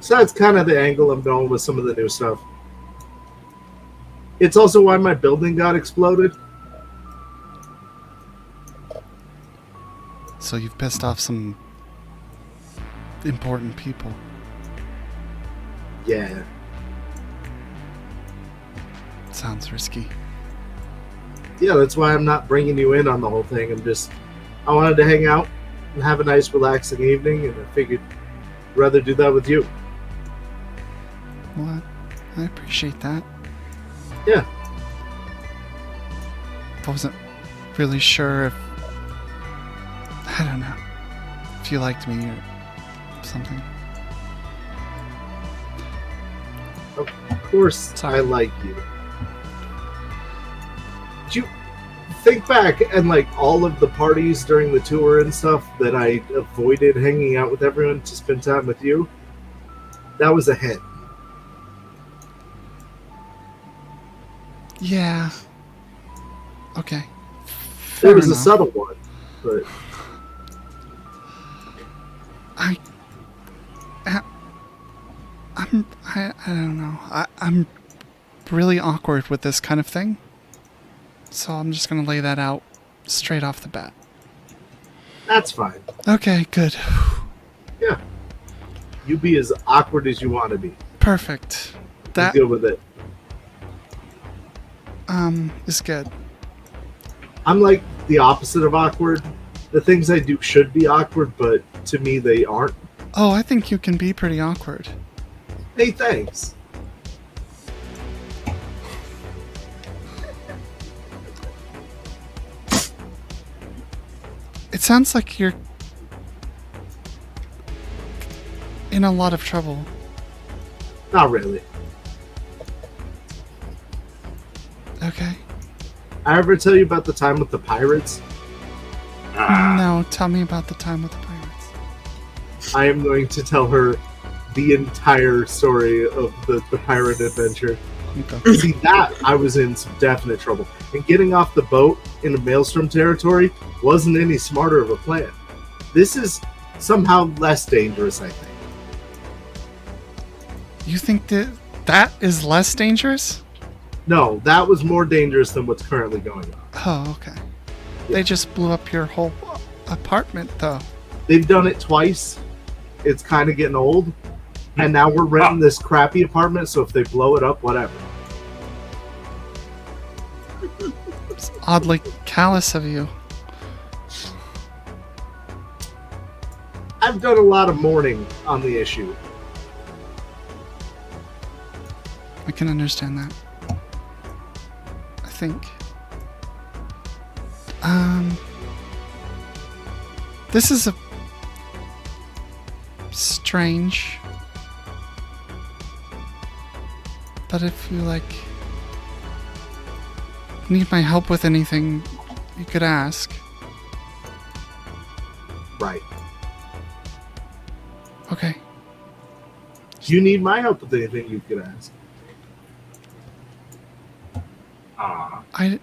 So that's kind of the angle I'm going with some of the new stuff. It's also why my building got exploded. So you've pissed off some important people. Yeah. Sounds risky. Yeah, that's why I'm not bringing you in on the whole thing. I wanted to hang out and have a nice, relaxing evening, and I figured I'd rather do that with you. Well, I appreciate that. Yeah. I wasn't really sure if... I don't know. If you liked me or something. Of course, Sorry. I like you. Do you think back and like all of the parties during the tour and stuff that I avoided hanging out with everyone to spend time with you? That was a hint. Yeah. Okay. It was Fair a subtle one, but I don't know. I'm really awkward with this kind of thing. So I'm just going to lay that out straight off the bat. that's fine. Okay, good. Yeah. You be as awkward as you want to be. Perfect. That Deal with it. is good. I'm like the opposite of awkward. The things I do should be awkward, but to me they aren't. Oh, I think you can be pretty awkward. Hey, thanks. It sounds like you're in a lot of trouble. Not really. Okay. I ever tell you about the time with the pirates? No, tell me about the time with the pirates. I am going to tell her the entire story of the pirate adventure. Okay. See, that I was in some definite trouble. And getting off the boat in a Maelstrom territory wasn't any smarter of a plan. This is somehow less dangerous, I think. You think that is less dangerous? No, that was more dangerous than what's currently going on. Oh, okay. They just blew up your whole apartment, though. They've done it twice. It's kind of getting old. And now we're renting this crappy apartment, so if they blow it up, whatever. It's oddly callous of you. I've done a lot of mourning on the issue. I can understand that. I think This is a strange. But if you need my help with anything, you could ask. Right. Okay. You need my help with anything, you could ask. I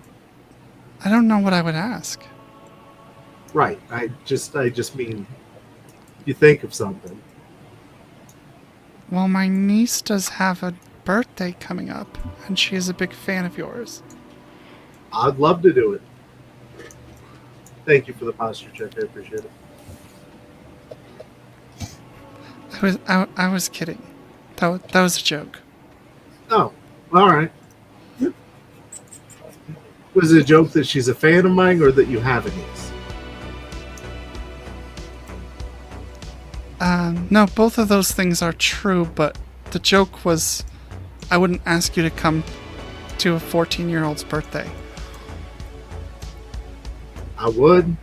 don't know what I would ask. Right. I just mean, you think of something. Well, my niece does have a birthday coming up, and she is a big fan of yours. I'd love to do it. Thank you for the posture check. I appreciate it. I was kidding. That was a joke. Oh, all right. Was it a joke that she's a fan of mine, or that you have a niece? No, both of those things are true, but the joke was I wouldn't ask you to come to a 14-year-old's birthday. I would.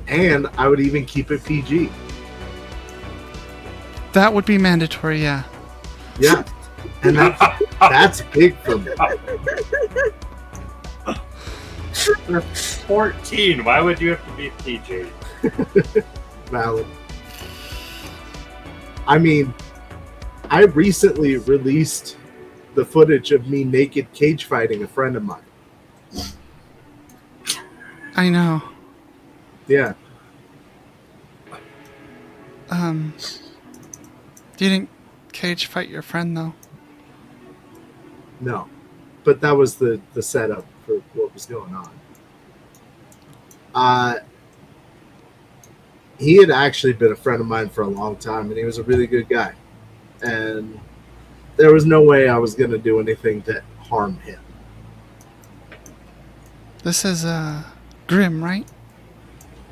And I would even keep it PG. That would be mandatory, yeah. Yeah. And that's big for me. They're 14. Why would you have to be PG? Valid. I mean, I recently released the footage of me naked cage fighting a friend of mine. I know. Yeah. You didn't cage fight your friend, though. No. But that was the setup for what was going on. He had actually been a friend of mine for a long time, and he was a really good guy. And there was no way I was going to do anything to harm him. This is, Grim, right?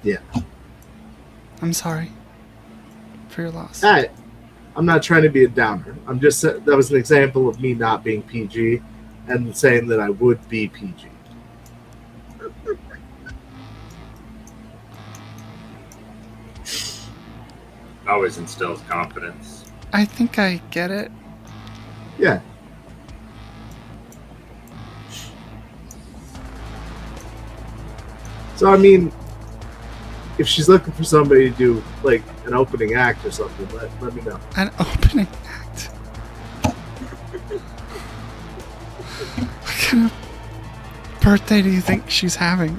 Yeah. I'm sorry for your loss. I'm not trying to be a downer. That was an example of me not being PG and saying that I would be PG. Always instills confidence. I think I get it. Yeah. So, I mean, if she's looking for somebody to do, like, an opening act or something, let me know. An opening act? What kind of birthday do you think she's having?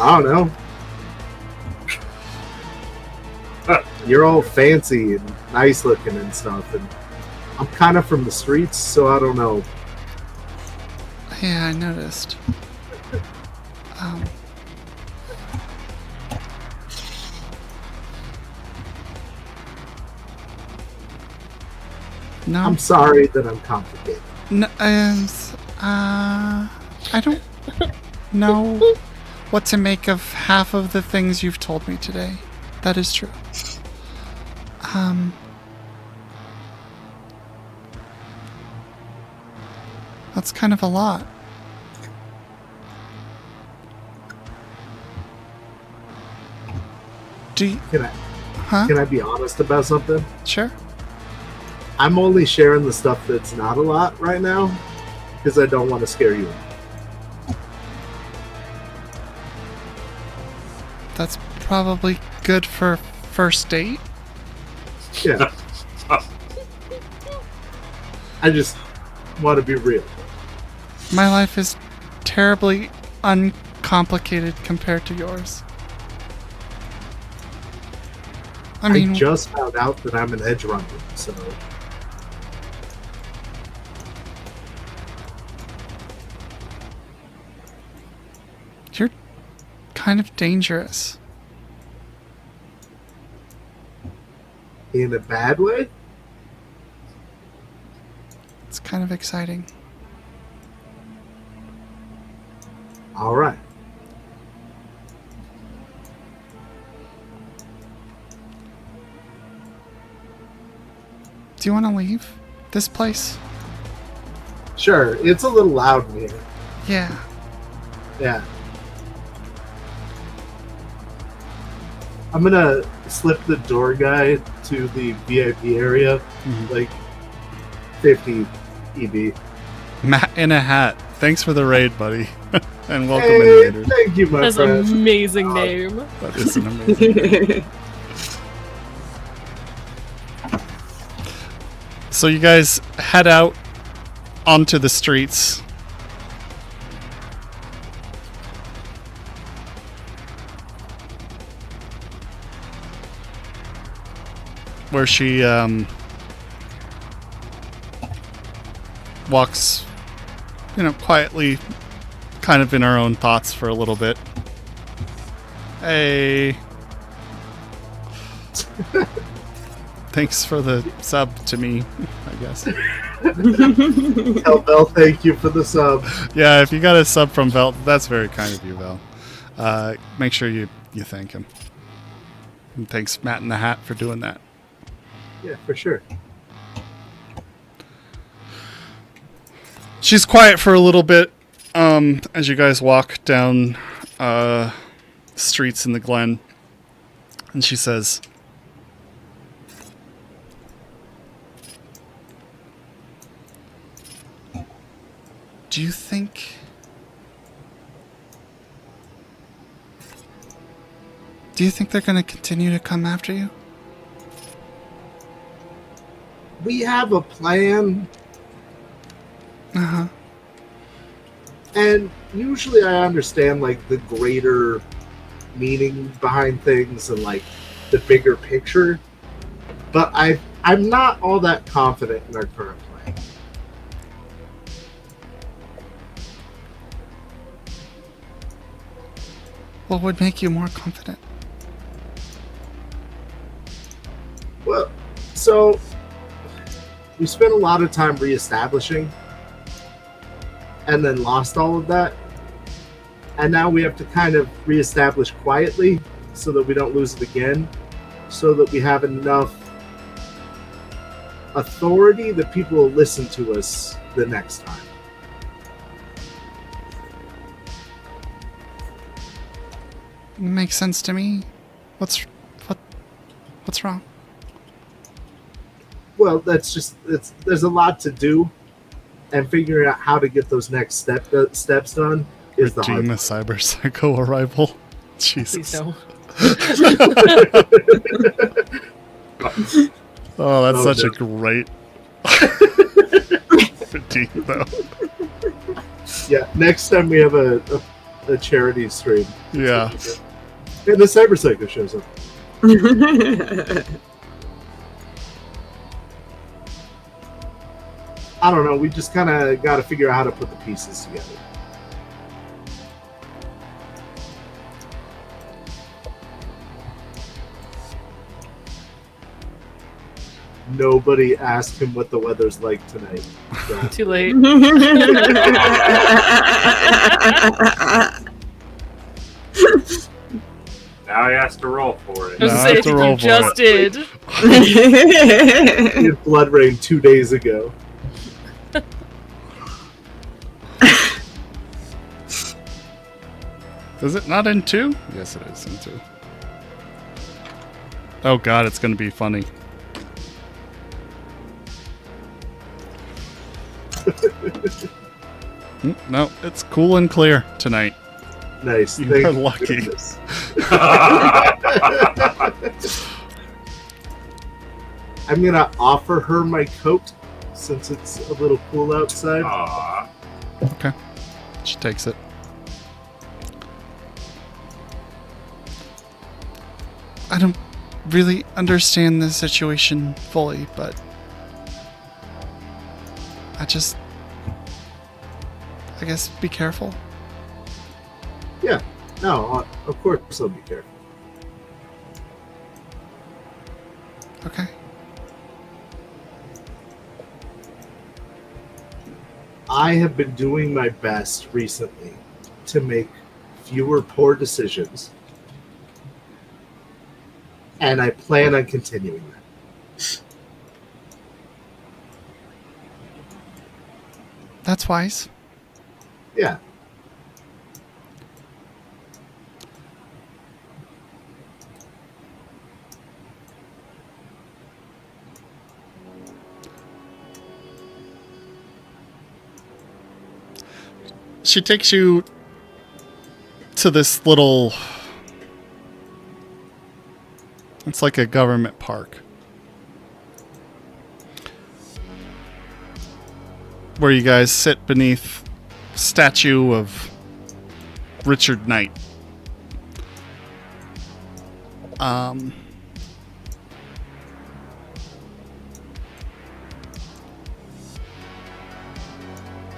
I don't know. You're all fancy and nice looking and stuff, and I'm kind of from the streets, so I don't know. Yeah, I noticed. No. I'm sorry that I'm complicated. No, I don't know what to make of half of the things you've told me today. That is true. That's kind of a lot. Do you... Can I be honest about something? Sure. I'm only sharing the stuff that's not a lot right now because I don't want to scare you. That's probably good for first date. Yeah. I just want to be real. My life is terribly uncomplicated compared to yours. I mean, I just found out that I'm an edge runner, so you're kind of dangerous. in a bad way. It's kind of exciting. All right. Do you want to leave this place? Sure, it's a little loud in here. Yeah. Yeah. I'm gonna slip the door guy to the VIP area, like 50 EB. Matt in a hat. Thanks for the raid, buddy. And welcome Hey, in later. thank you, my That's an friend. amazing name. That is an amazing. So you guys head out onto the streets. Where she walks, quietly, kind of in her own thoughts for a little bit. Hey. Thanks for the sub to me, I guess. Tell Bell thank you for the sub. Yeah, if you got a sub from Vel, that's very kind of you, Vel. Make sure you thank him. And thanks, Matt in the Hat, for doing that. Yeah, for sure. She's quiet for a little bit as you guys walk down streets in the Glen. And she says, Do you think they're going to continue to come after you? We have a plan, Uh-huh. and usually I understand like the greater meaning behind things and like the bigger picture, but I'm not all that confident in our current plan. What would make you more confident? Well, so we spent a lot of time reestablishing and then lost all of that. And now we have to kind of reestablish quietly so that we don't lose it again, so that we have enough authority that people will listen to us the next time. Makes sense to me. What's wrong? Well, there's a lot to do, and figuring out how to get those next steps done is the hard Redeem a part. cyber psycho arrival. Please Jesus. no. Oh, that's Oh, such no. a great redeem, though. Yeah, next time we have a charity stream, Yeah. and the Cyber Psycho shows up. I don't know. We just kind of got to figure out how to put the pieces together. Nobody asked him what the weather's like tonight. So, Too late. Now he has to roll for it. I was No, I gonna say, have to roll you for just did. we had blood rain 2 days ago. Is it not in 2? Yes, it is in 2. Oh god, it's going to be funny. No, it's cool and clear tonight. Nice. You Thank are lucky. goodness. I'm gonna offer her my coat since it's a little cool outside. Aw. Okay. She takes it. I don't really understand the situation fully, but I guess be careful. Yeah. No, of course I'll be careful. Okay. I have been doing my best recently to make fewer poor decisions, and I plan on continuing that. That's wise. Yeah. she takes you to this little... It's like a government park. Where you guys sit beneath a statue of Richard Knight.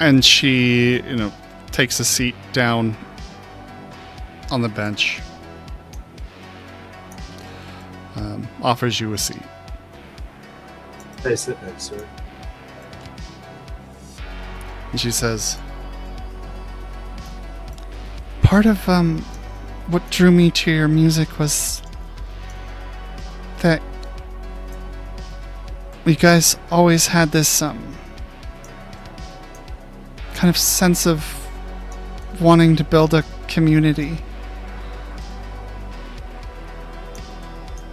And she, takes a seat down on the bench. Offers you a seat. I sit next to her. And she says, part of what drew me to your music was that you guys always had this kind of sense of wanting to build a community.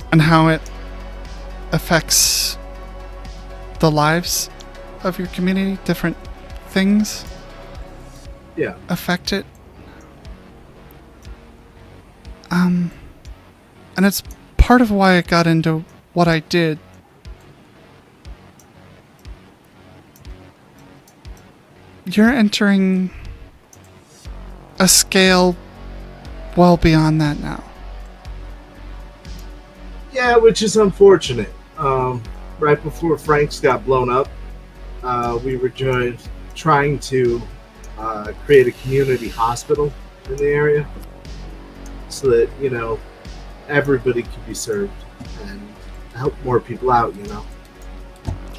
And how it affects the lives of your community, different things affect it. And it's part of why I got into what I did. You're entering a scale well beyond that now. Yeah, which is unfortunate. Right before Frank's got blown up, we were trying to create a community hospital in the area so that, everybody could be served and help more people out,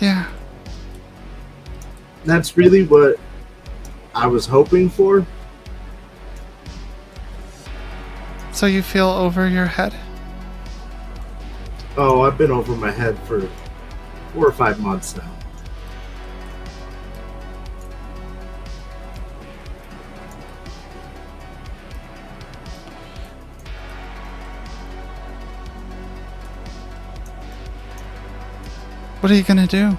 Yeah. That's really what I was hoping for. So you feel over your head? Oh, I've been over my head for 4 or 5 months now. What are you gonna do?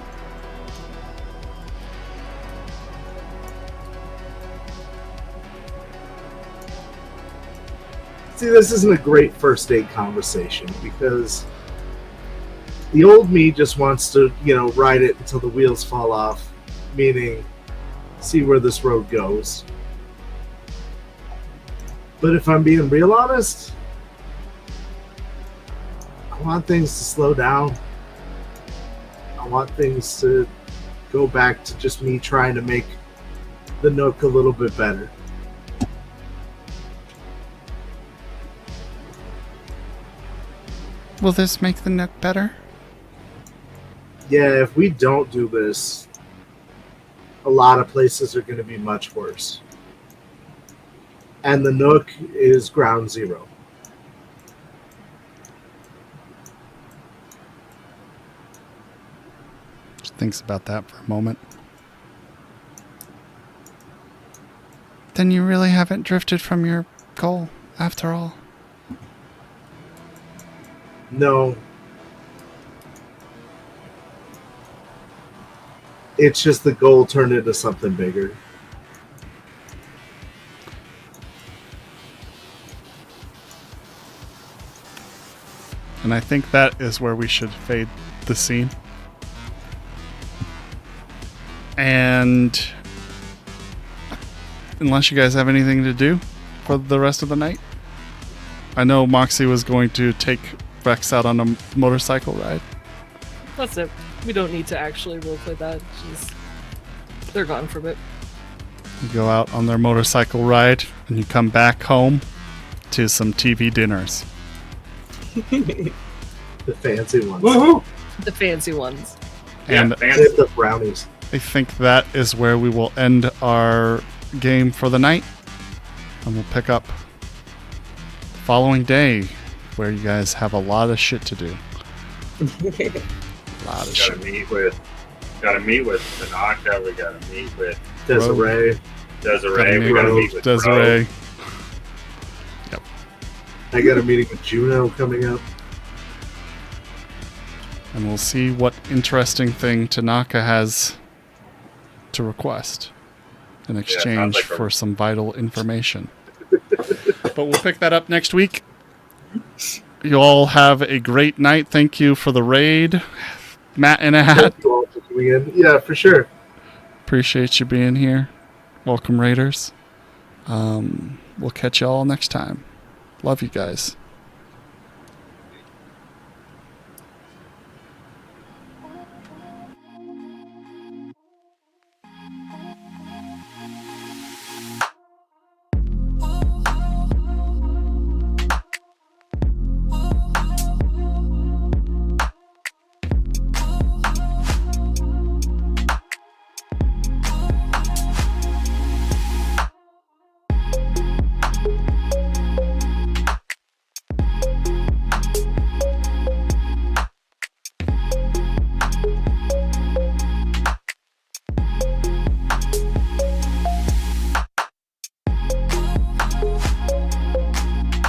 See, this isn't a great first date conversation because the old me just wants to, ride it until the wheels fall off, meaning see where this road goes. But if I'm being real honest, I want things to slow down. I want things to go back to just me trying to make the Nook a little bit better. Will this make the Nook better? Yeah, if we don't do this, a lot of places are going to be much worse. And the Nook is ground zero. Just thinks about that for a moment. Then you really haven't drifted from your goal, after all. No. It's just the goal turned into something bigger. And I think that is where we should fade the scene. And unless you guys have anything to do for the rest of the night. I know Moxie was going to take Vex out on a motorcycle ride. That's it. We don't need to actually roleplay that. They're gone from it. You go out on their motorcycle ride, and you come back home to some TV dinners. The fancy ones. Woohoo! The fancy ones. And Save the brownies. I think that is where we will end our game for the night. And we'll pick up the following day, where you guys have a lot of shit to do. A lot of shit. Gotta meet with Tanaka. We gotta meet with Desiree. We gotta meet with Desiree. Bro. I got a meeting with Juno coming up. And we'll see what interesting thing Tanaka has to request. in sounds exchange like for some vital information. But we'll pick that up next week. You all have a great night. Thank you for the raid, Matt in a hat. Thank you all for coming in. Yeah, for sure. Appreciate you being here. Welcome, Raiders. We'll catch you all next time. Love you guys.